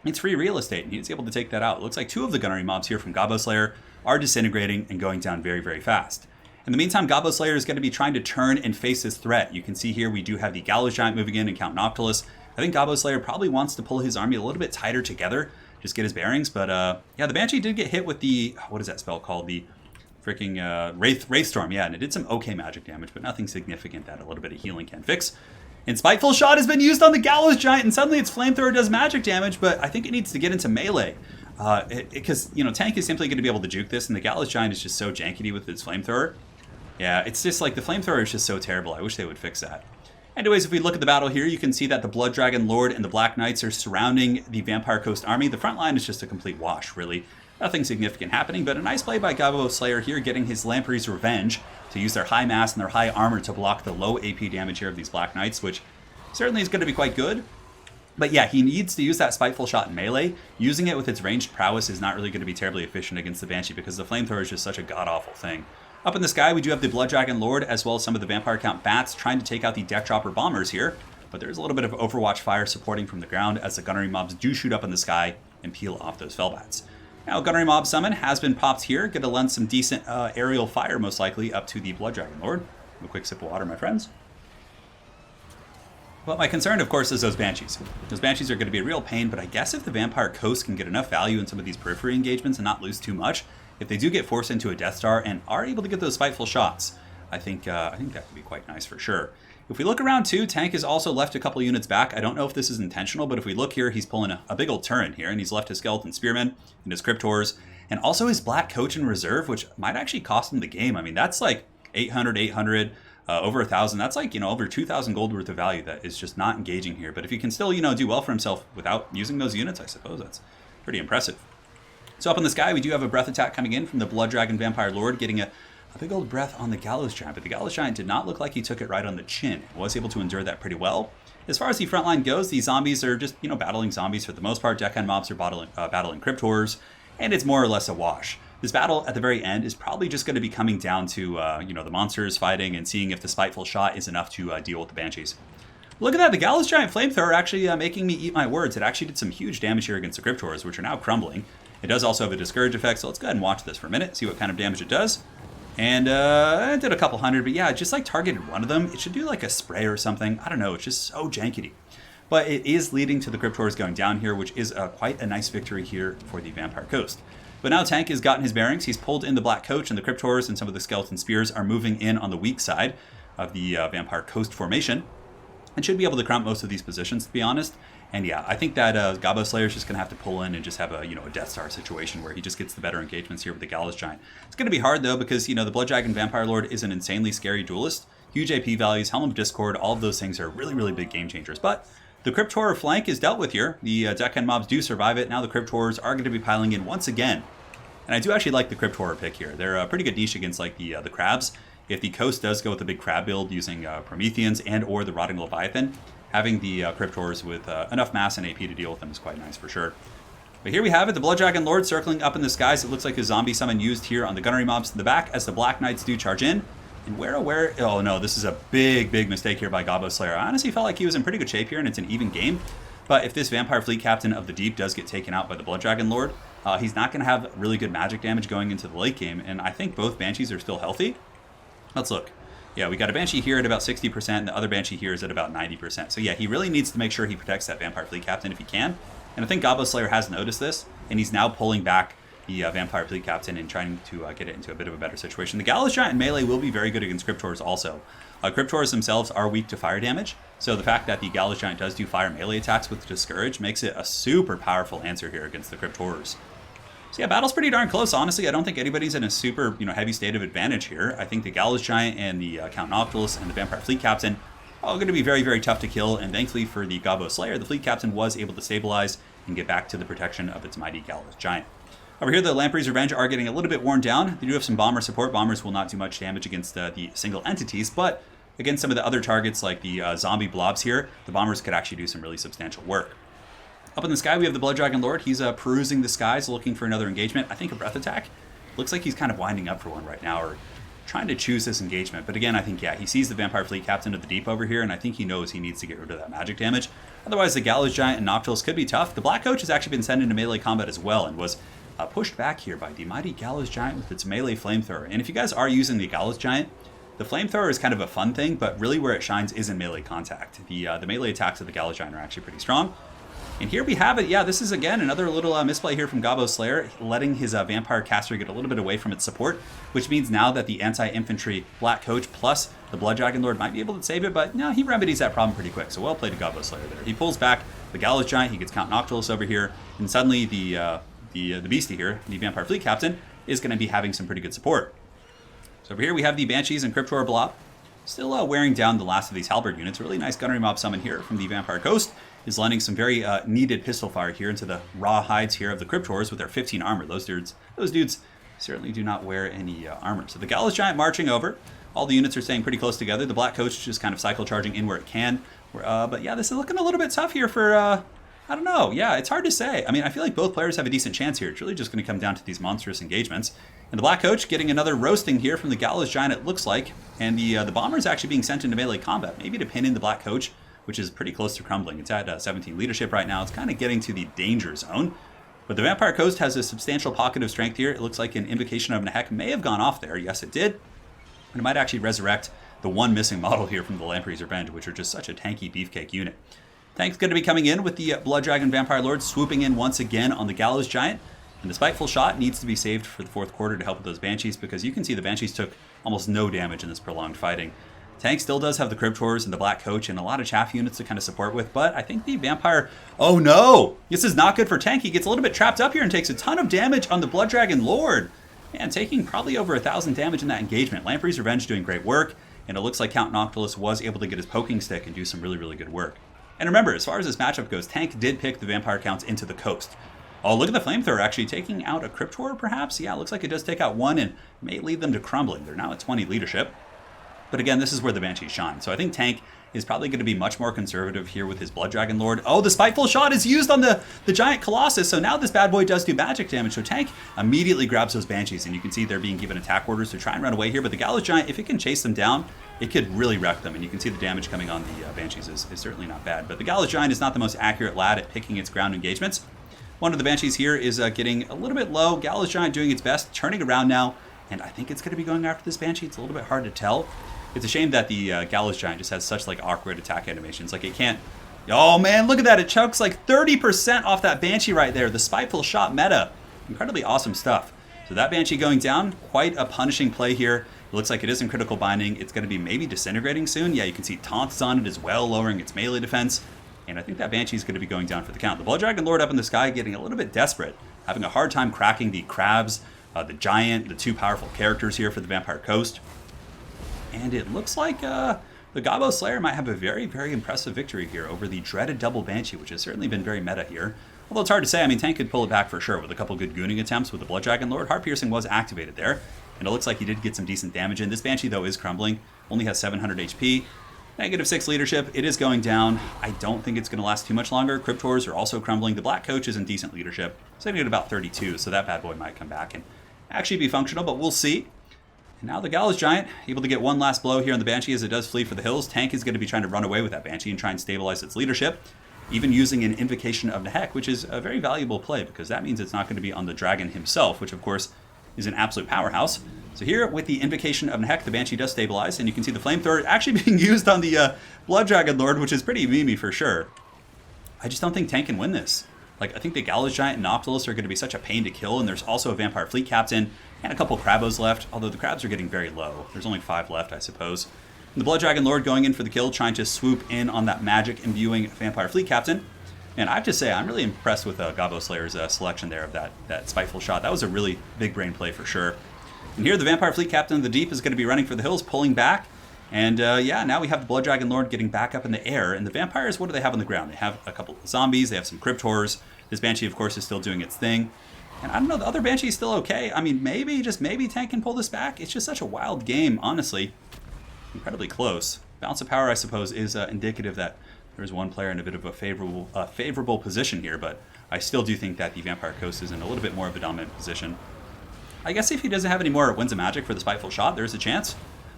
It's free real estate, and he's able to take that out. It looks like 2 of the gunnery mobs here from Gobbo Slayer are disintegrating and going down very, very fast. In the meantime, Gobbo Slayer is going to be trying to turn and face this threat. You can see here we do have the Gallows Giant moving in and Count Noctilus. I think Gobbo Slayer probably wants to pull his army a little bit tighter together, just get his bearings. But yeah, the Banshee did get hit with the, what is that spell called? The freaking Wraith Storm. Yeah, and it did some okay magic damage, but nothing significant that a little bit of healing can fix. And Spiteful Shot has been used on the Gallows Giant, and suddenly its Flamethrower does magic damage, but I think it needs to get into melee. Because, you know, Tank is simply going to be able to juke this, and the Gallows Giant is just so jankety with its Flamethrower. Yeah, it's just like the Flamethrower is just so terrible. I wish they would fix that. Anyways, if we look at the battle here, you can see that the Blood Dragon Lord and the Black Knights are surrounding the Vampire Coast army. The front line is just a complete wash, really. Nothing significant happening, but a nice play by Gobbo Slayer here, getting his Lamprey's Revenge to use their high mass and their high armor to block the low AP damage here of these Black Knights, which certainly is going to be quite good. But yeah, he needs to use that Spiteful Shot in melee. Using it with its ranged prowess is not really going to be terribly efficient against the Banshee because the Flamethrower is just such a god-awful thing. Up in the sky, we do have the Blood Dragon Lord as well as some of the Vampire Count Bats trying to take out the Deck Dropper Bombers here. But there's a little bit of Overwatch fire supporting from the ground as the Gunnery Mobs do shoot up in the sky and peel off those Fellbats. Now, Gunnery Mob Summon has been popped here. Going to lend some decent aerial fire, most likely, up to the Blood Dragon Lord. A quick sip of water, my friends. But my concern, of course, is those Banshees. Those Banshees are going to be a real pain, but I guess if the Vampire Coast can get enough value in some of these periphery engagements and not lose too much, if they do get forced into a Death Star and are able to get those Spiteful Shots, I think that could be quite nice for sure. If we look around too, Tank has also left a couple units back. I don't know if this is intentional, but if we look here, he's pulling a big old Turin here, and he's left his Skeleton Spearmen and his Cryptors, and also his Black Coach in reserve, which might actually cost him the game. I mean, that's like 800, over 1,000. That's like, you know, over 2,000 gold worth of value that is just not engaging here. But if he can still, you know, do well for himself without using those units, I suppose that's pretty impressive. So up in the sky, we do have a breath attack coming in from the Blood Dragon Vampire Lord, getting a big old breath on the Gallows Giant. But the Gallows Giant did not look like he took it right on the chin. He was able to endure that pretty well. As far as the front line goes, the zombies are just, you know, battling zombies for the most part. Deckhand mobs are battling Cryptors, and it's more or less a wash. This battle at the very end is probably just going to be coming down to, you know, the monsters fighting and seeing if the Spiteful Shot is enough to deal with the Banshees. Look at that, the Gallows Giant Flamethrower actually making me eat my words. It actually did some huge damage here against the Cryptors, which are now crumbling. It does also have a Discourage effect, so let's go ahead and watch this for a minute, see what kind of damage it does. And it did a couple hundred, but yeah, it just like targeted one of them. It should do like a spray or something. I don't know, it's just so jankety. But it is leading to the Cryptors going down here, which is quite a nice victory here for the Vampire Coast. But now Tank has gotten his bearings. He's pulled in the Black Coach, and the Cryptors and some of the Skeleton Spears are moving in on the weak side of the Vampire Coast formation. And should be able to crump most of these positions, to be honest. And yeah, I think that Gobbo Slayer is just going to have to pull in and just have a, you know, a Death Star situation where he just gets the better engagements here with the Gallows Giant. It's going to be hard, though, because, you know, the Blood Dragon Vampire Lord is an insanely scary duelist. Huge AP values, Helm of Discord, all of those things are really, really big game changers. But the Cryptor flank is dealt with here. The Deckhand mobs do survive it. Now the Cryptors are going to be piling in once again. And I do actually like the Cryptor pick here. They're a pretty good niche against like the crabs. If the coast does go with the big crab build using Prometheans and or the Rotting Leviathan, having the Cryptors with enough mass and AP to deal with them is quite nice for sure. But here we have it, the Blood Dragon Lord circling up in the skies. It looks like a zombie summon used here on the gunnery mobs in the back as the Black Knights do charge in. And oh no, this is a big mistake here by Gobbo Slayer. I honestly felt like he was in pretty good shape here and it's an even game. But if this Vampire Fleet Captain of the Deep does get taken out by the Blood Dragon Lord, he's not going to have really good magic damage going into the late game. And I think both Banshees are still healthy. Let's look. Yeah, we got a Banshee here at about 60%, and the other Banshee here is at about 90%. So yeah, he really needs to make sure he protects that Vampire Fleet Captain if he can. And I think Gobbo Slayer has noticed this, and he's now pulling back the Vampire Fleet Captain and trying to get it into a bit of a better situation. The Gallows Giant in melee will be very good against Cryptors also. Cryptors themselves are weak to fire damage, so the fact that the Gallows Giant does do fire melee attacks with Discourage makes it a super powerful answer here against the Cryptors. So yeah, battle's pretty darn close, honestly. I don't think anybody's in a super, heavy state of advantage here. I think the Gallows Giant and the Count Noctilus and the Vampire Fleet Captain are going to be very tough to kill, and thankfully for the Gobbo Slayer, the Fleet Captain was able to stabilize and get back to the protection of its mighty Gallows Giant. Over here, the Lamprey's Revenge are getting a little bit worn down. They do have some bomber support. Bombers will not do much damage against the single entities, but against some of the other targets like the zombie blobs here, the bombers could actually do some really substantial work. Up in the sky, we have the Blood Dragon Lord. He's perusing the skies, looking for another engagement. I think a breath attack. Looks like he's kind of winding up for one right now, or trying to choose this engagement. But again, I think, yeah, he sees the Vampire Fleet Captain of the Deep over here, and I think he knows he needs to get rid of that magic damage. Otherwise, the Gallows Giant and Noctilus could be tough. The Black Coach has actually been sent into melee combat as well, and was pushed back here by the mighty Gallows Giant with its melee Flamethrower. And if you guys are using the Gallows Giant, the Flamethrower is kind of a fun thing, but really where it shines is in melee contact. The melee attacks of the Gallows Giant are actually pretty strong. And here we have it. Yeah, this is, again, another little misplay here from Gabo Slayer, letting his Vampire Caster get a little bit away from its support, which means now that the Anti-Infantry Black Coach plus the Blood Dragon Lord might be able to save it, but no, he remedies that problem pretty quick. So well played to Gabo Slayer there. He pulls back the Gallows Giant, he gets Count Noctilus over here, and suddenly the Beastie here, the Vampire Fleet Captain, is going to be having some pretty good support. So over here we have the Banshees and Cryptor Blob, still wearing down the last of these Halberd units. A really nice Gunnery Mob summon here from the Vampire Coast is landing some very needed pistol fire here into the raw hides here of the Cryptors with their 15 armor. Those dudes certainly do not wear any armor. So the Gallows Giant marching over. All the units are staying pretty close together. The Black Coach just kind of cycle charging in where it can. But yeah, this is looking a little bit tough here for, I don't know. Yeah, it's hard to say. I mean, I feel like both players have a decent chance here. It's really just going to come down to these monstrous engagements. And the Black Coach getting another roasting here from the Gallows Giant, it looks like. And the Bomber is actually being sent into melee combat, maybe to pin in the Black Coach, which is pretty close to crumbling. It's at 17 leadership right now. It's kind of getting to the danger zone. But the Vampire Coast has a substantial pocket of strength here. It looks like an Invocation of Nehek may have gone off there. Yes, it did. And it might actually resurrect the one missing model here from the Lamprey's Revenge, which are just such a tanky beefcake unit. Tank's going to be coming in with the Blood Dragon Vampire Lord swooping in once again on the Gallows Giant. And the Spiteful Shot needs to be saved for the fourth quarter to help with those Banshees, because you can see the Banshees took almost no damage in this prolonged fighting. Tank still does have the Cryptors and the Black Coach and a lot of chaff units to kind of support with, but I think the Vampire... Oh no! This is not good for Tank. He gets a little bit trapped up here and takes a ton of damage on the Blood Dragon Lord. And taking probably over 1,000 damage in that engagement. Lamprey's Revenge doing great work, and it looks like Count Noctilus was able to get his poking stick and do some really, really good work. And remember, as far as this matchup goes, Tank did pick the Vampire Counts into the coast. Oh, look at the Flamethrower actually taking out a Cryptor, perhaps? Yeah, it looks like it does take out one and may lead them to crumbling. They're now at 20 leadership. But again, this is where the Banshees shine. So I think Tank is probably going to be much more conservative here with his Blood Dragon Lord. Oh, the Spiteful Shot is used on the Giant Colossus, so now this bad boy does do magic damage. So Tank immediately grabs those Banshees, and you can see they're being given attack orders to try and run away here. But the Gallows Giant, if it can chase them down, it could really wreck them. And you can see the damage coming on the Banshees is certainly not bad. But the Gallows Giant is not the most accurate lad at picking its ground engagements. One of the Banshees here is getting a little bit low. Gallows Giant doing its best, turning around now. And I think it's going to be going after this Banshee. It's a little bit hard to tell. It's a shame that the Gallows Giant just has such like awkward attack animations. Like it can't... Oh man, look at that. It chokes like 30% off that Banshee right there. The Spiteful Shot meta. Incredibly awesome stuff. So that Banshee going down, quite a punishing play here. It looks like it is in critical binding. It's going to be maybe disintegrating soon. Yeah, you can see taunts on it as well, lowering its melee defense. And I think that Banshee is going to be going down for the count. The Blood Dragon Lord up in the sky getting a little bit desperate. Having a hard time cracking the crabs, the giant, the two powerful characters here for the Vampire Coast. And it looks like the Gabo Slayer might have a very, very impressive victory here over the dreaded double Banshee, which has certainly been very meta here. Although it's hard to say. I mean, Tank could pull it back for sure with a couple good gooning attempts with the Blood Dragon Lord. Heart Piercing was activated there, and it looks like he did get some decent damage in. This Banshee, though, is crumbling. Only has 700 HP. -6 leadership. It is going down. I don't think it's going to last too much longer. Cryptors are also crumbling. The Black Coach is in decent leadership. Sitting at about 32, so that bad boy might come back and actually be functional, but we'll see. And now the Gallows Giant able to get one last blow here on the Banshee as it does flee for the hills. Tank is going to be trying to run away with that Banshee and try and stabilize its leadership, even using an Invocation of Nehek, which is a very valuable play because that means it's not going to be on the dragon himself, which of course is an absolute powerhouse. So here with the Invocation of Nehek, the Banshee does stabilize, and you can see the Flamethrower actually being used on the Blood Dragon Lord, which is pretty memey for sure. I just don't think Tank can win this. Like, I think the Gallows Giant and Noctilus are going to be such a pain to kill, and there's also a Vampire Fleet Captain and a couple Crabos left, although the Crabs are getting very low. There's only 5 left, I suppose. And the Blood Dragon Lord going in for the kill, trying to swoop in on that magic imbuing Vampire Fleet Captain. And I have to say, I'm really impressed with Gabo Slayer's selection there of that Spiteful Shot. That was a really big brain play for sure. And here the Vampire Fleet Captain of the Deep is going to be running for the hills, pulling back. And yeah, now we have the Blood Dragon Lord getting back up in the air. And the vampires, what do they have on the ground? They have a couple of zombies, they have some Cryptors. This Banshee, of course, is still doing its thing. And I don't know, the other Banshee is still okay. I mean, maybe, just maybe Tank can pull this back. It's just such a wild game, honestly. Incredibly close. Balance of power, I suppose, is indicative that there's one player in a bit of a favorable position here, but I still do think that the Vampire Coast is in a little bit more of a dominant position. I guess if he doesn't have any more Winds of Magic for the Spiteful Shot, there's a chance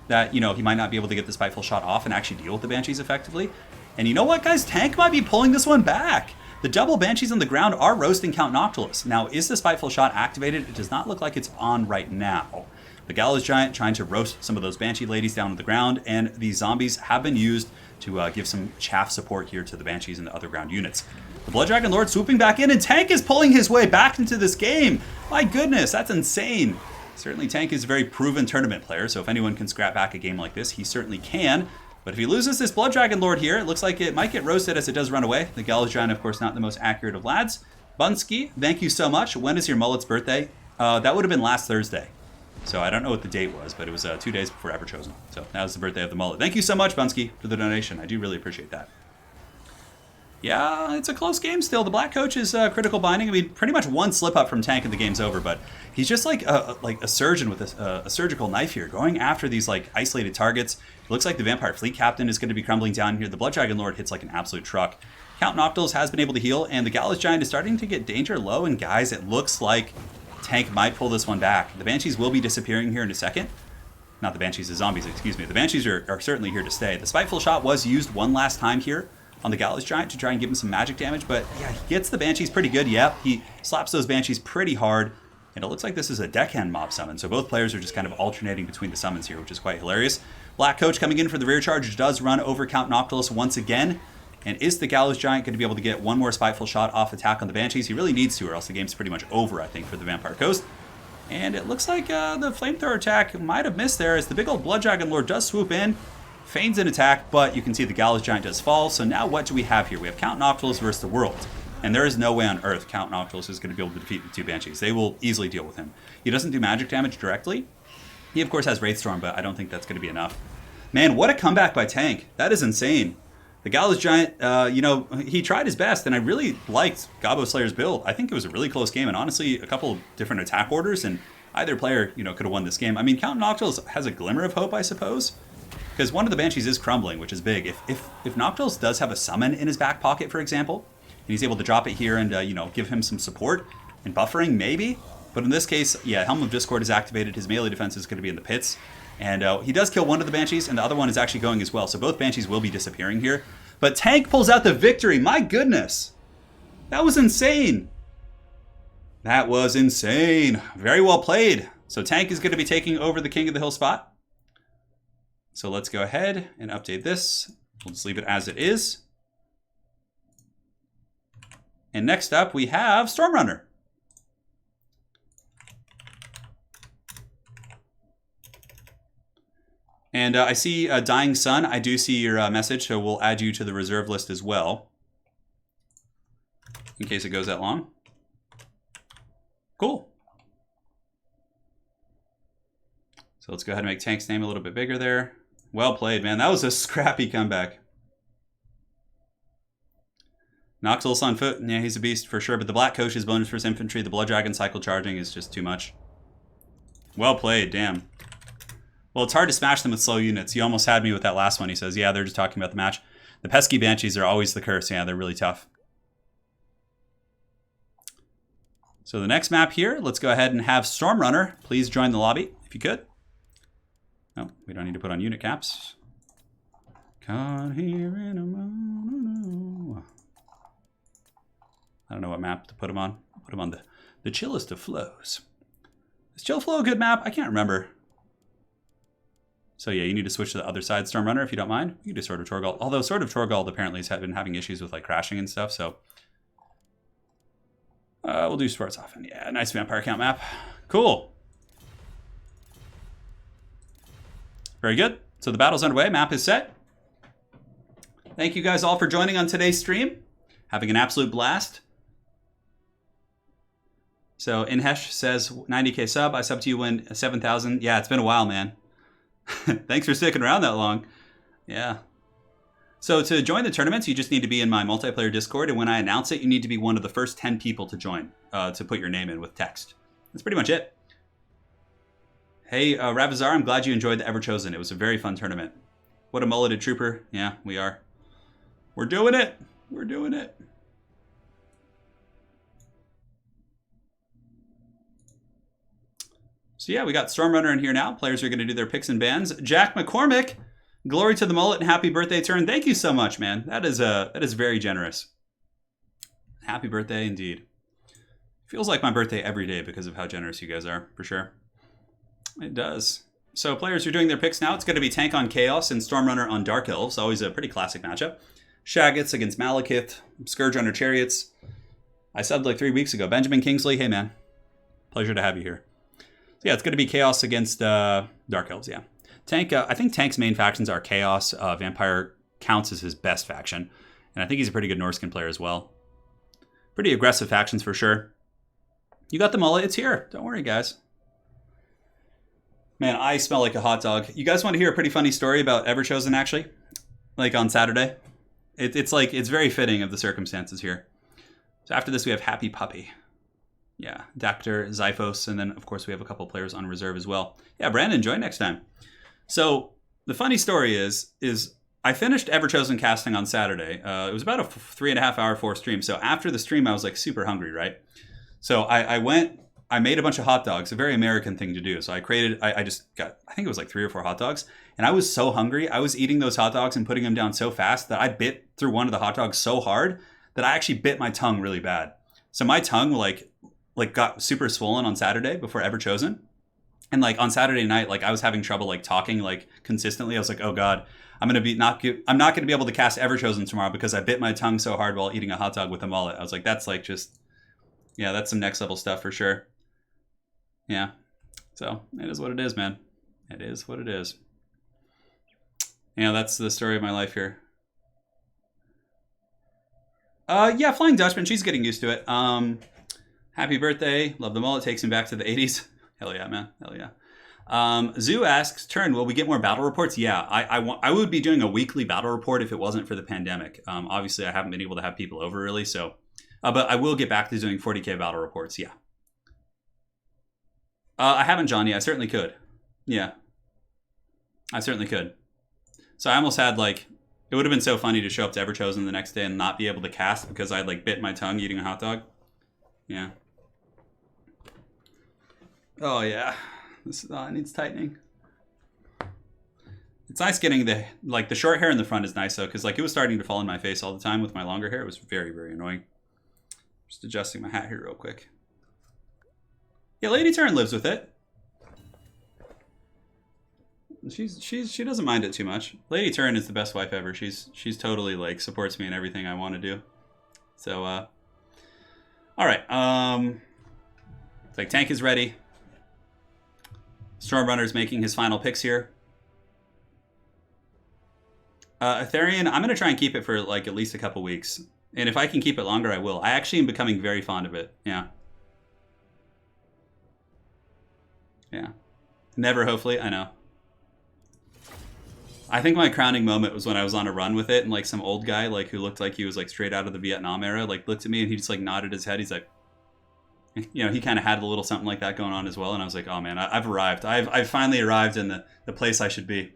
that, you know, he might not be able to get the Spiteful Shot off and actually deal with the Banshees effectively. And you know what, guys? Tank might be pulling this one back. The double Banshees on the ground are roasting Count Noctilus. Now, is the Spiteful Shot activated? It does not look like it's on right now. The Gallows Giant trying to roast some of those Banshee ladies down on the ground, and these zombies have been used to give some chaff support here to the Banshees and the other ground units. The Blood Dragon Lord swooping back in, and Tank is pulling his way back into this game. My goodness, that's insane. Certainly Tank is a very proven tournament player, so if anyone can scrap back a game like this, he certainly can. But if he loses this Blood Dragon Lord here, it looks like it might get roasted as it does run away. The Gallows Giant, of course, not the most accurate of lads. Bunsky, thank you so much. When is your Mullet's birthday? That would have been last Thursday. So I don't know what the date was, but it was 2 days before Ever Chosen. So that was the birthday of the Mullet. Thank you so much, Bunsky, for the donation. I do really appreciate that. Yeah, it's a close game still. The Black Coach is critical binding. I mean, pretty much one slip up from Tank and the game's over, but he's just like a surgeon with a surgical knife here, going after these like isolated targets. It looks like the Vampire Fleet Captain is going to be crumbling down here. The Blood Dragon Lord hits like an absolute truck. Count Noctilus has been able to heal, and the Gallows Giant is starting to get danger low, and guys, it looks like Tank might pull this one back. The Banshees will be disappearing here in a second. Not the Banshees, the zombies, excuse me. The Banshees are certainly here to stay. The Spiteful Shot was used one last time here on the Gallows Giant to try and give him some magic damage, but yeah, he gets the Banshees pretty good. Yep, he slaps those Banshees pretty hard, and it looks like this is a deckhand mob summon, so both players are just kind of alternating between the summons here, which is quite hilarious. Black Coach coming in for the rear charge does run over Count Noctilus once again, and is the Gallows Giant going to be able to get one more Spiteful Shot off attack on the Banshees? He really needs to, or else the game's pretty much over, I think, for the Vampire Coast. And it looks like the Flamethrower attack might have missed there, as the big old Blood Dragon Lord does swoop in, feigns an attack, but you can see the Gallows Giant does fall. So now what do we have here? We have Count Noctilus versus the world. And there is no way on earth Count Noctilus is going to be able to defeat the two Banshees. They will easily deal with him. He doesn't do magic damage directly. He, of course, has Wraithstorm, but I don't think that's going to be enough. Man, what a comeback by Tank. That is insane. The Gallows Giant, you know, he tried his best, and I really liked Gobbo Slayer's build. I think it was a really close game, and honestly, a couple of different attack orders, and either player, you know, could have won this game. I mean, Count Noctilus has a glimmer of hope, I suppose, because one of the Banshees is crumbling, which is big. If Noctilus does have a summon in his back pocket, for example, and he's able to drop it here and, you know, give him some support and buffering, maybe. But in this case, yeah, Helm of Discord is activated. His melee defense is going to be in the pits. And he does kill one of the Banshees, and the other one is actually going as well. So both Banshees will be disappearing here. But Tank pulls out the victory. My goodness. That was insane. That was insane. Very well played. So Tank is going to be taking over the King of the Hill spot. So let's go ahead and update this. We'll just leave it as it is. And next up, we have Stormrunner. And I see Dying Sun. I do see your message, so we'll add you to the reserve list as well, in case it goes that long. Cool. So let's go ahead and make Tank's name a little bit bigger there. Well played, man. That was a scrappy comeback. Noctilus on foot. Yeah, he's a beast for sure, but the Black Coach is bonus for his infantry. The Blood Dragon cycle charging is just too much. Well played, damn. Well, it's hard to smash them with slow units. You almost had me with that last one. He says, yeah, they're just talking about the match. The pesky Banshees are always the curse. Yeah, they're really tough. So the next map here, let's go ahead and have Stormrunner. Please join the lobby, if you could. No, we don't need to put on unit caps. Can't hear in a moment. I don't know what map to put them on. I'll put them on the chillest of flows. Is Chill Flow a good map? I can't remember. So yeah, you need to switch to the other side, Stormrunner, if you don't mind. You can do Sword of Torgald. Although Sword of Torgald apparently has been having issues with like crashing and stuff, so we'll do Sports Often. Yeah, nice vampire count map. Cool. Very good. So the battle's underway. Map is set. Thank you guys all for joining on today's stream. Having an absolute blast. So Inhesh says 90k sub. I sub to you when 7,000. Yeah, it's been a while, man. Thanks for sticking around that long. Yeah. So to join the tournaments, you just need to be in my multiplayer Discord, and when I announce it, you need to be one of the first 10 people to join, to put your name in with text. That's pretty much it. Hey, Ravazar, I'm glad you enjoyed the Ever Chosen. It was a very fun tournament. What a mulleted trooper. Yeah, we are. We're doing it. We're doing it. So yeah, we got Stormrunner in here now. Players are going to do their picks and bans. Jack McCormick, glory to the mullet and happy birthday, Turin. Thank you so much, man. That is very generous. Happy birthday indeed. Feels like my birthday every day because of how generous you guys are, for sure. It does. So players are doing their picks now. It's going to be Tank on Chaos and Stormrunner on Dark Elves. Always a pretty classic matchup. Shaggots against Malekith. Scourge under Chariots. I subbed like 3 weeks ago. Benjamin Kingsley, hey man. Pleasure to have you here. So yeah, it's going to be Chaos against Dark Elves, yeah. Tank, I think Tank's main factions are Chaos. Vampire counts as his best faction. And I think he's a pretty good Norscan player as well. Pretty aggressive factions for sure. You got the mullet, it's here. Don't worry, guys. Man, I smell like a hot dog. You guys want to hear a pretty funny story about Everchosen, actually? Like on Saturday? It's very fitting of the circumstances here. So after this, we have Happy Puppy. Yeah, Dactyr, Zyphos, and then, of course, we have a couple players on reserve as well. Yeah, Brandon, join next time. So the funny story is I finished Everchosen casting on Saturday. It was about a 3.5 hour forced stream. So after the stream, I was like super hungry, right? So I made a bunch of hot dogs, a very American thing to do. So I just got, I think it was like 3 or 4 hot dogs. And I was so hungry. I was eating those hot dogs and putting them down so fast that I bit through one of the hot dogs so hard that I actually bit my tongue really bad. So my tongue like got super swollen on Saturday before Everchosen. And like on Saturday night, like I was having trouble like talking like consistently. I was like, oh God, I'm not going to be able to cast Everchosen tomorrow because I bit my tongue so hard while eating a hot dog with a mullet. I was like, that's like just, yeah, that's some next level stuff for sure. Yeah. So it is what it is, man. It is what it is. Yeah, that's the story of my life here. Yeah, Flying Dutchman, she's getting used to it. Happy birthday. Love the mullet. Takes me back to the 80s. Hell yeah, man. Hell yeah. Zoo asks, Turn, will we get more battle reports? Yeah, I would be doing a weekly battle report if it wasn't for the pandemic. Obviously, I haven't been able to have people over really, so... but I will get back to doing 40k battle reports, yeah. I haven't, Johnny. I certainly could. Yeah. I certainly could. So I almost had, like... It would have been so funny to show up to Everchosen the next day and not be able to cast because I'd, like, bit my tongue eating a hot dog. Yeah. Oh, yeah. This needs tightening. It's nice getting the short hair in the front is nice, though, because, like, it was starting to fall in my face all the time with my longer hair. It was very, very annoying. Just adjusting my hat here real quick. Yeah, Lady Turin lives with it. She doesn't mind it too much. Lady Turin is the best wife ever. She's totally like supports me in everything I want to do. So all right. It's like Tank is ready. Stormrunner's making his final picks here. Aetherian, I'm gonna try and keep it for like at least a couple weeks. And if I can keep it longer, I will. I actually am becoming very fond of it. Yeah. Yeah. Never, hopefully. I know. I think my crowning moment was when I was on a run with it and like some old guy like who looked like he was like straight out of the Vietnam era like looked at me and he just like nodded his head. He's like, you know, he kind of had a little something like that going on as well. And I was like, oh man, I've arrived. I've finally arrived in the place I should be.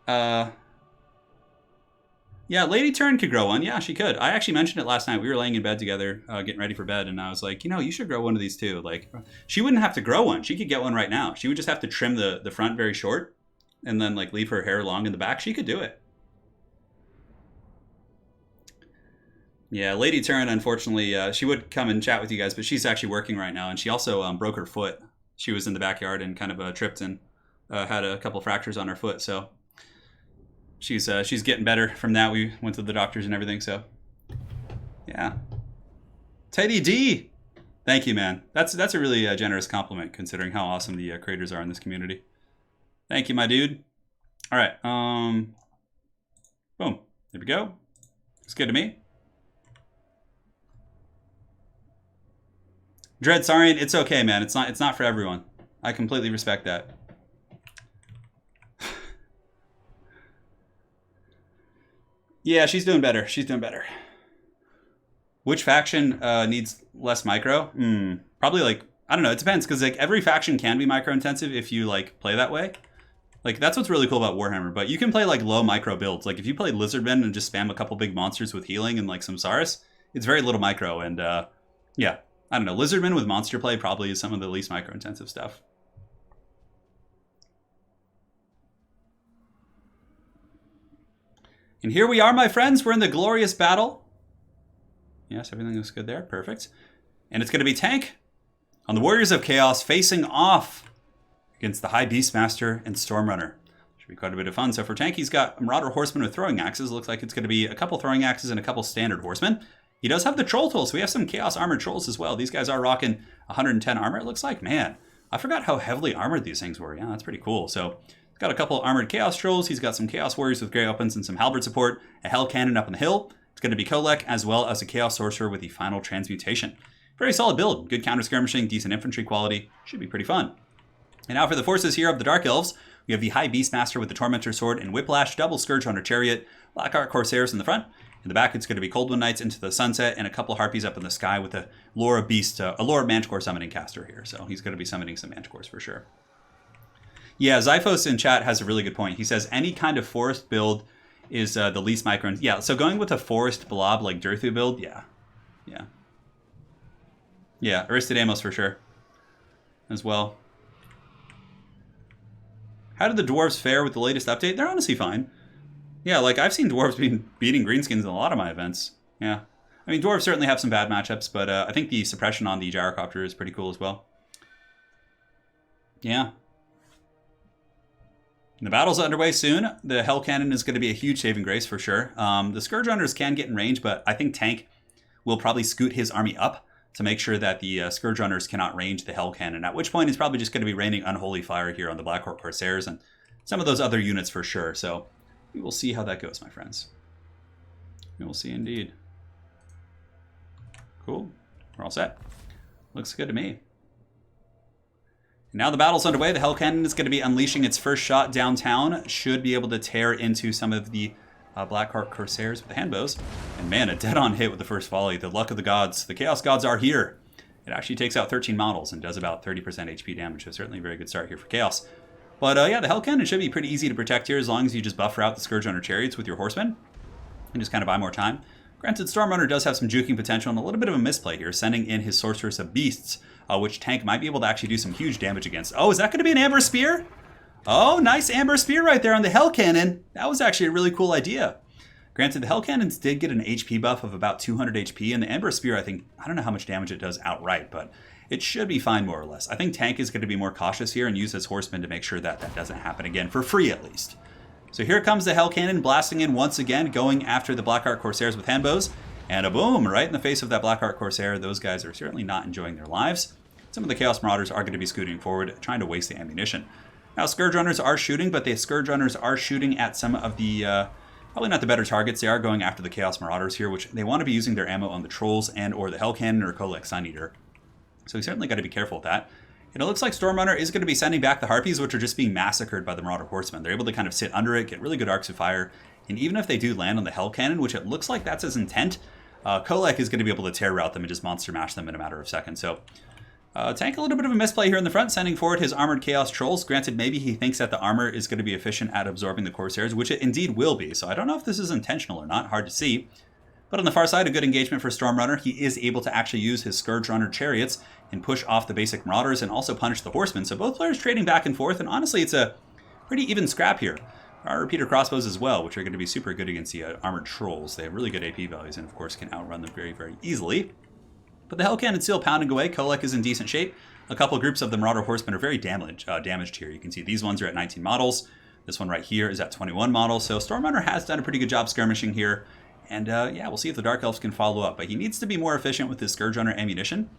Yeah, Lady Turin could grow one. Yeah, she could. I actually mentioned it last night. We were laying in bed together, getting ready for bed, and I was like, you know, you should grow one of these too. Like, she wouldn't have to grow one. She could get one right now. She would just have to trim the front very short and then like leave her hair long in the back. She could do it. Yeah, Lady Turin, unfortunately, she would come and chat with you guys, but she's actually working right now, and she also broke her foot. She was in the backyard and kind of tripped and had a couple fractures on her foot, so she's getting better from that. We went to the doctors and everything, so yeah. Teddy D, thank you, man. That's a really generous compliment considering how awesome the creators are in this community. Thank you, my dude. All right, boom. There we go. It's good to me. Dread Sarian, it's okay, man. It's not for everyone. I completely respect that. Yeah, she's doing better. She's doing better. Which faction needs less micro? Probably like, I don't know. It depends because like every faction can be micro intensive if you like play that way. Like that's what's really cool about Warhammer. But you can play like low micro builds. Like if you play Lizardmen and just spam a couple big monsters with healing and like some Saurus, it's very little micro. And yeah, I don't know, Lizardmen with monster play probably is some of the least micro-intensive stuff. And here we are, my friends. We're in the glorious battle. Yes, everything looks good there. Perfect. And it's going to be Tank on the Warriors of Chaos facing off against the High Beastmaster and Stormrunner. Should be quite a bit of fun. So for Tank, he's got Marauder Horsemen with throwing axes. Looks like it's going to be a couple throwing axes and a couple standard horsemen. He does have the troll tools, so we have some Chaos Armored Trolls as well. These guys are rocking 110 armor, it looks like. Man, I forgot how heavily armored these things were. Yeah, that's pretty cool. So got a couple armored Chaos Trolls. He's got some Chaos Warriors with Grey Weapons and some Halberd support. A Hell Cannon up on the hill. It's going to be Kolek as well as a Chaos Sorcerer with the final transmutation. Very solid build. Good counter skirmishing, decent infantry quality. Should be pretty fun. And now for the forces here of the Dark Elves. We have the High Beastmaster with the Tormentor Sword and Whiplash, double Scourge Hunter Chariot, Blackheart Corsairs in the front. In the back, it's going to be Coldwind Knights into the sunset and a couple Harpies up in the sky with a Laura Beast, a Laura Manticore summoning caster here. So he's going to be summoning some Manticores for sure. Yeah, Zyphos in chat has a really good point. He says any kind of forest build is the least micro. Yeah, so going with a forest blob like Durthu build, yeah. Yeah, Aristodamos for sure as well. How did the dwarves fare with the latest update? They're honestly fine. Yeah, like I've seen dwarves beating greenskins in a lot of my events. Yeah. I mean, dwarves certainly have some bad matchups, but I think the suppression on the gyrocopter is pretty cool as well. Yeah. And the battle's underway soon. The Hell Cannon is going to be a huge saving grace for sure. The Scourge Runners can get in range, but I think Tank will probably scoot his army up to make sure that the Scourge Runners cannot range the Hell Cannon, at which point he's probably just going to be raining Unholy Fire here on the Blackheart Corsairs and some of those other units for sure. So we will see how that goes, my friends. We will see indeed. Cool. We're all set. Looks good to me. Now the battle's underway. The Hell Cannon is going to be unleashing its first shot downtown. Should be able to tear into some of the Blackheart Corsairs with the handbows. And man, a dead-on hit with the first volley. The luck of the gods. The Chaos Gods are here. It actually takes out 13 models and does about 30% HP damage. So certainly a very good start here for Chaos. But yeah, the Hell Cannon should be pretty easy to protect here as long as you just buffer out the Scourge Runner Chariots with your Horsemen. And just kind of buy more time. Granted, Stormrunner does have some juking potential and a little bit of a misplay here, sending in his Sorceress of Beasts, which Tank might be able to actually do some huge damage against. Oh, is that going to be an Amber Spear? Oh, nice Amber Spear right there on the Hell Cannon. That was actually a really cool idea. Granted, the Hell Cannons did get an HP buff of about 200 HP, and the Amber Spear, I don't know how much damage it does outright, but it should be fine more or less. I think Tank is going to be more cautious here and use his Horsemen to make sure that that doesn't happen again, for free at least. So here comes the Hell Cannon blasting in once again, going after the Blackheart Corsairs with handbows. And a boom, right in the face of that Blackheart Corsair. Those guys are certainly not enjoying their lives. Some of the Chaos Marauders are going to be scooting forward, trying to waste the ammunition. Now, Scourge Runners are shooting, but the Scourge Runners are shooting at some of the, probably not the better targets. They are going after the Chaos Marauders here, which they want to be using their ammo on the Trolls and or the Hell Cannon or Kolek Sun Eater. So we certainly got to be careful with that. And it looks like Stormrunner is going to be sending back the Harpies, which are just being massacred by the Marauder Horsemen. They're able to kind of sit under it, get really good arcs of fire, and even if they do land on the Hell Cannon, which it looks like that's his intent, Kolek is going to be able to tear route them and just monster mash them in a matter of seconds. So Tank a little bit of a misplay here in the front, sending forward his Armored Chaos Trolls. Granted, maybe he thinks that the armor is going to be efficient at absorbing the Corsairs, which it indeed will be. So I don't know if this is intentional or not, hard to see. But on the far side, a good engagement for Stormrunner. He is able to actually use his Scourge Runner Chariots and push off the basic Marauders and also punish the Horsemen. So both players trading back and forth, and honestly, it's a pretty even scrap here. There are repeater crossbows as well, which are going to be super good against the Armored Trolls. They have really good AP values and, of course, can outrun them very, very easily. But the Hell Cannon's still pounding away. Kolek is in decent shape. A couple groups of the Marauder Horsemen are very damaged here. You can see these ones are at 19 models. This one right here is at 21 models. So Stormrunner has done a pretty good job skirmishing here. And yeah, we'll see if the Dark Elves can follow up. But he needs to be more efficient with his Scourge Runner ammunition.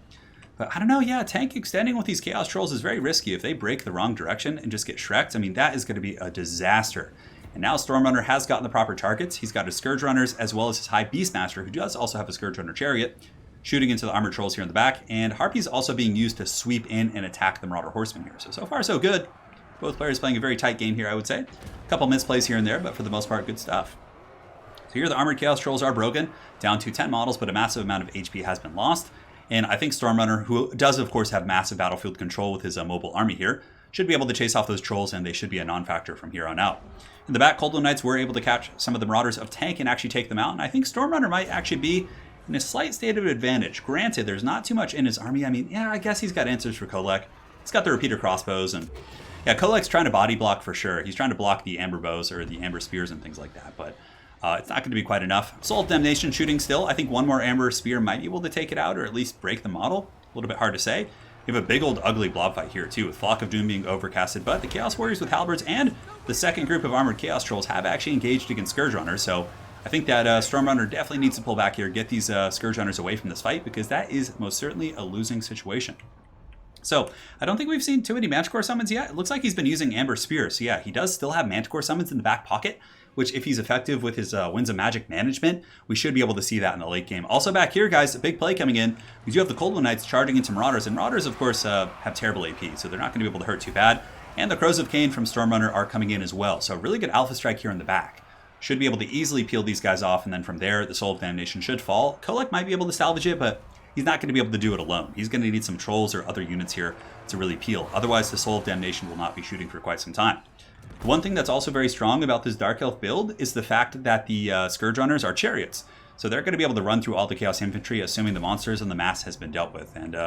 But I don't know, yeah, Tank extending with these Chaos Trolls is very risky. If they break the wrong direction and just get Shrek'd, I mean, that is going to be a disaster. And now Stormrunner has gotten the proper targets. He's got his Scourge Runners as well as his High Beastmaster, who does also have a Scourge Runner Chariot, shooting into the Armored Trolls here in the back. And Harpies also being used to sweep in and attack the Marauder Horsemen here. So far, so good. Both players playing a very tight game here, I would say. A couple misplays here and there, but for the most part, good stuff. So here the Armored Chaos Trolls are broken, down to 10 models, but a massive amount of HP has been lost. And I think Stormrunner, who does of course have massive battlefield control with his mobile army here, should be able to chase off those Trolls, and they should be a non-factor from here on out. In the back, Coldwind Knights were able to catch some of the Marauders of Tank and actually take them out, and I think Stormrunner might actually be in a slight state of advantage. Granted, there's not too much in his army. I mean, yeah, I guess he's got answers for Kolek. He's got the repeater crossbows, and yeah, Kolek's trying to body block for sure. He's trying to block the amber bows or the amber spears and things like that, but it's not going to be quite enough. Soul of Damnation shooting still. I think one more amber spear might be able to take it out or at least break the model. A little bit hard to say. We have a big old ugly blob fight here too, with Flock of Doom being overcasted, but the Chaos Warriors with halberds and the second group of armored Chaos Trolls have actually engaged against Scourge Runners, so I think that Storm Runner definitely needs to pull back here, get these Scourge Runners away from this fight, because that is most certainly a losing situation. So, I don't think we've seen too many Manticore summons yet. It looks like he's been using Amber Spear, so yeah, he does still have Manticore summons in the back pocket, which if he's effective with his Winds of Magic management, we should be able to see that in the late game. Also back here, guys, a big play coming in. We do have the Cold One Knights charging into Marauders, and Marauders, of course, have terrible AP, so they're not going to be able to hurt too bad. And the Crows of Cain from Stormrunner are coming in as well, so really good Alpha Strike here in the back. Should be able to easily peel these guys off, and then from there, the Soul of Damnation should fall. Kolek might be able to salvage it, but he's not going to be able to do it alone. He's going to need some Trolls or other units here to really peel. Otherwise, the Soul of Damnation will not be shooting for quite some time. The one thing that's also very strong about this Dark Elf build is the fact that the Scourge Runners are chariots. So they're going to be able to run through all the Chaos Infantry, assuming the monsters and the mass has been dealt with. And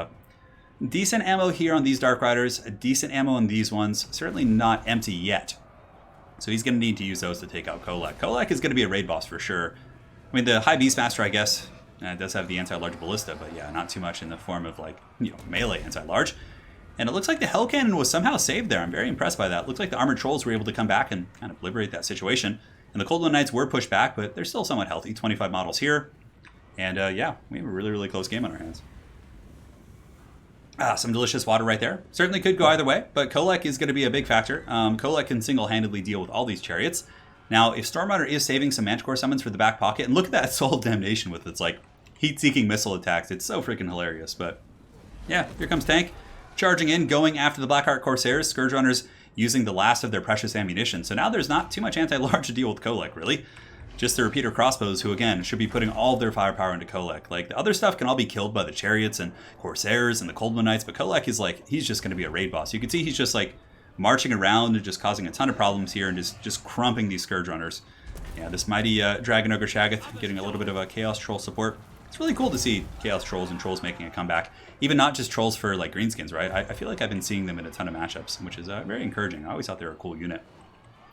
decent ammo here on these Dark Riders, decent ammo on these ones, certainly not empty yet. So he's going to need to use those to take out Kolek. Kolek is going to be a raid boss for sure. I mean, the High Beastmaster, I guess, does have the anti-large ballista, but yeah, not too much in the form of, like, melee anti-large. And it looks like the Hell Cannon was somehow saved there. I'm very impressed by that. Looks like the Armored Trolls were able to come back and kind of liberate that situation. And the Cold One Knights were pushed back, but they're still somewhat healthy. 25 models here. And yeah, we have a really, really close game on our hands. Some delicious water right there. Certainly could go either way, but Kolek is going to be a big factor. Kolek can single-handedly deal with all these chariots. Now, if Stormrunner is saving some Manticore summons for the back pocket, and look at that Soul of Damnation with its, like, heat-seeking missile attacks. It's so freaking hilarious, but yeah, here comes Tank. Charging in, going after the Blackheart Corsairs, Scourge Runners using the last of their precious ammunition. So now there's not too much anti-large to deal with Kolek, really. Just the Repeater Crossbows, who again, should be putting all of their firepower into Kolek. Like, the other stuff can all be killed by the Chariots and Corsairs and the Cold One Knights, but Kolek is like, he's just going to be a raid boss. You can see he's just like marching around and just causing a ton of problems here and just crumping these Scourge Runners. Yeah, this mighty Dragon Ogre Shaggoth getting a little bit of a Chaos Troll support. It's really cool to see Chaos Trolls and Trolls making a comeback. Even not just Trolls for, like, Greenskins, right? I feel like I've been seeing them in a ton of matchups, which is very encouraging. I always thought they were a cool unit.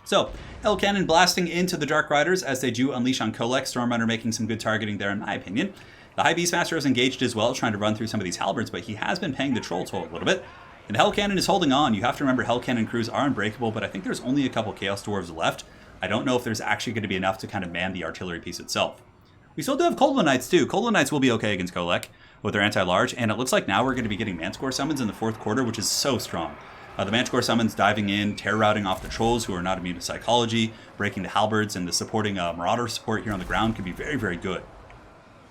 So, Hell Cannon blasting into the Dark Riders as they do unleash on Kolek. Stormrunner making some good targeting there, in my opinion. The High Beastmaster is engaged as well, trying to run through some of these halberds, but he has been paying the Troll toll a little bit. And Hell Cannon is holding on. You have to remember Hell Cannon crews are unbreakable, but I think there's only a couple Chaos Dwarves left. I don't know if there's actually going to be enough to kind of man the artillery piece itself. We still do have Cold One Knights too. Cold One Knights will be okay against Kolek with their anti-large, and it looks like now we're going to be getting Manticore summons in the fourth quarter, which is so strong. The Manticore summons diving in, terror routing off the Trolls who are not immune to psychology, breaking the halberds, and the supporting Marauder support here on the ground could be very, very good.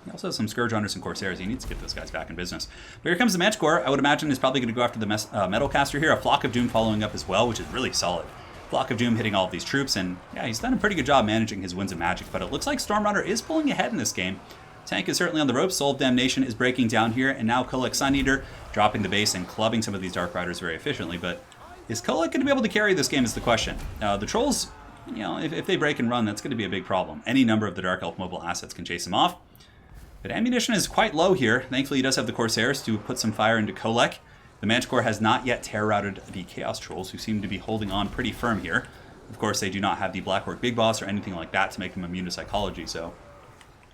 He also has some Scourge Runners and Corsairs. He needs to get those guys back in business. But here comes the Manticore. I would imagine is probably going to go after the Metal Caster here. A Flock of Doom following up as well, which is really solid. Flock of Doom hitting all of these troops, and yeah, he's done a pretty good job managing his Winds of Magic, but it looks like Stormrunner is pulling ahead in this game. Tank is certainly on the ropes. Soul of Damnation is breaking down here, and now Kolek Suneater dropping the base and clubbing some of these Dark Riders very efficiently, but is Kolek going to be able to carry this game is the question. The Trolls, if they break and run, that's going to be a big problem. Any number of the Dark Elf mobile assets can chase him off. But ammunition is quite low here. Thankfully, he does have the Corsairs to put some fire into Kolek. The Manticore has not yet terror-routed the Chaos Trolls, who seem to be holding on pretty firm here. Of course, they do not have the Blackwork Big Boss or anything like that to make them immune to psychology, so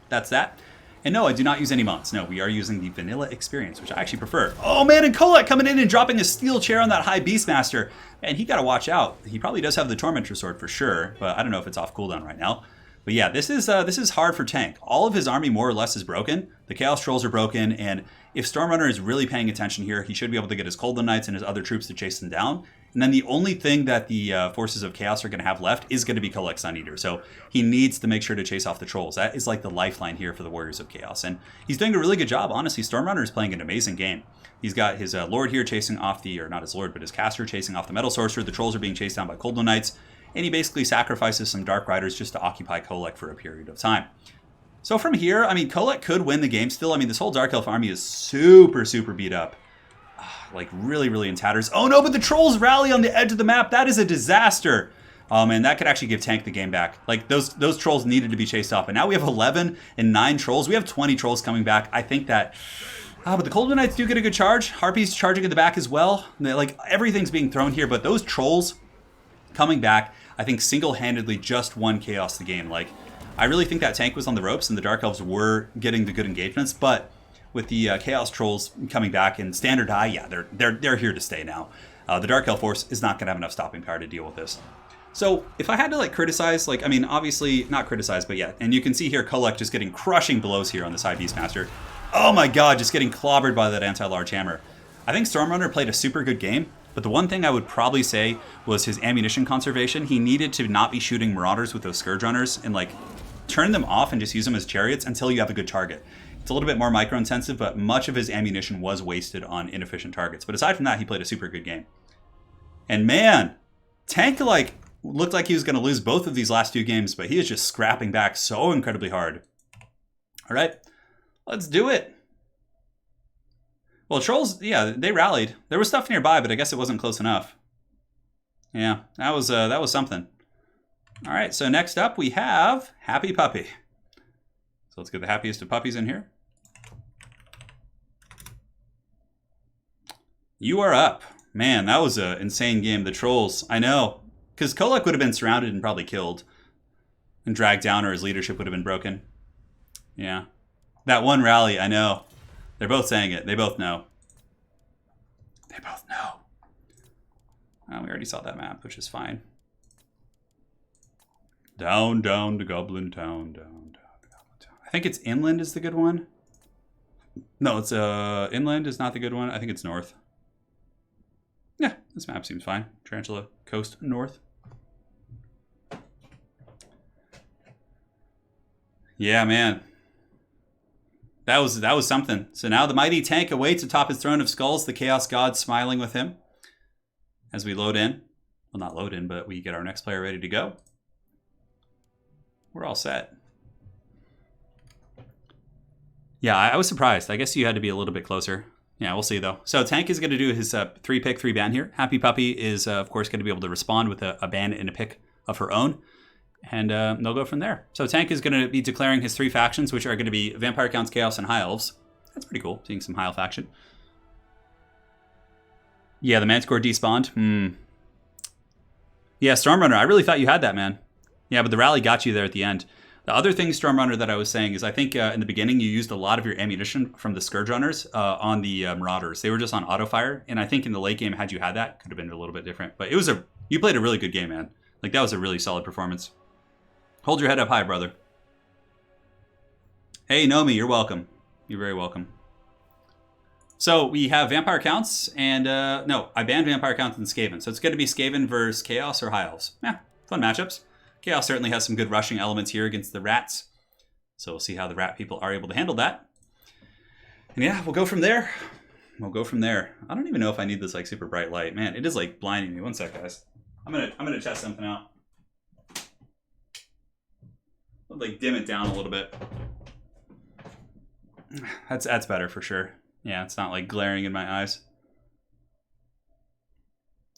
that's that. And no, I do not use any mods. No, we are using the vanilla experience, which I actually prefer. Oh man, and Kolek coming in and dropping a steel chair on that High Beastmaster. Man, he got to watch out. He probably does have the Tormentor Sword for sure, but I don't know if it's off cooldown right now. But yeah, this is hard for Tank. All of his army more or less is broken. The Chaos Trolls are broken, and if Stormrunner is really paying attention here, he should be able to get his Cold One Knights and his other troops to chase them down. And then the only thing that the Forces of Chaos are going to have left is going to be Kolek Suneater. So he needs to make sure to chase off the Trolls. That is like the lifeline here for the Warriors of Chaos. And he's doing a really good job, honestly. Stormrunner is playing an amazing game. He's got his Lord here chasing off the, or not his Lord, but his Caster chasing off the Metal Sorcerer. The Trolls are being chased down by Cold One Knights. And he basically sacrifices some Dark Riders just to occupy Kolek for a period of time. So from here, I mean, Kolek could win the game still. I mean, this whole Dark Elf army is super, super beat up. Like, really, really in tatters. Oh no, but the Trolls rally on the edge of the map. That is a disaster. And that could actually give Tank the game back. Like, those trolls needed to be chased off. And now we have 11 and 9 trolls. We have 20 trolls coming back. I think that... but the Cold Knights do get a good charge. Harpies charging at the back as well. Like, everything's being thrown here. But those trolls coming back, I think single-handedly just won Chaos the game. Like, I really think that Tank was on the ropes and the Dark Elves were getting the good engagements. But with the Chaos trolls coming back in Standard High, yeah, they're here to stay now. The Dark Elf force is not going to have enough stopping power to deal with this. So if I had to like criticize, like, I mean, obviously not criticize, but yeah. And you can see here Kolek just getting crushing blows here on the side Beastmaster. Oh my god, just getting clobbered by that anti-large hammer. I think Stormrunner played a super good game, but the one thing I would probably say was his ammunition conservation. He needed to not be shooting Marauders with those Scourge Runners and like turn them off and just use them as chariots until you have a good target. It's a little bit more micro-intensive, but much of his ammunition was wasted on inefficient targets. But aside from that, he played a super good game. And man, Tank like looked like he was going to lose both of these last 2 games, but he is just scrapping back so incredibly hard. All right, let's do it. Well, Trolls, yeah, they rallied. There was stuff nearby, but I guess it wasn't close enough. Yeah, that was something. All right, so next up we have Happy Puppy. So let's get the happiest of puppies in here. You are up. Man, that was an insane game. The Trolls, I know. Because Kolek would have been surrounded and probably killed. And dragged down, or his leadership would have been broken. Yeah. That one rally, I know. They're both saying it. They both know. They both know. Oh, we already saw that map, which is fine. Down, down to Goblin Town. Down, down to Goblin Town. I think it's Inland is the good one. No, it's Inland is not the good one. I think it's North. Yeah, this map seems fine. Tarantula Coast North. Yeah, man. That was something. So now the mighty Tank awaits atop his throne of skulls, the Chaos God smiling with him. As we load in. Well, not load in, but we get our next player ready to go. We're all set. Yeah, I was surprised. I guess you had to be a little bit closer. Yeah, we'll see, though. So Tank is going to do his 3-pick, 3-ban here. Happy Puppy is, of course, going to be able to respond with a ban and a pick of her own. And they'll go from there. So Tank is going to be declaring his 3 factions, which are going to be Vampire Counts, Chaos, and High Elves. That's pretty cool, seeing some High Elf action. Yeah, the Manticore despawned. Yeah, Stormrunner, I really thought you had that, man. Yeah, but the rally got you there at the end. The other thing, Stormrunner, that I was saying is I think in the beginning you used a lot of your ammunition from the Scourge Runners on the Marauders. They were just on auto-fire, and I think in the late game, had you had that, could have been a little bit different. But it was you played a really good game, man. Like, that was a really solid performance. Hold your head up high, brother. Hey, Nomi, you're welcome. You're very welcome. So we have Vampire Counts, and no, I banned Vampire Counts and Skaven. So it's going to be Skaven versus Chaos or High Elves. Yeah, fun matchups. Chaos certainly has some good rushing elements here against the Rats. So we'll see how the Rat people are able to handle that. And yeah, we'll go from there. We'll go from there. I don't even know if I need this like super bright light. Man, it is like blinding me. One sec, guys. I'm gonna test something out. I'll like dim it down a little bit. That's better for sure. Yeah, it's not like glaring in my eyes.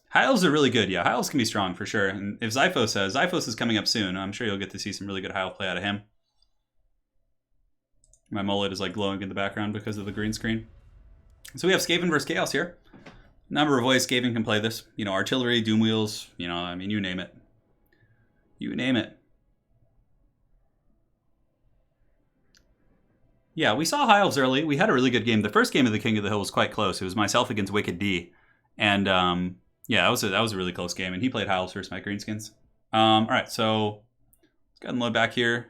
High Elves are really good. Yeah, High Elves can be strong for sure. And if Zyphos is coming up soon, I'm sure you'll get to see some really good High Elf play out of him. My mullet is like glowing in the background because of the green screen. So we have Skaven versus Chaos here. Number of ways Skaven can play this. You know, artillery, doom wheels, you know, I mean, you name it. You name it. Yeah, we saw High Elves early. We had a really good game. The first game of the King of the Hill was quite close. It was myself against Wicked D. And yeah, that was a really close game. And he played High Elves versus my Greenskins. All right, so let's go ahead and load back here.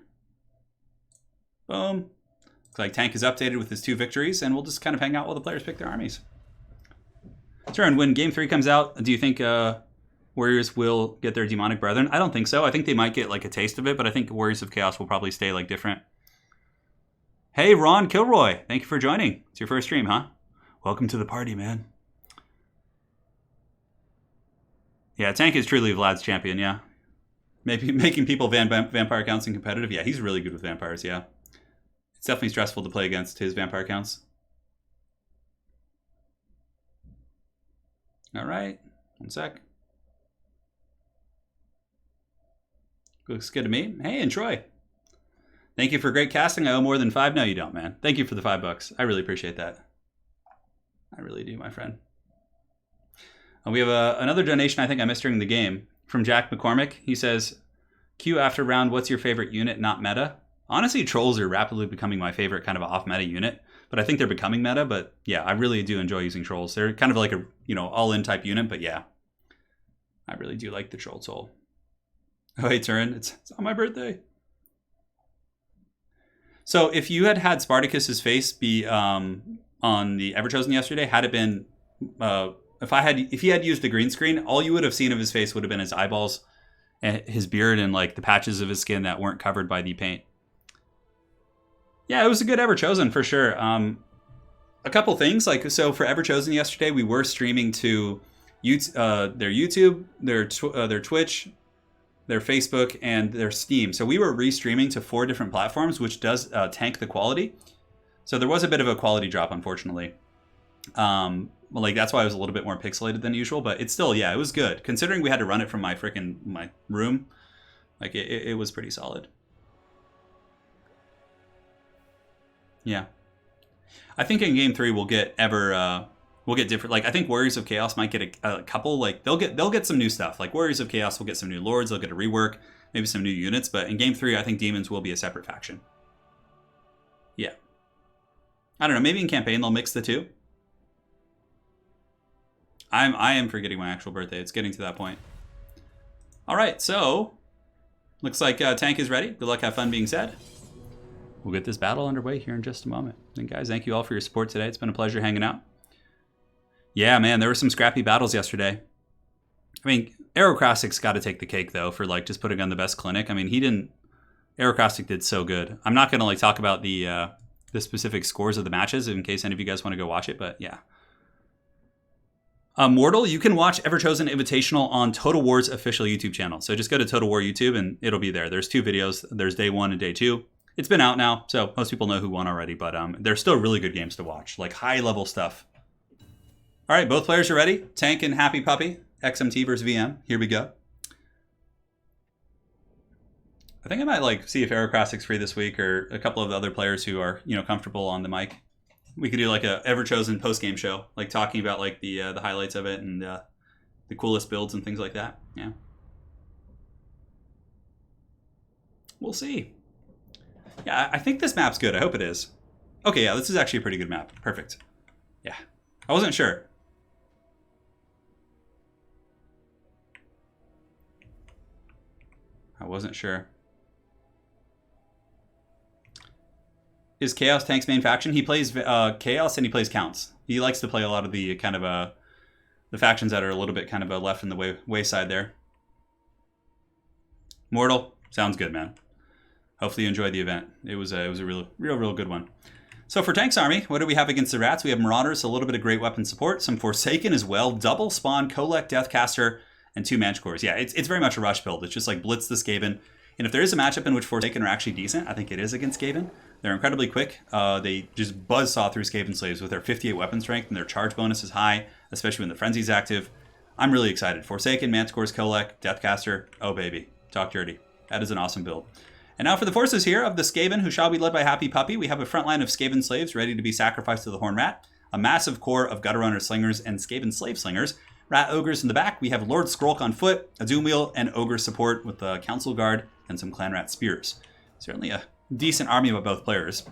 Boom. Looks like Tank is updated with his 2 victories. And we'll just kind of hang out while the players pick their armies. Turin, when Game 3 comes out, do you think Warriors will get their Demonic Brethren? I don't think so. I think they might get like a taste of it. But I think Warriors of Chaos will probably stay like different. Hey, Ron Kilroy. Thank you for joining. It's your first stream, huh? Welcome to the party, man. Yeah, Tank is truly Vlad's champion, yeah. Maybe making people Vampire Counts and competitive. Yeah, he's really good with vampires, yeah. It's definitely stressful to play against his Vampire Counts. All right, one sec. Looks good to me. Hey, and Troy. Thank you for great casting. I owe more than 5. No, you don't, man. Thank you for the $5. I really appreciate that. I really do, my friend. We have another donation I think I missed during the game from Jack McCormick. He says, Q after round, what's your favorite unit, not meta? Honestly, trolls are rapidly becoming my favorite kind of off-meta unit, but I think they're becoming meta. But yeah, I really do enjoy using trolls. They're kind of like a, all-in type unit, but yeah, I really do like the troll tool. Oh, hey, Turin, it's on my birthday. So if you had Spartacus's face be on the Everchosen yesterday, had it been, if he had used the green screen, all you would have seen of his face would have been his eyeballs, and his beard, and like the patches of his skin that weren't covered by the paint. Yeah, it was a good Everchosen for sure. A couple things, so for Everchosen yesterday, we were streaming to their YouTube, their Twitch, their Facebook, and their Steam. So we were restreaming to 4 different platforms, which does tank the quality. So there was a bit of a quality drop, unfortunately. That's why it was a little bit more pixelated than usual, but it's still, yeah, it was good. Considering we had to run it from my room, it was pretty solid. Yeah. I think in Game 3 we'll get different. I think Warriors of Chaos might get a couple. They'll get some new stuff. Like Warriors of Chaos will get some new lords. They'll get a rework, maybe some new units. But in Game 3, I think Demons will be a separate faction. Yeah. I don't know. Maybe in campaign they'll mix the two. I am forgetting my actual birthday. It's getting to that point. All right. So looks like Tank is ready. Good luck. Have fun being said. We'll get this battle underway here in just a moment. And guys, thank you all for your support today. It's been a pleasure hanging out. Yeah, man, there were some scrappy battles yesterday. I mean, Aerocrastic's got to take the cake, though, for just putting on the best clinic. I mean, Aerocrastic did so good. I'm not going to talk about the specific scores of the matches in case any of you guys want to go watch it, but yeah. Mortal, you can watch Everchosen Invitational on Total War's official YouTube channel. So just go to Total War YouTube and it'll be there. There's 2 videos. There's day 1 and day 2. It's been out now, so most people know who won already, but they're still really good games to watch, high-level stuff. All right, both players are ready. Tank and Happy Puppy, XMT versus VM. Here we go. I think I might see if Aerocrastic's free this week, or a couple of the other players who are comfortable on the mic. We could do a Everchosen post-game show, talking about the highlights of it and the coolest builds and things like that. Yeah, we'll see. Yeah, I think this map's good. I hope it is. Okay, yeah, this is actually a pretty good map. Perfect. Yeah, I wasn't sure. Is Chaos Tank's main faction? He plays Chaos and he plays Counts. He likes to play a lot of the the factions that are a little bit left in the wayside there. Mortal, sounds good, man. Hopefully you enjoyed the event. It was a real good one. So for Tank's army, what do we have against the Rats? We have Marauders, a little bit of great weapon support, some Forsaken as well, double spawn, Kolek, Deathcaster, and 2 Manticores. Yeah, it's very much a rush build. It's just Blitz the Skaven. And if there is a matchup in which Forsaken are actually decent, I think it is against Skaven. They're incredibly quick. They just buzzsaw through Skaven Slaves with their 58 weapon strength, and their charge bonus is high, especially when the Frenzy's active. I'm really excited. Forsaken, Manticores, Kolek, Deathcaster. Oh, baby. Talk dirty. That is an awesome build. And now for the forces here of the Skaven, who shall be led by Happy Puppy. We have a front line of Skaven Slaves ready to be sacrificed to the Horn Rat, a massive core of Gutter Runner Slingers and Skaven Slave Slingers. Rat Ogres in the back. We have Lord Skrulk on foot, a Doom Wheel, and Ogre support with the Council Guard and some Clan Rat Spears. Certainly a decent army by both players.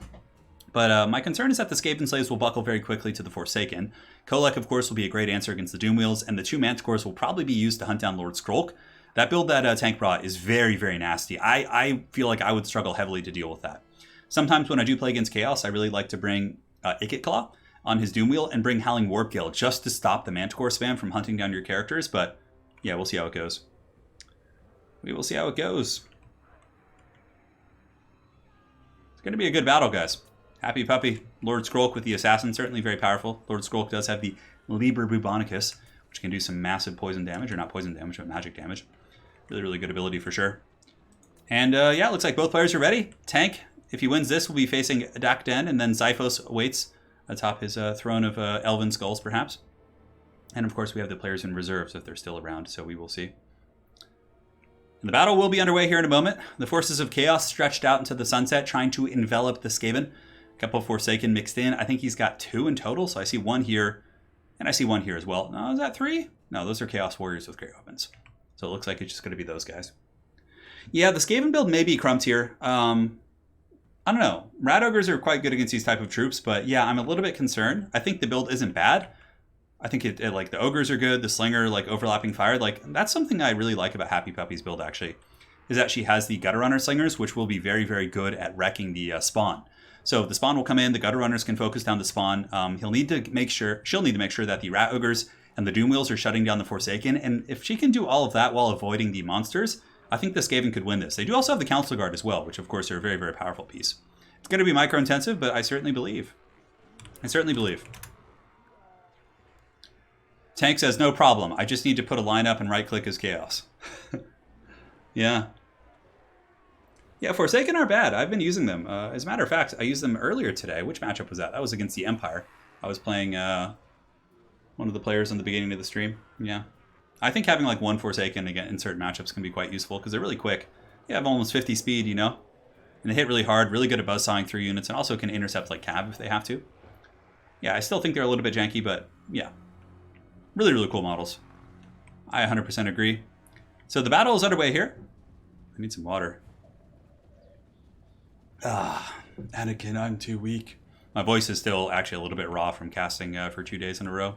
But my concern is that the Skaven Slaves will buckle very quickly to the Forsaken. Kolek, of course, will be a great answer against the Doom Wheels, and the 2 Manticores will probably be used to hunt down Lord Skrulk. That build that Tank brought is very, very nasty. I feel like I would struggle heavily to deal with that. Sometimes when I do play against Chaos, I really like to bring Ikit Claw on his Doom Wheel and bring Howling Warp Gale just to stop the Manticore spam from hunting down your characters. But yeah, we'll see how it goes. We will see how it goes. It's going to be a good battle, guys. Happy Puppy, Lord Skrulk with the Assassin, certainly very powerful. Lord Skrulk does have the Liber Bubonicus, which can do some massive poison damage, or not poison damage, but magic damage. Really, really good ability for sure. And yeah, looks like both players are ready. Tank, if he wins this, will be facing Dakden, and then Zyphos awaits atop his throne of Elven Skulls, perhaps. And of course, we have the players in reserves if they're still around, so we will see. And the battle will be underway here in a moment. The forces of Chaos stretched out into the sunset, trying to envelop the Skaven. A couple of Forsaken mixed in. I think he's got 2 in total, so I see 1 here, and I see 1 here as well. No, is that 3? No, those are Chaos Warriors with great weapons. So it looks like it's just going to be those guys. Yeah, the Skaven build may be crumped here. I don't know. Rat Ogres are quite good against these type of troops, but yeah, I'm a little bit concerned. I think the build isn't bad. I think it like the Ogres are good, the Slinger, like overlapping fire. Like that's something I really like about Happy Puppy's build actually, is that she has the Gutter Runner Slingers, which will be very, very good at wrecking the spawn. So the spawn will come in, the Gutter Runners can focus down the spawn. She'll need to make sure that the Rat Ogres and the Doom Wheels are shutting down the Forsaken. And if she can do all of that while avoiding the monsters, I think the Skaven could win this. They do also have the Council Guard as well, which of course are a very, very powerful piece. It's going to be micro-intensive, but I certainly believe. Tank says, no problem. I just need to put a line up and right-click as Chaos. Yeah. Yeah, Forsaken are bad. I've been using them. As a matter of fact, I used them earlier today. Which matchup was that? That was against the Empire. I was playing one of the players in the beginning of the stream. Yeah. I think having like 1 Forsaken again in certain matchups can be quite useful because they're really quick. You have almost 50 speed, you know? And they hit really hard, really good at buzzsawing through units, and also can intercept like Cav if they have to. Yeah, I still think they're a little bit janky, but yeah. Really, really cool models. I 100% agree. So the battle is underway here. I need some water. Anakin, I'm too weak. My voice is still actually a little bit raw from casting for 2 days in a row.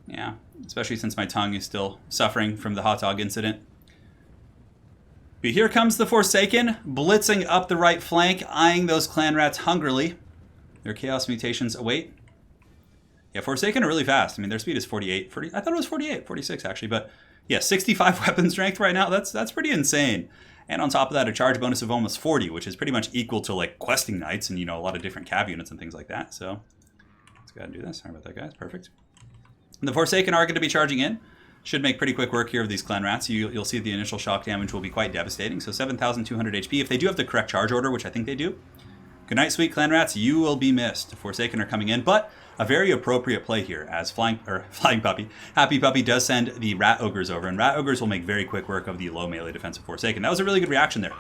Yeah, especially since my tongue is still suffering from the hot dog incident. But here comes the Forsaken, blitzing up the right flank, eyeing those clan rats hungrily. Their Chaos mutations await. Yeah, Forsaken are really fast. I mean, their speed is 48. I thought it was 48, 46 actually. But yeah, 65 weapon strength right now. That's pretty insane. And on top of that, a charge bonus of almost 40, which is pretty much equal to like questing knights and, you know, a lot of different cav units and things like that. So let's go ahead and do this. Sorry about that, guys. Perfect. And the Forsaken are going to be charging in. Should make pretty quick work here of these clan rats. You'll see the initial shock damage will be quite devastating. So 7,200 HP. If they do have the correct charge order, which I think they do. Good night, sweet clan rats. You will be missed. Forsaken are coming in, but a very appropriate play here as Flying Puppy, Happy Puppy does send the Rat Ogres over, and Rat Ogres will make very quick work of the low melee defense of Forsaken. That was a really good reaction there.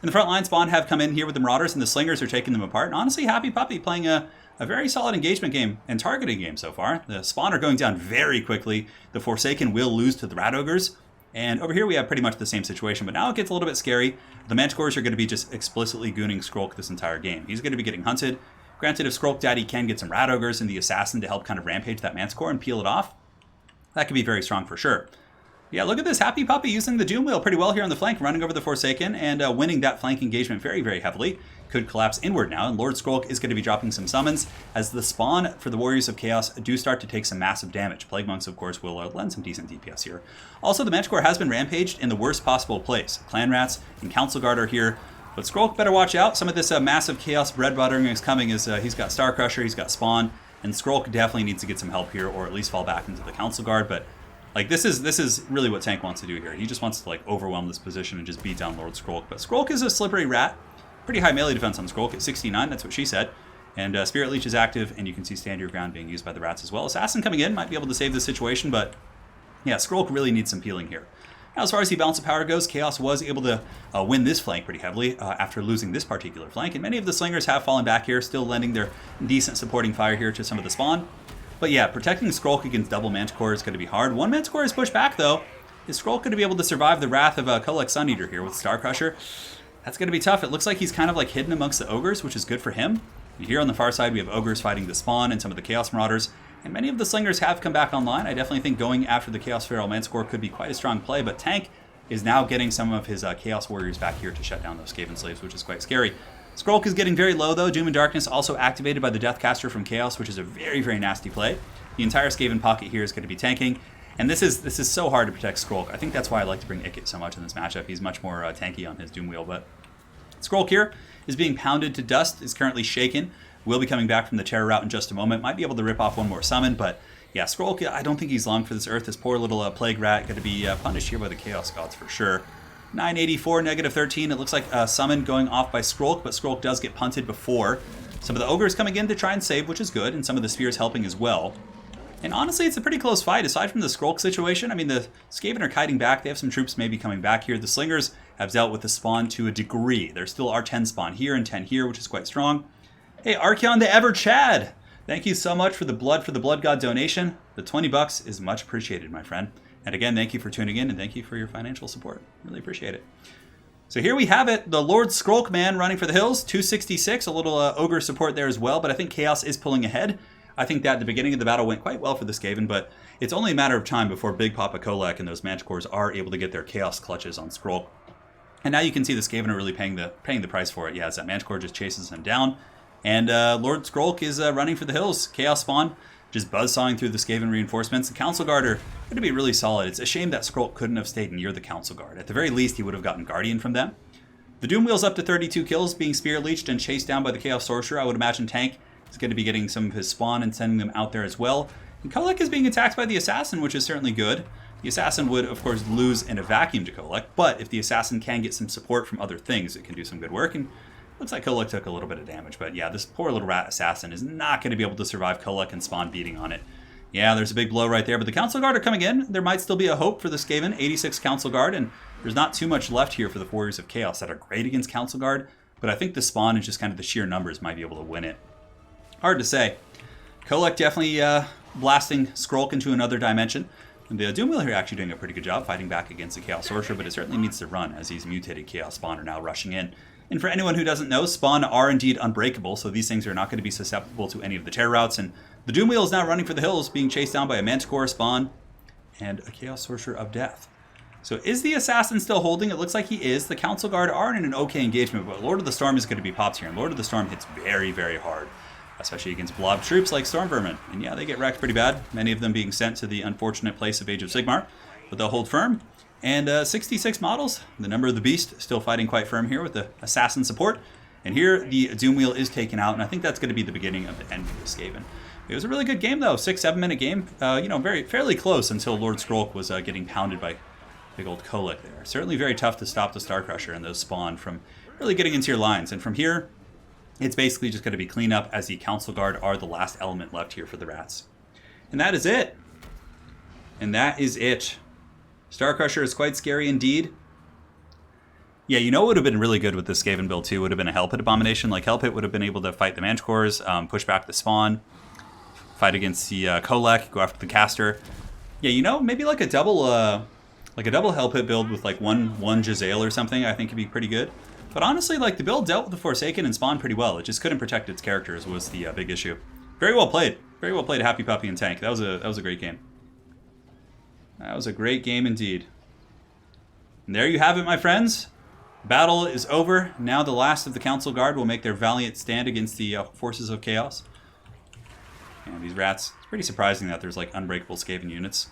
In the front line, Spawn have come in here with the Marauders, and the Slingers are taking them apart. And honestly, Happy Puppy playing a very solid engagement game and targeting game so far. The Spawn are going down very quickly. The Forsaken will lose to the Rat Ogres. And over here we have pretty much the same situation, but now it gets a little bit scary. The Manticores are going to be just explicitly gooning Skrulk this entire game. He's going to be getting hunted. Granted, if Skrulk Daddy can get some Rat Ogres and the Assassin to help kind of rampage that Manticore and peel it off, that could be very strong for sure. Yeah, look at this Happy Puppy using the Doom Wheel pretty well here on the flank, running over the Forsaken and winning that flank engagement very, very heavily. Could collapse inward now, and Lord Skrulk is going to be dropping some summons as the spawn for the Warriors of Chaos do start to take some massive damage. Plague Monks, of course, will lend some decent DPS here. Also, the Manticore has been rampaged in the worst possible place. Clan Rats and Council Guard are here, but Skrulk better watch out. Some of this massive Chaos bread buttering is coming as he's got Star Crusher, he's got Spawn, and Skrulk definitely needs to get some help here, or at least fall back into the Council Guard, but like this is really what Tank wants to do here. He just wants to like overwhelm this position and just beat down Lord Skrulk. But Skrulk is a slippery rat. Pretty high melee defense on Skrulk at 69, that's what she said. And Spirit Leech is active, and you can see Stand Your Ground being used by the rats as well. Assassin coming in might be able to save this situation, but yeah, Skrulk really needs some peeling here. Now, as far as the balance of power goes, Chaos was able to win this flank pretty heavily after losing this particular flank, and many of the Slingers have fallen back here, still lending their decent supporting fire here to some of the spawn. But yeah, protecting Skrulk against double Manticore is going to be hard. One Manticore is pushed back, though. Is Skrulk going to be able to survive the wrath of Kulak Suneater here with Star Crusher? That's going to be tough. It looks like he's kind of like hidden amongst the Ogres, which is good for him. Here on the far side, we have Ogres fighting the Spawn and some of the Chaos Marauders. And many of the Slingers have come back online. I definitely think going after the Chaos Feral Manticore could be quite a strong play, but Tank is now getting some of his Chaos Warriors back here to shut down those Skaven Slaves, which is quite scary. Skrulk is getting very low, though. Doom and Darkness also activated by the Deathcaster from Chaos, which is a very, very nasty play. The entire Skaven pocket here is going to be tanking. And this is so hard to protect Skrulk. I think that's why I like to bring Ikit so much in this matchup. He's much more tanky on his Doom Wheel, but Skrulk here is being pounded to dust, is currently shaken. Will be coming back from the Terror Route in just a moment. Might be able to rip off one more summon, but yeah, Skrulk, I don't think he's long for this earth. This poor little Plague Rat going to be punished here by the Chaos Gods for sure. 984, negative 13. It looks like a summon going off by Skrulk, but Skrulk does get punted before. Some of the Ogres coming in to try and save, which is good, and some of the Spheres helping as well. And honestly, it's a pretty close fight. Aside from the Skrulk situation, I mean, the Skaven are kiting back. They have some troops maybe coming back here. The Slingers have dealt with the spawn to a degree. There still are 10 spawn here and 10 here, which is quite strong. Hey, Archeon the Ever Chad! Thank you so much for the Blood God donation. The 20 bucks is much appreciated, my friend. And again, thank you for tuning in and thank you for your financial support. Really appreciate it. So here we have it, the Lord Skrulk man running for the hills, 266, a little Ogre support there as well, but I think Chaos is pulling ahead. I think that the beginning of the battle went quite well for the Skaven, but it's only a matter of time before Big Papa Kolek and those Manticores are able to get their Chaos clutches on Skrulk. And now you can see the Skaven are really paying the price for it. Yeah, as that Manticore just chases him down. And Lord Skrulk is running for the hills. Chaos spawn just buzzsawing through the Skaven reinforcements. The Council Guard are going to be really solid. It's a shame that Skrulk couldn't have stayed near the Council Guard. At the very least, he would have gotten Guardian from them. The Doom Wheel's up to 32 kills, being spear leeched and chased down by the Chaos Sorcerer. I would imagine Tank is going to be getting some of his spawn and sending them out there as well. And Kolek is being attacked by the Assassin, which is certainly good. The Assassin would, of course, lose in a vacuum to Kolek, but if the Assassin can get some support from other things, it can do some good work. And looks like Kolek took a little bit of damage, but yeah, this poor little rat Assassin is not going to be able to survive Kolek and spawn beating on it. Yeah, there's a big blow right there, but the Council Guard are coming in. There might still be a hope for the Skaven, 86 Council Guard, and there's not too much left here for the Warriors of Chaos that are great against Council Guard, but I think the spawn and just kind of the sheer numbers might be able to win it. Hard to say. Kolek definitely blasting Skrulk into another dimension. And the Doom Wheel here actually doing a pretty good job fighting back against the Chaos Sorcerer, but it certainly needs to run as these mutated Chaos Spawn are now rushing in. And for anyone who doesn't know, Spawn are indeed unbreakable, so these things are not going to be susceptible to any of the terror routes. And the Doom Wheel is now running for the hills, being chased down by a Manticore Spawn and a Chaos Sorcerer of Death. So is the Assassin still holding? It looks like he is. The Council Guard are in an okay engagement, but Lord of the Storm is going to be popped here. And Lord of the Storm hits very, very hard, especially against blob troops like Storm Vermin. And yeah, they get wrecked pretty bad, many of them being sent to the unfortunate place of Age of Sigmar, but they'll hold firm. And 66 models, the number of the beast, still fighting quite firm here with the Assassin support. And here the Doom Wheel is taken out, and I think that's going to be the beginning of the end for the Skaven. It was a really good game though, 6-7 minute game. You know, fairly close until Lord Skrulk was getting pounded by big old Kolek there. Certainly very tough to stop the Star Crusher and those spawn from really getting into your lines. And from here, it's basically just going to be cleanup as the Council Guard are the last element left here for the rats. And that is it. And that is it. Star Crusher is quite scary indeed. Yeah, you know what would have been really good with this Skaven build too would have been a Hell Pit Abomination. Like Hell Pit would have been able to fight the Manticores, push back the spawn, fight against the Kolek, go after the caster. Yeah, you know, maybe like a double Hell Pit build with like one Jezzail or something. I think could be pretty good. But honestly, like the build dealt with the Forsaken and Spawn pretty well. It just couldn't protect its characters was the big issue. Very well played. Very well played, Happy Puppy and Tank. That was a great game. That was a great game indeed. And there you have it, my friends. Battle is over. Now the last of the Council Guard will make their valiant stand against the forces of Chaos. And these rats, it's pretty surprising that there's like unbreakable Skaven units.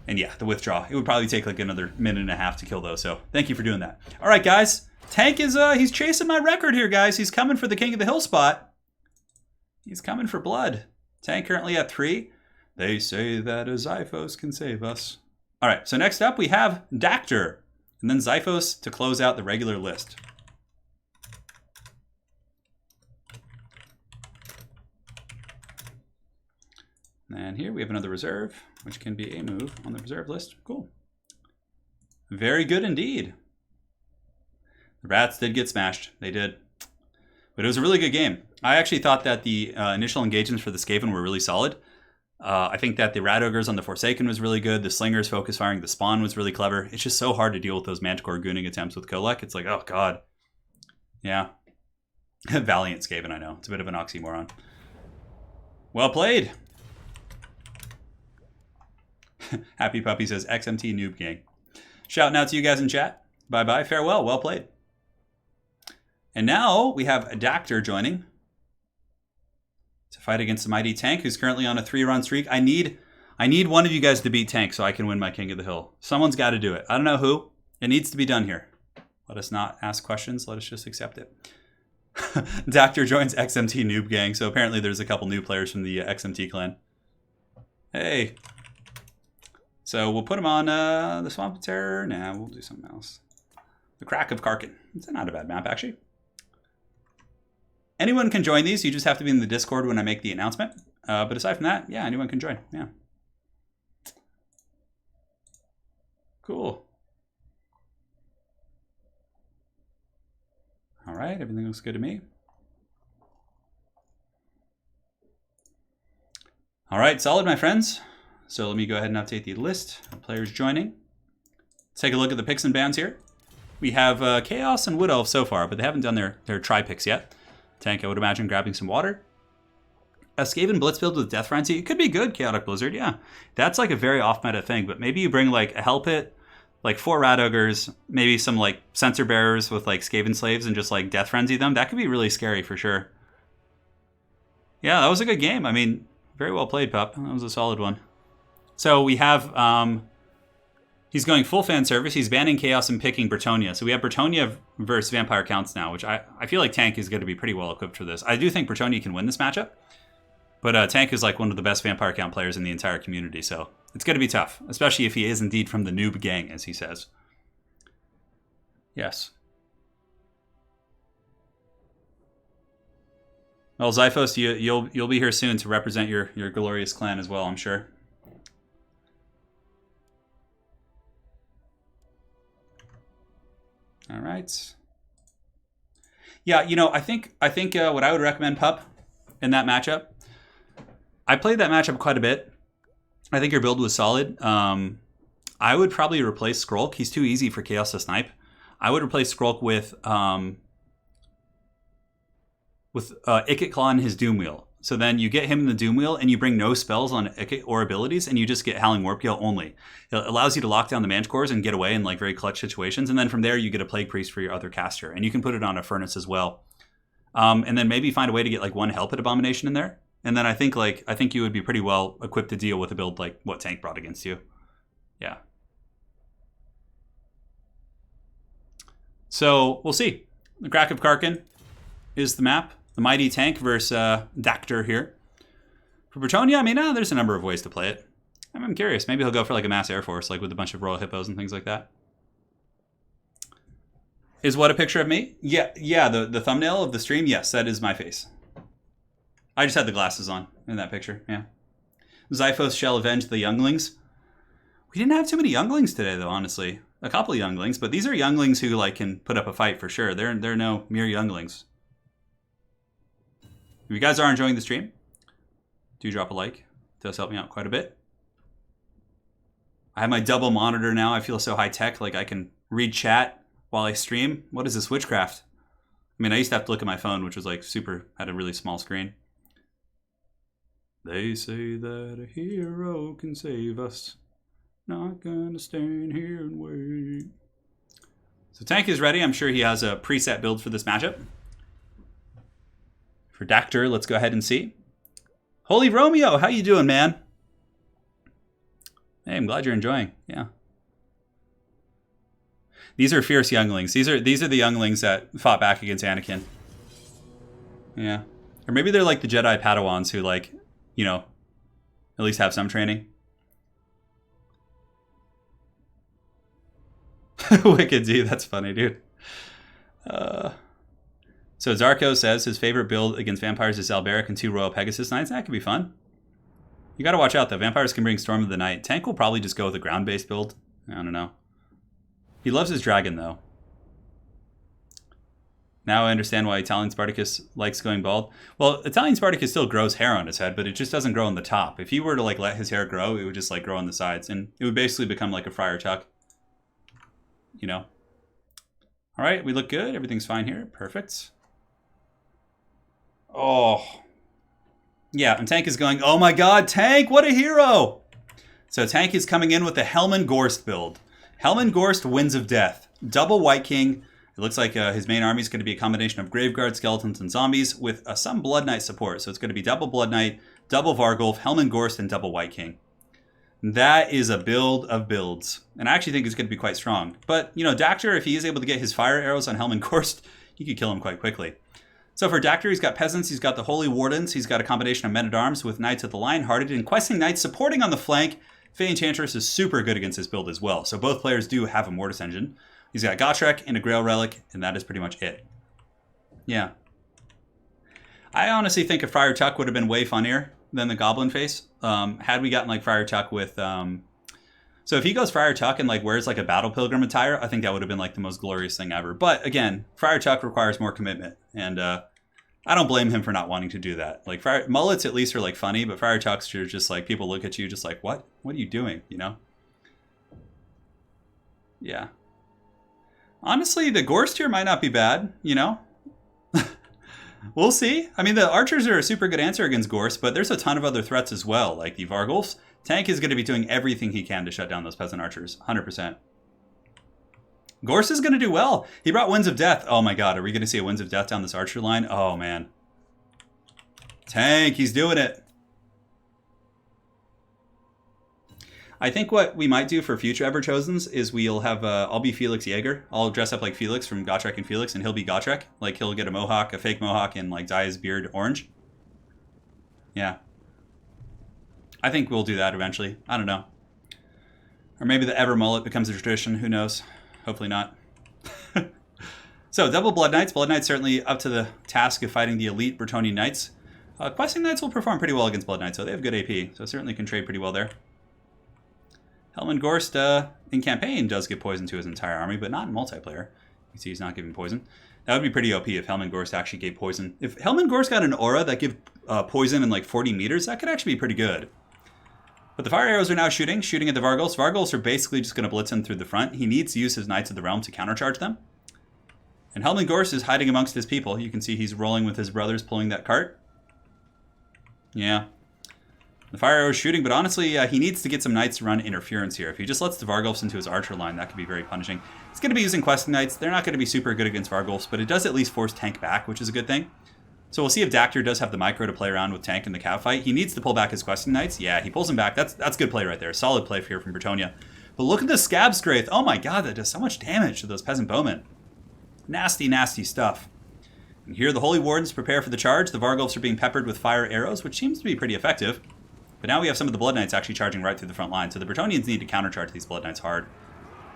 And yeah, the withdraw. It would probably take like another minute and a half to kill those, so thank you for doing that. All right, guys. Tank is, he's chasing my record here, guys. He's coming for the King of the Hill spot. He's coming for blood. Tank currently at 3. They say that a Xiphos can save us. All right, so next up we have Dactyr, and then Xiphos to close out the regular list. And here we have another reserve, which can be a move on the reserve list. Cool. Very good indeed. The rats did get smashed. They did. But it was a really good game. I actually thought that the initial engagements for the Skaven were really solid. I think that the Rat Ogres on the Forsaken was really good. The Slingers focus firing the Spawn was really clever. It's just so hard to deal with those Manticore gooning attempts with Kolek. It's like, oh god. Yeah. Valiant Skaven, I know. It's a bit of an oxymoron. Well played. Happy Puppy says XMT Noob Gang. Shouting out to you guys in chat. Bye-bye. Farewell. Well played. And now we have Dactyr joining to fight against the mighty Tank, who's currently on a 3-run streak. I need one of you guys to beat Tank so I can win my King of the Hill. Someone's got to do it. I don't know who. It needs to be done here. Let us not ask questions. Let us just accept it. Dactyr joins XMT Noob Gang. So apparently there's a couple new players from the XMT clan. Hey. So we'll put him on the Swamp of Terror. Nah, we'll do something else. The Crack of Karkin. It's not a bad map, actually. Anyone can join these. You just have to be in the Discord when I make the announcement. But aside from that, yeah, anyone can join. Yeah. Cool. All right, everything looks good to me. All right, solid, my friends. So let me go ahead and update the list of players joining. Let's take a look at the picks and bans here. We have Chaos and Wood Elf so far, but they haven't done their tri-picks yet. Tank, I would imagine, grabbing some water. A Skaven Blitz build with Death Frenzy. It could be good, Chaotic Blizzard, yeah. That's like a very off-meta thing, but maybe you bring like a Hell Pit, like 4 Rat Ogres, maybe some like Sensor Bearers with like Skaven Slaves and just like Death Frenzy them. That could be really scary for sure. Yeah, that was a good game. I mean, very well played, Pup. That was a solid one. So we have, he's going full fan service. He's banning Chaos and picking Bretonnia. So we have Bretonnia versus Vampire Counts now, which I feel like Tank is going to be pretty well equipped for this. I do think Bretonnia can win this matchup. But Tank is like one of the best Vampire Count players in the entire community, so it's going to be tough, especially if he is indeed from the noob gang, as he says. Yes. Well, Zyphos, you'll be here soon to represent your glorious clan as well, I'm sure. All right. Yeah, you know, I think what I would recommend, Pup, in that matchup. I played that matchup quite a bit. I think your build was solid. I would probably replace Skrulk. He's too easy for Chaos to snipe. I would replace Skrulk with Ikit Claw and his Doom Wheel. So then you get him in the Doom Wheel and you bring no spells on Ikit or abilities and you just get Howling Warp Gale only. It allows you to lock down the Mage Cores and get away in like very clutch situations. And then from there you get a Plague Priest for your other caster. And you can put it on a Furnace as well. And then maybe find a way to get like one Hell Pit Abomination in there. And then I think you would be pretty well equipped to deal with a build like what Tank brought against you. Yeah. So we'll see. The Crack of Karkin is the map. The Mighty Tank versus Dactor here. For Bretonnia, I mean, there's a number of ways to play it. I'm curious. Maybe he'll go for like a Mass Air Force, like with a bunch of Royal Hippos and things like that. Is what a picture of me? Yeah. The thumbnail of the stream, yes, that is my face. I just had the glasses on in that picture, yeah. Zyphos shall avenge the younglings. We didn't have too many younglings today, though, honestly. A couple of younglings, but these are younglings who like can put up a fight for sure. They're no mere younglings. If you guys are enjoying the stream, do drop a like. It does help me out quite a bit. I have my double monitor now. I feel so high tech, like I can read chat while I stream. What is this witchcraft? I mean, I used to have to look at my phone, which was like had a really small screen. They say that a hero can save us. Not gonna stand here and wait. So Tank is ready. I'm sure he has a preset build for this matchup. For Dactor, let's go ahead and see. Holy Romeo, how you doing, man? Hey, I'm glad you're enjoying. Yeah. These are fierce younglings. These are the younglings that fought back against Anakin. Yeah. Or maybe they're like the Jedi Padawans who like, you know, at least have some training. Wicked D, that's funny, dude. So Zarko says his favorite build against vampires is Alberic and 2 Royal Pegasus Knights. That could be fun. You gotta watch out though. Vampires can bring Storm of the Night. Tank will probably just go with a ground-based build. I don't know. He loves his dragon though. Now I understand why Italian Spartacus likes going bald. Well, Italian Spartacus still grows hair on his head, but it just doesn't grow on the top. If he were to like let his hair grow, it would just like grow on the sides, and it would basically become like a Friar Tuck. You know. All right, we look good. Everything's fine here. Perfect. Oh. Yeah, and Tank is going, oh my god, Tank, what a hero! So Tank is coming in with the Helman Gorst build. Helman Gorst, Winds of Death. Double White King. It looks like his main army is going to be a combination of Graveguard, Skeletons, and Zombies with some Blood Knight support. So it's going to be double Blood Knight, double Vargulf, Helman Gorst, and double White King. That is a build of builds. And I actually think it's going to be quite strong. But, you know, Dactor, if he is able to get his fire arrows on Helman Gorst, you could kill him quite quickly. So for Dactor, he's got Peasants, he's got the Holy Wardens, he's got a combination of Men-at-Arms with Knights of the Lion-Hearted, and Questing Knights supporting on the flank. Fey Enchantress is super good against this build as well. So both players do have a Mortis Engine. He's got Gotrek and a Grail Relic, and that is pretty much it. Yeah. I honestly think a Friar Tuck would have been way funnier than the Goblin face. Had we gotten like Friar Tuck with... So if he goes Friar Tuck and like wears like a Battle Pilgrim attire, I think that would have been like the most glorious thing ever. But again, Friar Tuck requires more commitment. And I don't blame him for not wanting to do that. Like mullets at least are like funny, but Friar Tucks are just like, people look at you just like, what? What are you doing? You know? Yeah. Honestly, the Gorst here might not be bad, you know? We'll see. I mean, the archers are a super good answer against Gorst, but there's a ton of other threats as well, like the Vargulfs. Tank is going to be doing everything he can to shut down those peasant archers, 100%. Gorst is going to do well. He brought Winds of Death. Oh my god, are we going to see a Winds of Death down this archer line? Oh man. Tank, he's doing it. I think what we might do for future Everchosens is we'll have, I'll be Felix Jaeger. I'll dress up like Felix from Gotrek and Felix, and he'll be Gotrek. Like, he'll get a mohawk, a fake mohawk, and like dye his beard orange. Yeah. I think we'll do that eventually. I don't know. Or maybe the Ever mullet becomes a tradition. Who knows? Hopefully not. So, double Blood Knights. Blood Knights certainly up to the task of fighting the elite Bretonnian Knights. Questing Knights will perform pretty well against Blood Knights, so they have good AP. So certainly can trade pretty well there. Helman Gorst in campaign does give poison to his entire army, but not in multiplayer. You can see he's not giving poison. That would be pretty OP if Helman Gorst actually gave poison. If Helman Gorst got an aura that gives poison in like 40 meters, that could actually be pretty good. But the fire arrows are now shooting at the Vargulfs. Vargulfs are basically just going to blitz him through the front. He needs to use his Knights of the Realm to countercharge them. And Helman Gorst is hiding amongst his people. You can see he's rolling with his brothers pulling that cart. Yeah. The fire arrow is shooting, but honestly, he needs to get some Knights to run interference here. If he just lets the Vargulfs into his archer line, that could be very punishing. He's going to be using Questing Knights. They're not going to be super good against Vargulfs, but it does at least force Tank back, which is a good thing. So we'll see if Dactyr does have the micro to play around with Tank in the cav fight. He needs to pull back his Questing Knights. Yeah, he pulls him back. That's good play right there. Solid play here from Bretonnia. But look at the Scab Scraith. Oh my god, that does so much damage to those Peasant Bowmen. Nasty, nasty stuff. And here the Holy Wardens prepare for the charge. The Vargulfs are being peppered with fire arrows, which seems to be pretty effective. But now we have some of the Blood Knights actually charging right through the front line. So the Bretonnians need to countercharge these Blood Knights hard.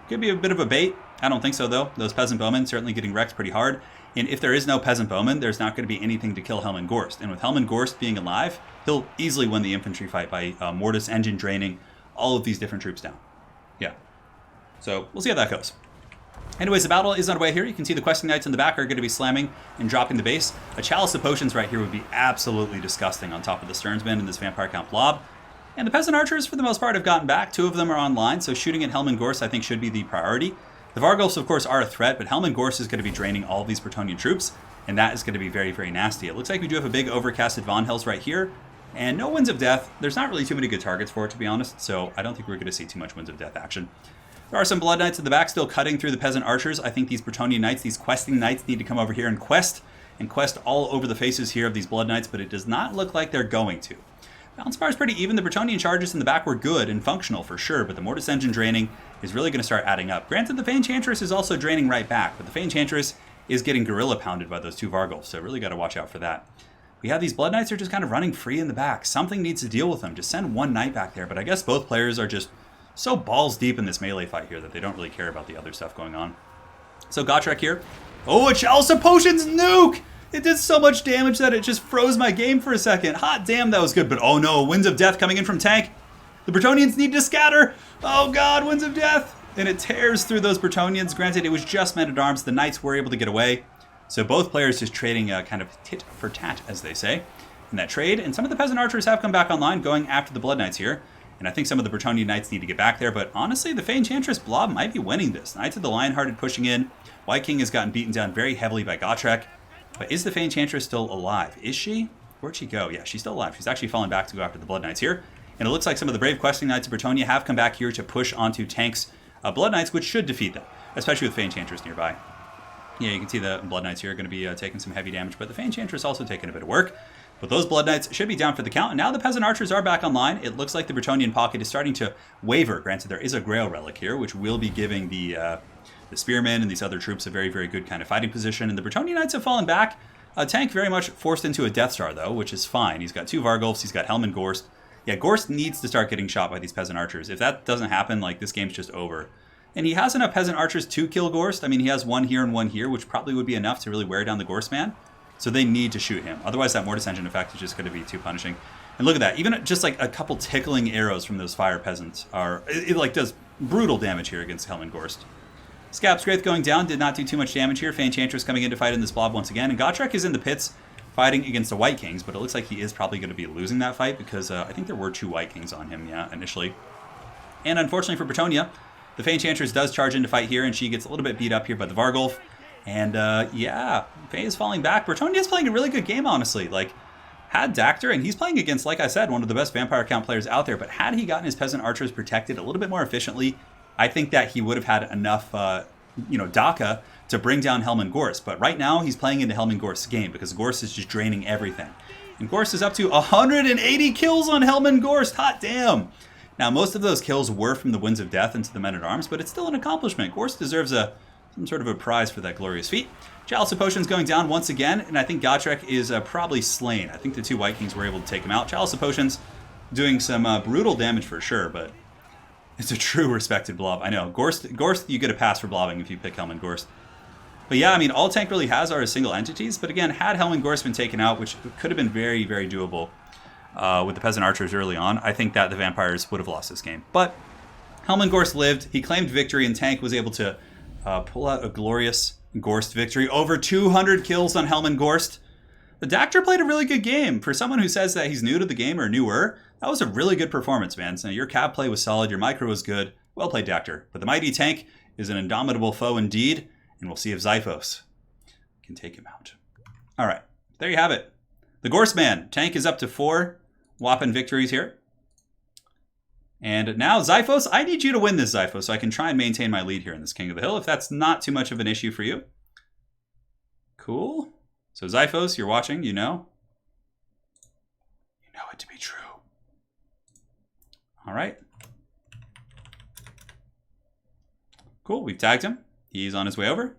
Could be a bit of a bait. I don't think so, though. Those Peasant Bowmen certainly getting wrecked pretty hard. And if there is no Peasant Bowman, there's not going to be anything to kill Helman Gorst. And with Helman Gorst being alive, he'll easily win the infantry fight by Mortis engine draining all of these different troops down. Yeah. So we'll see how that goes. Anyways, the battle is underway here. You can see the Questing Knights in the back are going to be slamming and dropping the base. A Chalice of Potions right here would be absolutely disgusting on top of the Sternsmen and this Vampire Count blob. And the Peasant Archers, for the most part, have gotten back. 2 of them are online, so shooting at Helman Gorst, I think, should be the priority. The Vargulfs, of course, are a threat, but Helman Gorst is going to be draining all of these Bretonnian troops, and that is going to be very, very nasty. It looks like we do have a big overcasted Von Hells right here, and no Winds of Death. There's not really too many good targets for it, to be honest, so I don't think we're going to see too much Winds of Death action. There are some Blood Knights in the back still cutting through the Peasant Archers. I think these Bretonnian Knights, these Questing Knights, need to come over here and quest all over the faces here of these Blood Knights, but it does not look like they're going to. Balance bar is pretty even. The Bretonnian charges in the back were good and functional for sure, but the Mortis engine draining is really going to start adding up. Granted, the Fey Enchantress is also draining right back, but the Fey Enchantress is getting gorilla pounded by those 2 Vargulfs, so really got to watch out for that. We have these Blood Knights are just kind of running free in the back. Something needs to deal with them. Just send 1 Knight back there, but I guess both players are just so balls deep in this melee fight here that they don't really care about the other stuff going on. So Gotrek here. Oh, a Chalice of Potions nuke! It did so much damage that it just froze my game for a second. Hot damn, that was good. But oh no, Winds of Death coming in from Tank. The Bretonnians need to scatter. Oh god, Winds of Death. And it tears through those Bretonnians. Granted, it was just men-at-arms. The Knights were able to get away. So both players just trading kind of tit for tat, as they say, in that trade. And some of the Peasant Archers have come back online, going after the Blood Knights here. And I think some of the Bretonnian Knights need to get back there. But honestly, the Fey Enchantress blob might be winning this. Knights of the Lionhearted pushing in. White King has gotten beaten down very heavily by Gotrek. But is the Fey Enchantress still alive? Is she? Where'd she go? Yeah, she's still alive. She's actually falling back to go after the Blood Knights here. And it looks like some of the brave Questing Knights of Bretonnia have come back here to push onto Tank's Blood Knights, which should defeat them, especially with Fey Enchantress nearby. Yeah, you can see the Blood Knights here are going to be taking some heavy damage, but the Fey Enchantress also taking a bit of work. But those Blood Knights should be down for the count. And now the Peasant Archers are back online. It looks like the Bretonnian pocket is starting to waver. Granted, there is a Grail Relic here, which will be giving the Spearmen and these other troops a very, very good kind of fighting position. And the Bretonnian Knights have fallen back. Tank very much forced into a Death Star, though, which is fine. He's got 2 Vargulfs. He's got Helman Gorst. Yeah, Gorst needs to start getting shot by these Peasant Archers. If that doesn't happen, like, this game's just over. And he has enough Peasant Archers to kill Gorst. I mean, he has 1 here and 1 here, which probably would be enough to really wear down the Gorst man. So they need to shoot him. Otherwise, that Mortis Engine effect is just going to be too punishing. And look at that. Even just like a couple tickling arrows from those fire peasants are... It like does brutal damage here against Helm and Gorst. Scab Scraith going down did not do too much damage here. Enchantress coming in to fight in this blob once again. And Gotrek is in the pits fighting against the White Kings, but it looks like he is probably going to be losing that fight because I think there were 2 White Kings on him, yeah, initially. And unfortunately for Bretonnia, the Enchantress does charge in to fight here, and she gets a little bit beat up here by the Vargulf. And yeah, Faye is falling back. Bretonnia is playing a really good game, honestly. Like, had Dactyr, and he's playing against, like I said, one of the best Vampire Count players out there, but had he gotten his Peasant Archers protected a little bit more efficiently, I think that he would have had enough, Daka to bring down Helm and Gorst. But right now, he's playing into Helm and Gorst's game because Gorst is just draining everything. And Gorst is up to 180 kills on Helm and Gorst. Hot damn! Now, most of those kills were from the Winds of Death into the Men-at-Arms, but it's still an accomplishment. Gorst deserves some sort of a prize for that glorious feat. Chalice of Potions going down once again, and I think Gotrek is probably slain. I think the 2 White Kings were able to take him out. Chalice of Potions doing some brutal damage for sure, but it's a true respected blob. I know. Gorst, you get a pass for blobbing if you pick Helm and Gorst. But yeah, I mean, all Tank really has are single entities, but again, had Helm and Gorst been taken out, which could have been very, very doable with the Peasant Archers early on, I think that the Vampires would have lost this game. But Helm and Gorst lived. He claimed victory, and Tank was able to pull out a glorious Gorst victory. Over 200 kills on Helm and Gorst. The Dactyr played a really good game. For someone who says that he's new to the game or newer, that was a really good performance, man. So your cap play was solid, your micro was good. Well played, Dactyr. But the mighty Tank is an indomitable foe indeed, and we'll see if Xiphos can take him out. All right, there you have it. The Gorst Man. Tank is up to 4 whopping victories here. And now, Xiphos, I need you to win this, Xiphos, so I can try and maintain my lead here in this King of the Hill, if that's not too much of an issue for you. Cool. So, Xiphos, you're watching, you know. You know it to be true. All right. Cool, we've tagged him. He's on his way over.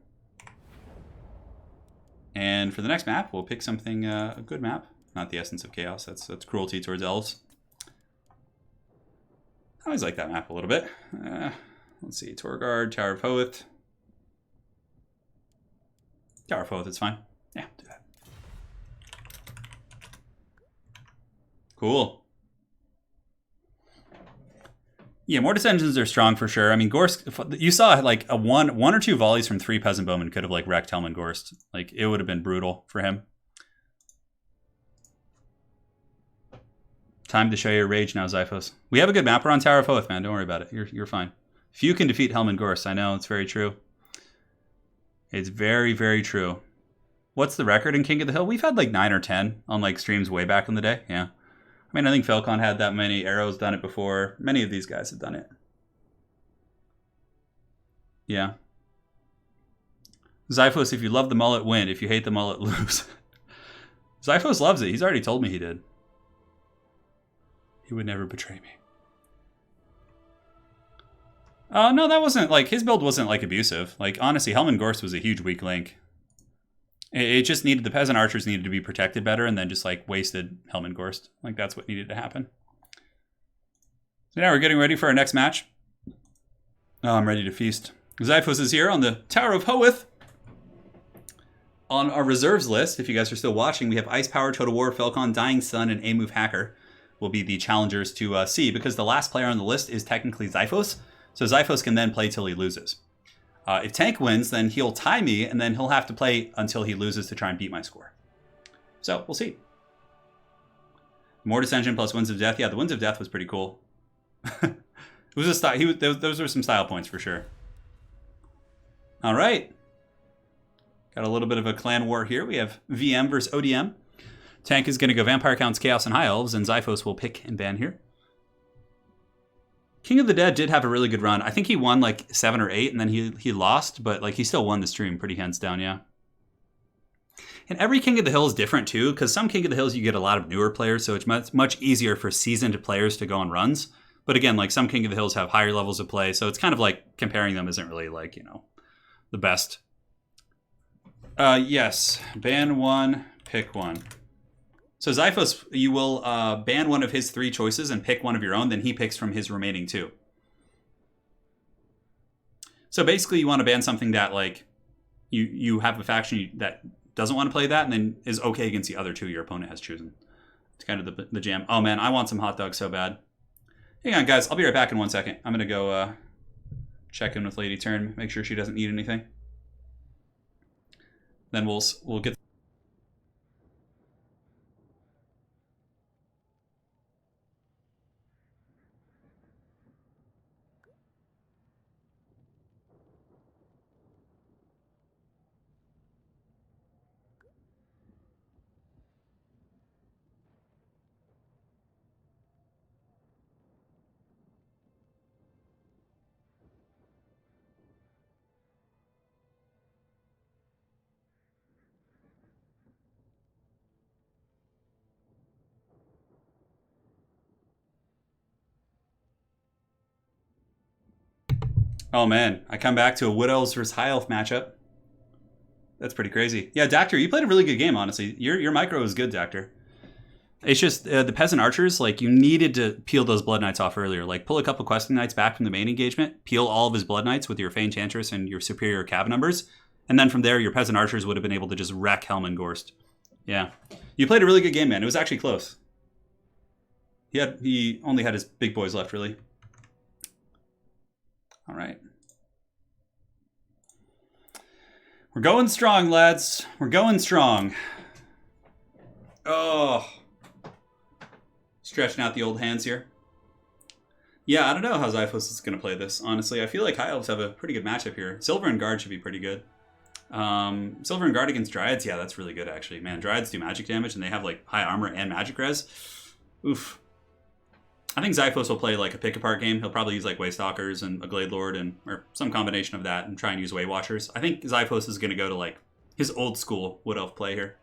And for the next map, we'll pick something, a good map. Not the Essence of Chaos, that's cruelty towards elves. I always like that map a little bit. Let's see, Torgard, Tower of Hoeth. Tower of Hoeth is fine. Yeah, do that. Cool. Yeah, Mortis engines are strong for sure. I mean, Gorst, you saw like a one or two volleys from 3 Peasant Bowmen could have like wrecked Helm and Gorst. Like, it would have been brutal for him. Time to show your rage now, Xiphos. We have a good map. We're on Tower of Hoeth, man. Don't worry about it. You're fine. Few can defeat Helm and Gorst. I know, it's very true. It's very, very true. What's the record in King of the Hill? We've had like 9 or 10 on like streams way back in the day. Yeah. I mean, I think Falcon had that many. Arrow's done it before. Many of these guys have done it. Yeah. Xiphos, if you love the mullet, win. If you hate the mullet, lose. Xiphos loves it. He's already told me he did. He would never betray me. No, that wasn't, like, his build wasn't, like, abusive. Like, honestly, Helm and Gorst was a huge weak link. It just needed, the Peasant Archers needed to be protected better and then just, like, wasted Helm and Gorst. Like, that's what needed to happen. So now we're getting ready for our next match. Oh, I'm ready to feast. Xiphos is here on the Tower of Hoeth. On our reserves list, if you guys are still watching, we have Ice Power, Total War, Falcon, Dying Sun, and A-Move Hacker will be the challengers to see, because the last player on the list is technically Xiphos, so Xiphos can then play till he loses. If Tank wins, then he'll tie me, and then he'll have to play until he loses to try and beat my score. So, we'll see. Mortis Engine plus Winds of Death. Yeah, the Winds of Death was pretty cool. It was a style. Those were some style points for sure. All right. Got a little bit of a clan war here. We have VM versus ODM. Tank is going to go Vampire Counts, Chaos, and High Elves, and Xiphos will pick and ban here. King of the Dead did have a really good run. I think he won like 7 or 8, and then he lost, but like he still won the stream pretty hands down, yeah. And every King of the Hill is different too, because some King of the Hills you get a lot of newer players, so it's much easier for seasoned players to go on runs. But again, like some King of the Hills have higher levels of play, so it's kind of like comparing them isn't really like, you know, the best. Yes, ban one, pick one. So Xiphos, you will ban one of his 3 choices and pick one of your own, then he picks from his remaining 2. So basically you want to ban something that like you have a faction that doesn't want to play that and then is okay against the other two your opponent has chosen. It's kind of the jam. Oh man, I want some hot dogs so bad. Hang on, guys. I'll be right back in 1 second. I'm going to go check in with Lady Turin, make sure she doesn't need anything. Then we'll get... Oh man, I come back to a Wood Elves versus High Elf matchup. That's pretty crazy. Yeah, Doctor, you played a really good game, honestly. Your micro was good, Doctor. It's just the Peasant Archers, like, you needed to peel those Blood Knights off earlier. Like, pull a couple Questing Knights back from the main engagement, peel all of his Blood Knights with your Fey Enchantress and your superior cab numbers, and then from there, your Peasant Archers would have been able to just wreck Helm and Gorst. Yeah. You played a really good game, man. It was actually close. He only had his big boys left, really. All right. We're going strong, lads. We're going strong. Oh. Stretching out the old hands here. Yeah, I don't know how Xiphos is going to play this, honestly. I feel like High Elves have a pretty good matchup here. Silver and Guard should be pretty good. Silver and Guard against Dryads, yeah, that's really good, actually. Man, Dryads do magic damage, and they have, like, high armor and magic res. Oof. I think Xiphos will play like a pick-apart game. He'll probably use like Waystalkers and a Glade Lord or some combination of that and try and use Way Watchers. I think Xiphos is going to go to like his old school Wood Elf play here.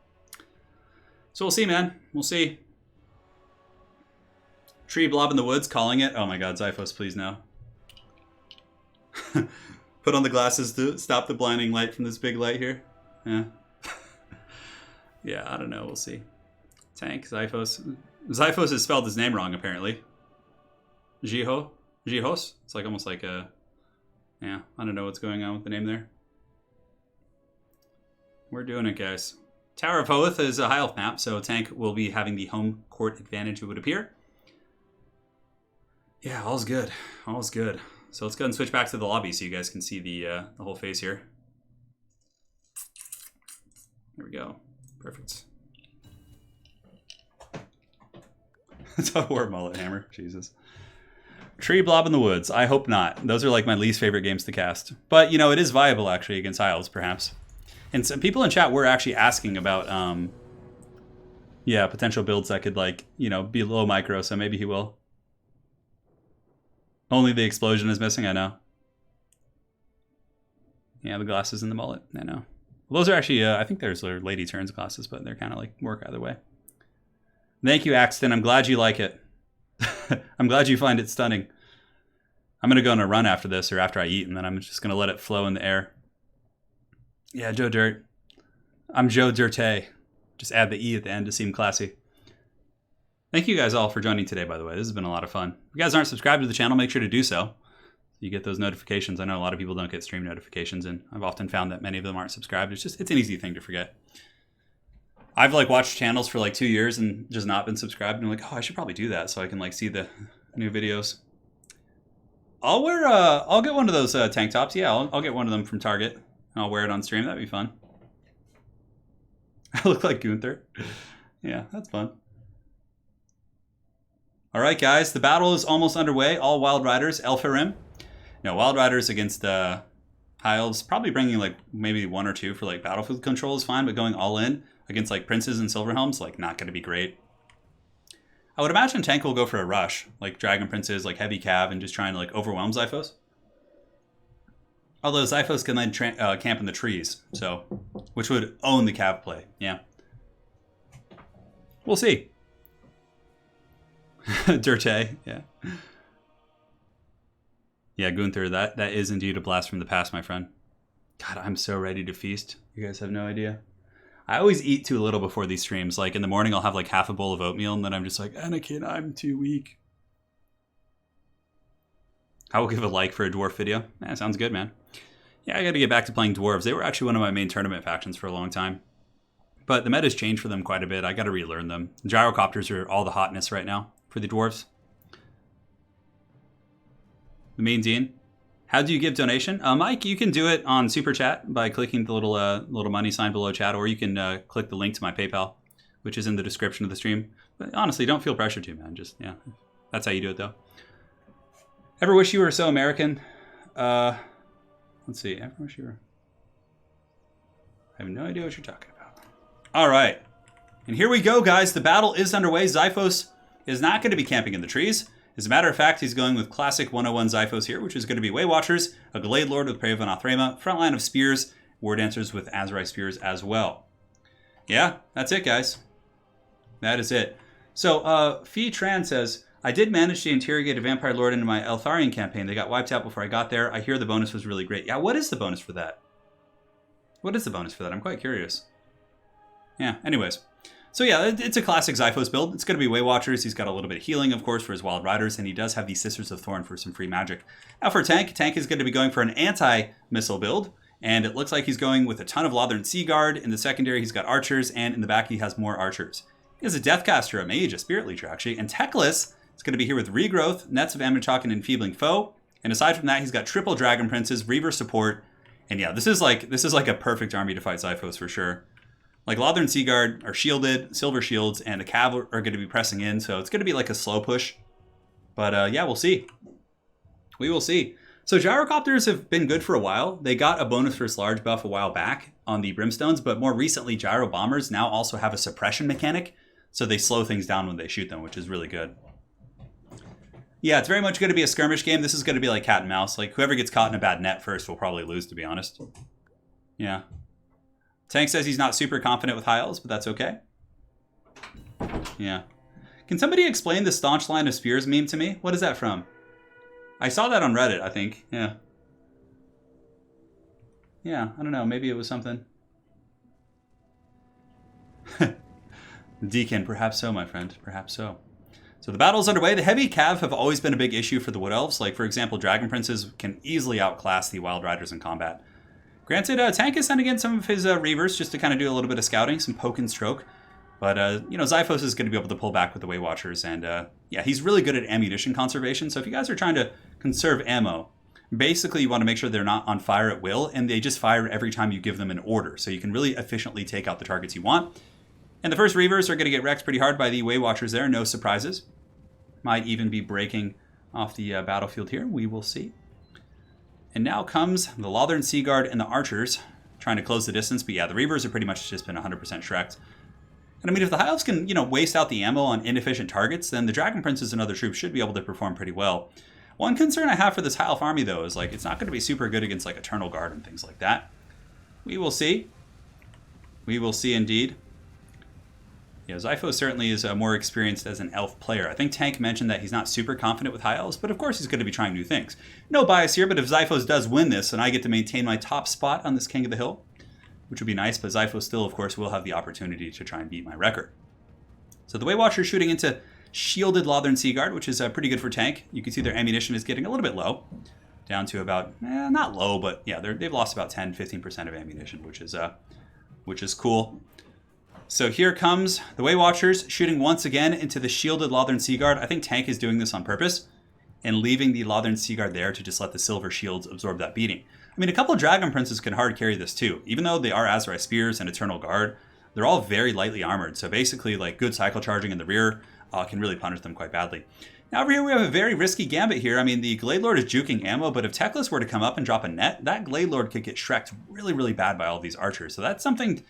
So we'll see, man. We'll see. Tree blob in the woods, calling it. Oh my god, Xiphos, please no. Put on the glasses to stop the blinding light from this big light here. Yeah. Yeah, I don't know. We'll see. Tank, Xiphos. Xiphos has spelled his name wrong, apparently. Jihos? It's like almost like a... Yeah, I don't know what's going on with the name there. We're doing it, guys. Tower of Hoth is a High Elf map, so Tank will be having the home court advantage, it would appear. Yeah, all's good. All's good. So let's go ahead and switch back to the lobby so you guys can see the whole face here. There we go. Perfect. That's a war mullet hammer. Jesus. Tree blob in the woods. I hope not. Those are like my least favorite games to cast. But, you know, it is viable, actually, against High Elves, perhaps. And some people in chat were actually asking about, yeah, potential builds that could, like, you know, be low micro, so maybe he will. Only the explosion is missing, I know. Yeah, the glasses and the mullet, I know. Well, those are actually, I think there's Lady Turin's glasses, but they're kind of like work either way. Thank you, Axton. I'm glad you like it. I'm glad you find it stunning. I'm going to go on a run after this or after I eat, and then I'm just going to let it flow in the air. Yeah, Joe Dirt. I'm Joe Dirte. Just add the E at the end to seem classy. Thank you guys all for joining today, by the way. This has been a lot of fun. If you guys aren't subscribed to the channel, make sure to do so. You get those notifications. I know a lot of people don't get stream notifications, and I've often found that many of them aren't subscribed. It's an easy thing to forget. I've like watched channels for like 2 years and just not been subscribed, and I'm like, oh, I should probably do that so I can like see the new videos. I'll get one of those tank tops. Yeah, I'll get one of them from Target, and I'll wear it on stream. That'd be fun. I look like Gunther. Yeah, that's fun. All right, guys, the battle is almost underway. All Wild Riders, Elfarim. No, Wild Riders against High Elves, probably bringing like maybe 1 or 2 for like battlefield control is fine, but going all in against like Princes and Silverhelms, like not going to be great. I would imagine Tank will go for a rush, like Dragon Princes, like heavy cav, and just trying to like overwhelm Xiphos. Although Xiphos can then camp in the trees, so which would own the cav play. Yeah, we'll see. Dirte, yeah. Yeah, Gunther, that is indeed a blast from the past, my friend. God, I'm so ready to feast. You guys have no idea. I always eat too little before these streams. Like in the morning, I'll have like half a bowl of oatmeal, and then I'm just like, Anakin, I'm too weak. I will give a like for a dwarf video. Sounds good, man. Yeah, I got to get back to playing dwarves. They were actually one of my main tournament factions for a long time. But the meta's changed for them quite a bit. I got to relearn them. Gyrocopters are all the hotness right now for the dwarves. The main Dean. How do you give donation? Mike, you can do it on Super Chat by clicking the little money sign below chat, or you can click the link to my PayPal, which is in the description of the stream. But honestly, don't feel pressure to, man. Just, yeah, that's how you do it, though. Ever wish you were so American? Let's see. Ever wish you were... I have no idea what you're talking about. All right. And here we go, guys. The battle is underway. Xiphos is not going to be camping in the trees. As a matter of fact, he's going with classic 101 Xiphos here, which is going to be Way Watchers, a Glade Lord with Prey of Anathrema, front line of Spears, War Dancers with Azrai Spears as well. Yeah, that's it, guys. That is it. So, Fee Tran says, I did manage to interrogate a Vampire Lord into my Eltharion campaign. They got wiped out before I got there. I hear the bonus was really great. Yeah, what is the bonus for that? What is the bonus for that? I'm quite curious. Yeah, anyways. So yeah, it's a classic Xiphos build. It's going to be Way Watchers. He's got a little bit of healing, of course, for his Wild Riders, and he does have the Sisters of Thorn for some free magic. Now for Tank is going to be going for an anti-missile build, and it looks like he's going with a ton of Lothern Sea Guard. In the secondary, he's got Archers, and in the back, he has more Archers. He has a Deathcaster, a Mage, a Spirit Leecher, actually, and Teclis is going to be here with Regrowth, Nets of Amnichok, and Enfeebling Foe. And aside from that, he's got triple Dragon Princes, Reaver support, and yeah, this is like a perfect army to fight Xiphos for sure. Like Lothern Sea Guard are shielded, Silver Shields, and the Cav are going to be pressing in, so it's going to be like a slow push. But yeah, we'll see. We will see. So Gyrocopters have been good for a while. They got a bonus versus large buff a while back on the Brimstones, but more recently, Gyro Bombers now also have a suppression mechanic, so they slow things down when they shoot them, which is really good. Yeah, it's very much going to be a skirmish game. This is going to be like cat and mouse. Like whoever gets caught in a bad net first will probably lose, to be honest. Yeah. Tank says he's not super confident with High Elves, but that's okay. Yeah. Can somebody explain the staunch line of spears meme to me? What is that from? I saw that on Reddit, I think. Yeah. Yeah, I don't know. Maybe it was something. Deacon, perhaps so, my friend. Perhaps so. So the battle's underway. The heavy cav have always been a big issue for the Wood Elves. Like, for example, Dragon Princes can easily outclass the Wild Riders in combat. Granted, Tank is sending in some of his Reavers just to kind of do a little bit of scouting, some poke and stroke. But, you know, Xiphos is going to be able to pull back with the Way Watchers. And, yeah, he's really good at ammunition conservation. So if you guys are trying to conserve ammo, basically you want to make sure they're not on fire at will. And they just fire every time you give them an order. So you can really efficiently take out the targets you want. And the first Reavers are going to get wrecked pretty hard by the Way Watchers there. No surprises. Might even be breaking off the battlefield here. We will see. And now comes the Lothern Sea Guard and the Archers, trying to close the distance. But yeah, the Reavers have pretty much just been 100% shreked. And I mean, if the High Elves can, you know, waste out the ammo on inefficient targets, then the Dragon Princes and other troops should be able to perform pretty well. One concern I have for this High Elf army, though, is like it's not going to be super good against like Eternal Guard and things like that. We will see. We will see indeed. Yeah, Xiphos certainly is more experienced as an elf player. I think Tank mentioned that he's not super confident with High Elves, but of course he's going to be trying new things. No bias here, but if Xiphos does win this, and I get to maintain my top spot on this King of the Hill, which would be nice, but Xiphos still, of course, will have the opportunity to try and beat my record. So the Way Watcher is shooting into shielded Lothern Sea Guard, which is pretty good for Tank. You can see their ammunition is getting a little bit low, down to about, not low, but yeah, they've lost about 10-15% of ammunition, which is cool. So here comes the Way Watchers shooting once again into the shielded Lothern Sea Guard. I think Tank is doing this on purpose and leaving the Lothern Sea Guard there to just let the Silver Shields absorb that beating. I mean, a couple of Dragon Princes can hard carry this too. Even though they are Azrai Spears and Eternal Guard, they're all very lightly armored. So basically, like good cycle charging in the rear can really punish them quite badly. Now over here we have a very risky gambit here. I mean, the Glade Lord is juking ammo, but if Teclis were to come up and drop a net, that Glade Lord could get shreked really, really bad by all these archers. So that's something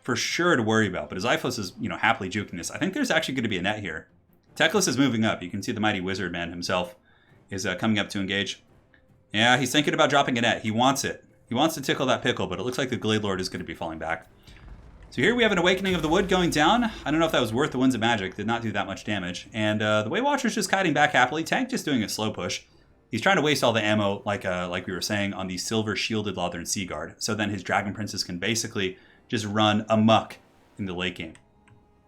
for sure to worry about. But as Xiphos is, you know, happily juking this, I think there's actually going to be a net here. Teclis is moving up. You can see the mighty Wizard Man himself is coming up to engage. Yeah, he's thinking about dropping a net. He wants it. He wants to tickle that pickle, but it looks like the Glade Lord is going to be falling back. So here we have an Awakening of the Wood going down. I don't know if that was worth the Winds of Magic. Did not do that much damage. And the Way Watcher's just kiting back happily. Tank just doing a slow push. He's trying to waste all the ammo, like we were saying, on the Silver Shielded Lothern Sea Guard. So then his Dragon Princes can basically just run amok in the late game.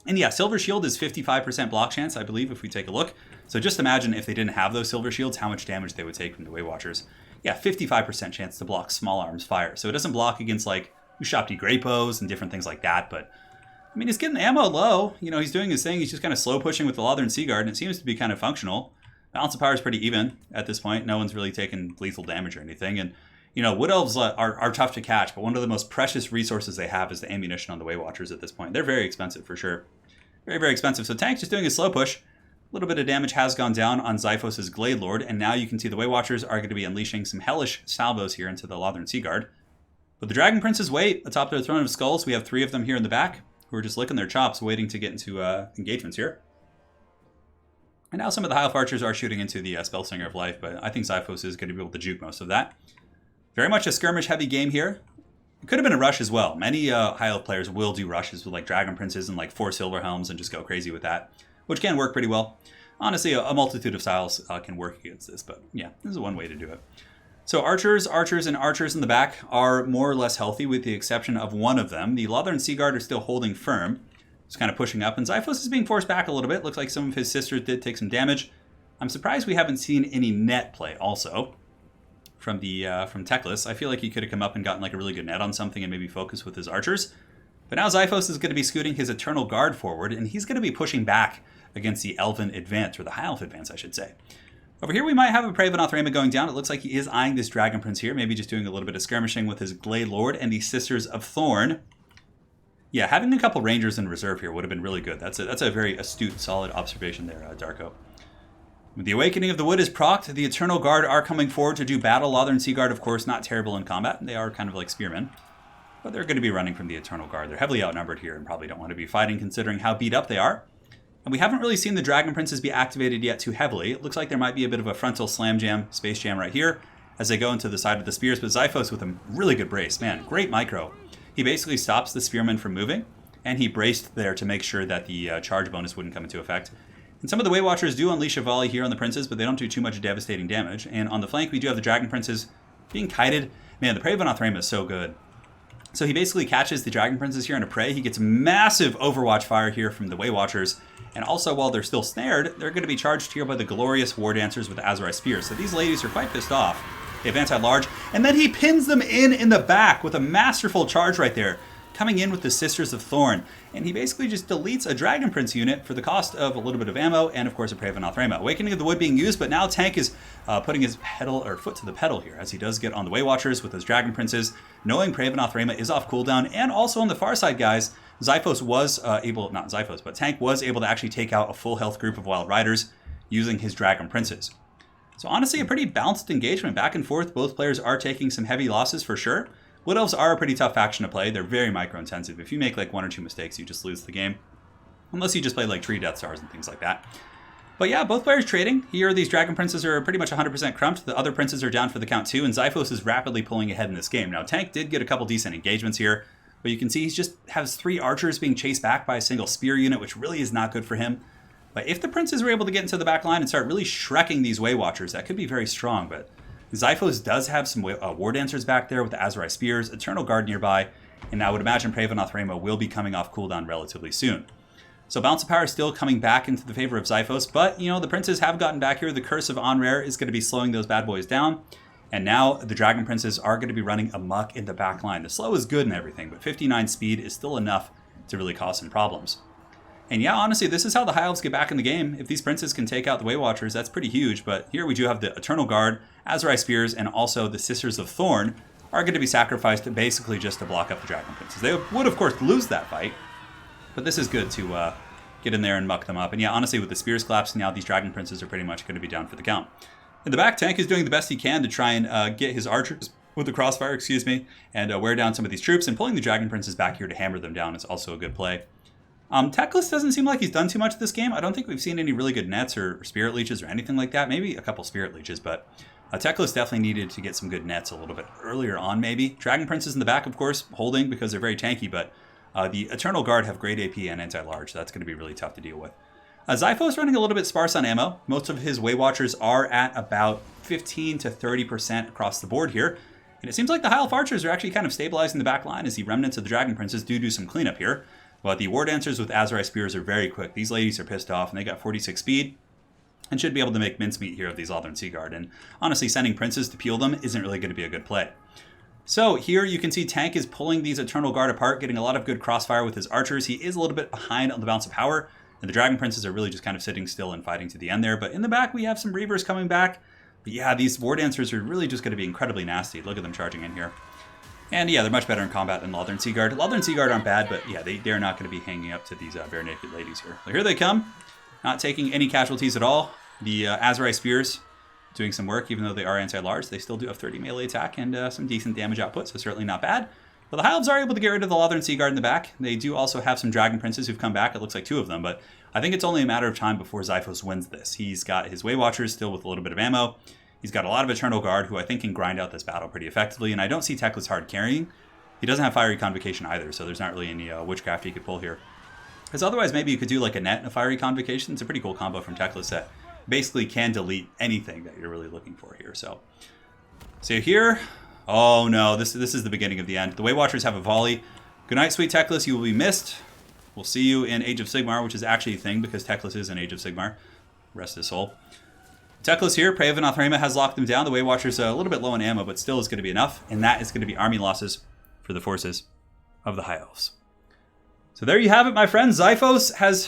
And yeah, Silver Shield is 55% block chance, I believe, if we take a look. So just imagine if they didn't have those Silver Shields, how much damage they would take from the Way Watchers. Yeah, 55% chance to block small arms fire. So it doesn't block against like Ushapti Grapos and different things like that, but I mean, he's getting ammo low. You know, he's doing his thing. He's just kind of slow pushing with the Lothern Seaguard, and it seems to be kind of functional. Balance of power is pretty even at this point. No one's really taken lethal damage or anything. And, you know, Wood Elves are tough to catch, but one of the most precious resources they have is the ammunition on the Way Watchers at this point. They're very expensive for sure. Very, very expensive. So Tank's just doing a slow push. A little bit of damage has gone down on Xiphos' Glade Lord, and now you can see the Way Watchers are going to be unleashing some hellish salvos here into the Lothern Seaguard. But the Dragon Princes wait atop their throne of skulls. We have 3 of them here in the back who are just licking their chops, waiting to get into engagements here. And now some of the High Elf Archers are shooting into the Spellslinger of Life, but I think Xiphos is going to be able to juke most of that. Very much a skirmish-heavy game here. It could have been a rush as well. Many High Elf players will do rushes with like Dragon Princes and like 4 Silver Helms and just go crazy with that, which can work pretty well. Honestly, a multitude of styles can work against this, but yeah, this is one way to do it. So archers, and archers in the back are more or less healthy with the exception of one of them. The Lothern Seaguard are still holding firm. Just kind of pushing up, and Xiphos is being forced back a little bit. Looks like some of his sisters did take some damage. I'm surprised we haven't seen any net play also from Teclis. I feel like he could have come up and gotten like a really good net on something and maybe focus with his archers. But now Xiphos is going to be scooting his Eternal Guard forward, and he's going to be pushing back against the Elven Advance, or the High Elf Advance, I should say. Over here we might have a Praevenoth Rayma going down. It looks like he is eyeing this Dragon Prince here, maybe just doing a little bit of skirmishing with his Glade Lord and the Sisters of Thorn. Yeah, having a couple Rangers in reserve here would have been really good. That's a very astute, solid observation there, Darko. The Awakening of the Wood is procced. The Eternal Guard are coming forward to do battle. Lothern Seaguard, of course, not terrible in combat. They are kind of like spearmen. But they're going to be running from the Eternal Guard. They're heavily outnumbered here and probably don't want to be fighting considering how beat up they are. And we haven't really seen the Dragon Princes be activated yet too heavily. It looks like there might be a bit of a frontal slam jam, space jam right here as they go into the side of the spears. But Xiphos with a really good brace. Man, great micro. He basically stops the spearmen from moving, and he braced there to make sure that the charge bonus wouldn't come into effect. And some of the Way Watchers do unleash a volley here on the Princes, but they don't do too much devastating damage. And on the flank, we do have the Dragon Princes being kited. Man, the Praevenoth Rayma is so good. So he basically catches the Dragon Princes here in a prey. He gets massive Overwatch fire here from the Way Watchers. And also, while they're still snared, they're going to be charged here by the glorious War Dancers with Azrai Spears. So these ladies are quite pissed off. They advance at large, and then he pins them in the back with a masterful charge right there, coming in with the Sisters of Thorn. And he basically just deletes a Dragon Prince unit for the cost of a little bit of ammo and, of course, a Praevenoth Rayma. Awakening of the Wood being used, but now Tank is putting his foot to the pedal here as he does get on the Way Watchers with his Dragon Princes, knowing Praevenoth Rayma is off cooldown. And also on the far side, guys, Xiphos was Tank was able to actually take out a full health group of Wild Riders using his Dragon Princes. So honestly, a pretty balanced engagement back and forth. Both players are taking some heavy losses for sure. Wood Elves are a pretty tough faction to play. They're very micro-intensive. If you make like 1 or 2 mistakes, you just lose the game. Unless you just play like Tree Death Stars and things like that. But yeah, both players trading. Here, these Dragon Princes are pretty much 100% crumped. The other Princes are down for the count too, and Xiphos is rapidly pulling ahead in this game. Now, Tank did get a couple decent engagements here, but you can see he just has 3 archers being chased back by a single spear unit, which really is not good for him. But if the Princes were able to get into the back line and start really shrekking these Way Watchers, that could be very strong. But Xiphos does have some War Dancers back there with the Azrai Spears, Eternal Guard nearby, and I would imagine Praevenoth Rayma will be coming off cooldown relatively soon. So Balance of Power is still coming back into the favor of Xiphos, but, you know, the Princes have gotten back here. The Curse of Onrare is going to be slowing those bad boys down, and now the Dragon Princes are going to be running amok in the back line. The slow is good and everything, but 59 speed is still enough to really cause some problems. And yeah, honestly, this is how the High Elves get back in the game. If these Princes can take out the Way Watchers, that's pretty huge. But here we do have the Eternal Guard, Azrai Spears, and also the Sisters of Thorn are going to be sacrificed basically just to block up the Dragon Princes. They would, of course, lose that fight, but this is good to get in there and muck them up. And yeah, honestly, with the Spears collapsing now, these Dragon Princes are pretty much going to be down for the count. In the back, Tank is doing the best he can to try and get his archers with the crossfire, and wear down some of these troops, and pulling the Dragon Princes back here to hammer them down is also a good play. Teclis doesn't seem like he's done too much this game. I don't think we've seen any really good nets or Spirit Leeches or anything like that. Maybe a couple Spirit Leeches, but Teclis definitely needed to get some good nets a little bit earlier on, maybe. Dragon Princes in the back, of course, holding because they're very tanky, but the Eternal Guard have great AP and anti-large, so that's going to be really tough to deal with. Xiphos running a little bit sparse on ammo. Most of his Way Watchers are at about 15 to 30% across the board here. And it seems like the High Elf Archers are actually kind of stabilizing the back line as the remnants of the Dragon Princes do some cleanup here. But the War Dancers with Azrai Spears are very quick. These ladies are pissed off, and they got 46 speed and should be able to make mincemeat here of these Lothern Seaguard. And honestly, sending Princes to peel them isn't really going to be a good play. So here you can see Tank is pulling these Eternal Guard apart, getting a lot of good crossfire with his archers. He is a little bit behind on the balance of power, and the Dragon Princes are really just kind of sitting still and fighting to the end there. But in the back, we have some Reavers coming back. But yeah, these War Dancers are really just going to be incredibly nasty. Look at them charging in here. And yeah, they're much better in combat than Lothern Seaguard. Lothern Seaguard aren't bad, but yeah, they're not going to be hanging up to these bare naked ladies here. So here they come, not taking any casualties at all. The Azrai Spears doing some work, even though they are anti-large. They still do have 30 melee attack and some decent damage output, so certainly not bad. But the High Elves are able to get rid of the Lothern Seaguard in the back. They do also have some Dragon Princes who've come back. It looks like 2 of them, but I think it's only a matter of time before Xiphos wins this. He's got his Way Watchers still with a little bit of ammo. He's got a lot of Eternal Guard, who I think can grind out this battle pretty effectively, and I don't see Teclis hard carrying. He doesn't have Fiery Convocation either, so there's not really any witchcraft he could pull here. Because otherwise, maybe you could do like a net and a Fiery Convocation. It's a pretty cool combo from Teclis that basically can delete anything that you're really looking for here. So here, oh no, this is the beginning of the end. The Way Watchers have a volley. Good night, sweet Teclis. You will be missed. We'll see you in Age of Sigmar, which is actually a thing because Teclis is in Age of Sigmar. Rest his soul. Teclis here, Prey of Anathrema has locked them down. The Way Watchers are a little bit low on ammo, but still is going to be enough. And that is going to be army losses for the forces of the High Elves. So there you have it, my friends. Xiphos has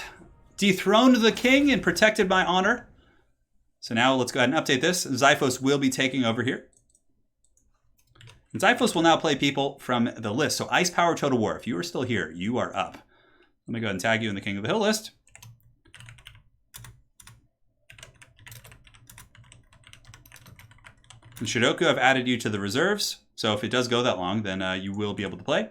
dethroned the king and protected my honor. So now let's go ahead and update this. Xiphos will be taking over here. And Xiphos will now play people from the list. So Ice Power Total War, if you are still here, you are up. Let me go ahead and tag you in the King of the Hill list. And Shidoku, I've added you to the reserves. So if it does go that long, then you will be able to play.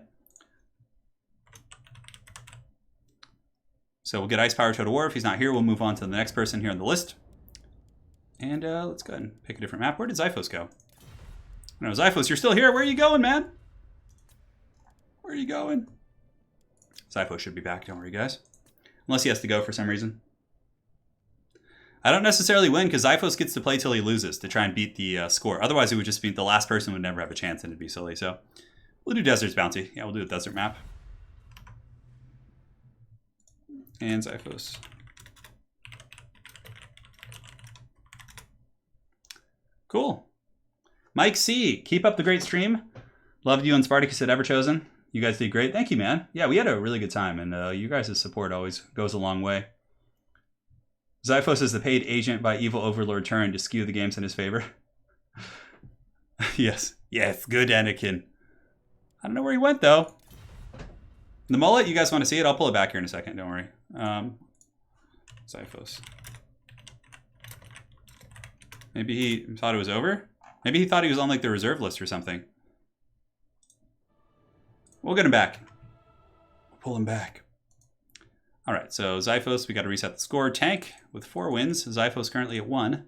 So we'll get Ice Power Total War. If he's not here, we'll move on to the next person here on the list. And let's go ahead and pick a different map. Where did Xiphos go? No, Xiphos, you're still here. Where are you going, man? Where are you going? Xiphos should be back. Don't worry, guys. Unless he has to go for some reason. I don't necessarily win because Xiphos gets to play till he loses to try and beat the score. Otherwise, it would just be the last person would never have a chance and it'd be silly. So we'll do Desert's Bounty. Yeah, we'll do a desert map. And Xiphos. Cool. Mike C, keep up the great stream. Loved you and Spartacus at Everchosen. You guys did great. Thank you, man. Yeah, we had a really good time, and you guys' support always goes a long way. Xiphos is the paid agent by evil overlord Turin to skew the games in his favor. Yes. Yes, good Anakin. I don't know where he went, though. The mullet, you guys want to see it? I'll pull it back here in a second. Don't worry. Xiphos. Maybe he thought it was over? Maybe he thought he was on like the reserve list or something. We'll get him back. We'll pull him back. All right, so Xiphos, we got to reset the score. Tank with 4 wins. Xiphos currently at 1.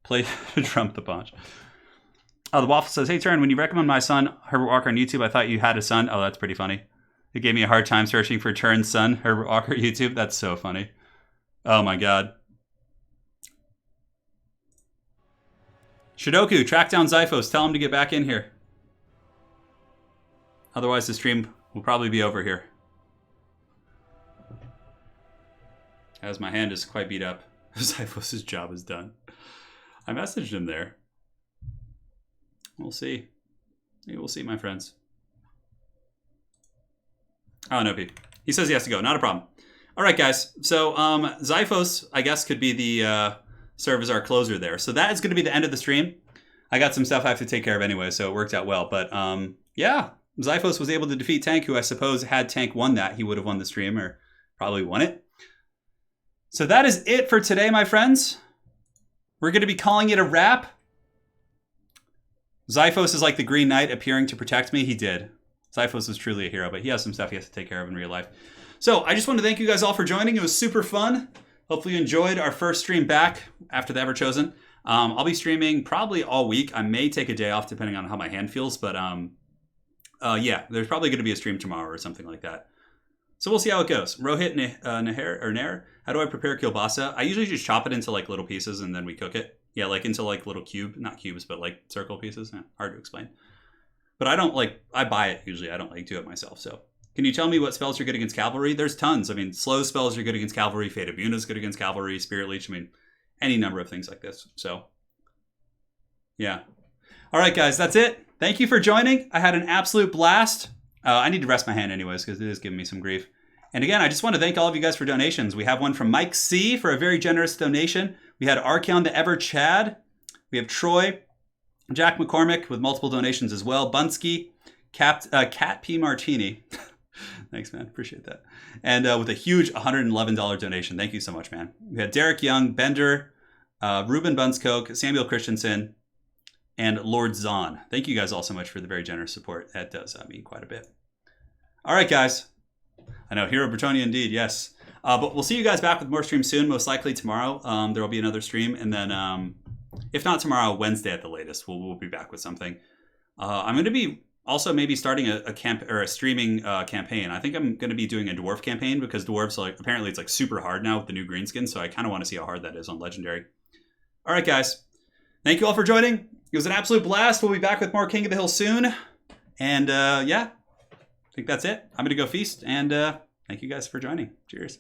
Play to trump the punch. Oh, the Waffle says, hey, Turin, when you recommend my son, Herbert Walker, on YouTube, I thought you had a son. Oh, that's pretty funny. It gave me a hard time searching for Turin's son, Herbert Walker, YouTube. That's so funny. Oh, my God. Shidoku, track down Xiphos. Tell him to get back in here. Otherwise, the stream will probably be over here. As my hand is quite beat up. Xiphos' job is done. I messaged him there. We'll see. Maybe we'll see, my friends. Oh, no, he says he has to go. Not a problem. All right, guys. So, Xiphos, I guess, could be the serve as our closer there. So that is going to be the end of the stream. I got some stuff I have to take care of anyway, so it worked out well. But, yeah, Xiphos was able to defeat Tank, who I suppose had Tank won that, he would have won the stream, or probably won it. So that is it for today, my friends. We're going to be calling it a wrap. Xiphos is like the Green Knight appearing to protect me. He did. Xiphos is truly a hero, but he has some stuff he has to take care of in real life. So I just want to thank you guys all for joining. It was super fun. Hopefully you enjoyed our first stream back after the Everchosen. I'll be streaming probably all week. I may take a day off depending on how my hand feels, but yeah, there's probably going to be a stream tomorrow or something like that. So we'll see how it goes. Rohit Nair, how do I prepare kielbasa? I usually just chop it into like little pieces and then we cook it. Yeah, like into like little not cubes, but like circle pieces. Yeah, hard to explain. But I don't like, I buy it usually. I don't like do it myself. So can you tell me what spells are good against cavalry? There's tons. I mean, slow spells are good against cavalry. Fate of Yuna is good against cavalry. Spirit Leech. I mean, any number of things like this. So yeah. All right, guys, that's it. Thank you for joining. I had an absolute blast. I need to rest my hand anyways because it is giving me some grief. And again, I just want to thank all of you guys for donations. We have one from Mike C for a very generous donation. We had Archeon the Ever Chad. We have Troy, Jack McCormick with multiple donations as well. Bunsky, Cat P Martini. Thanks, man. Appreciate that. And with a huge $111 donation. Thank you so much, man. We had Derek Young, Bender, Ruben Bunskoke, Samuel Christensen, and Lord Zahn. Thank you guys all so much for the very generous support. That does mean quite a bit. All right, guys. I know, Hero Bretonnia indeed, yes. But we'll see you guys back with more streams soon, most likely tomorrow. There will be another stream. And then, if not tomorrow, Wednesday at the latest, we'll be back with something. I'm going to be also maybe starting a streaming campaign. I think I'm going to be doing a dwarf campaign because dwarves, apparently it's super hard now with the new green skin. So I kind of want to see how hard that is on Legendary. All right, guys. Thank you all for joining. It was an absolute blast. We'll be back with more King of the Hill soon. And yeah, I think that's it. I'm going to go feast. And thank you guys for joining. Cheers.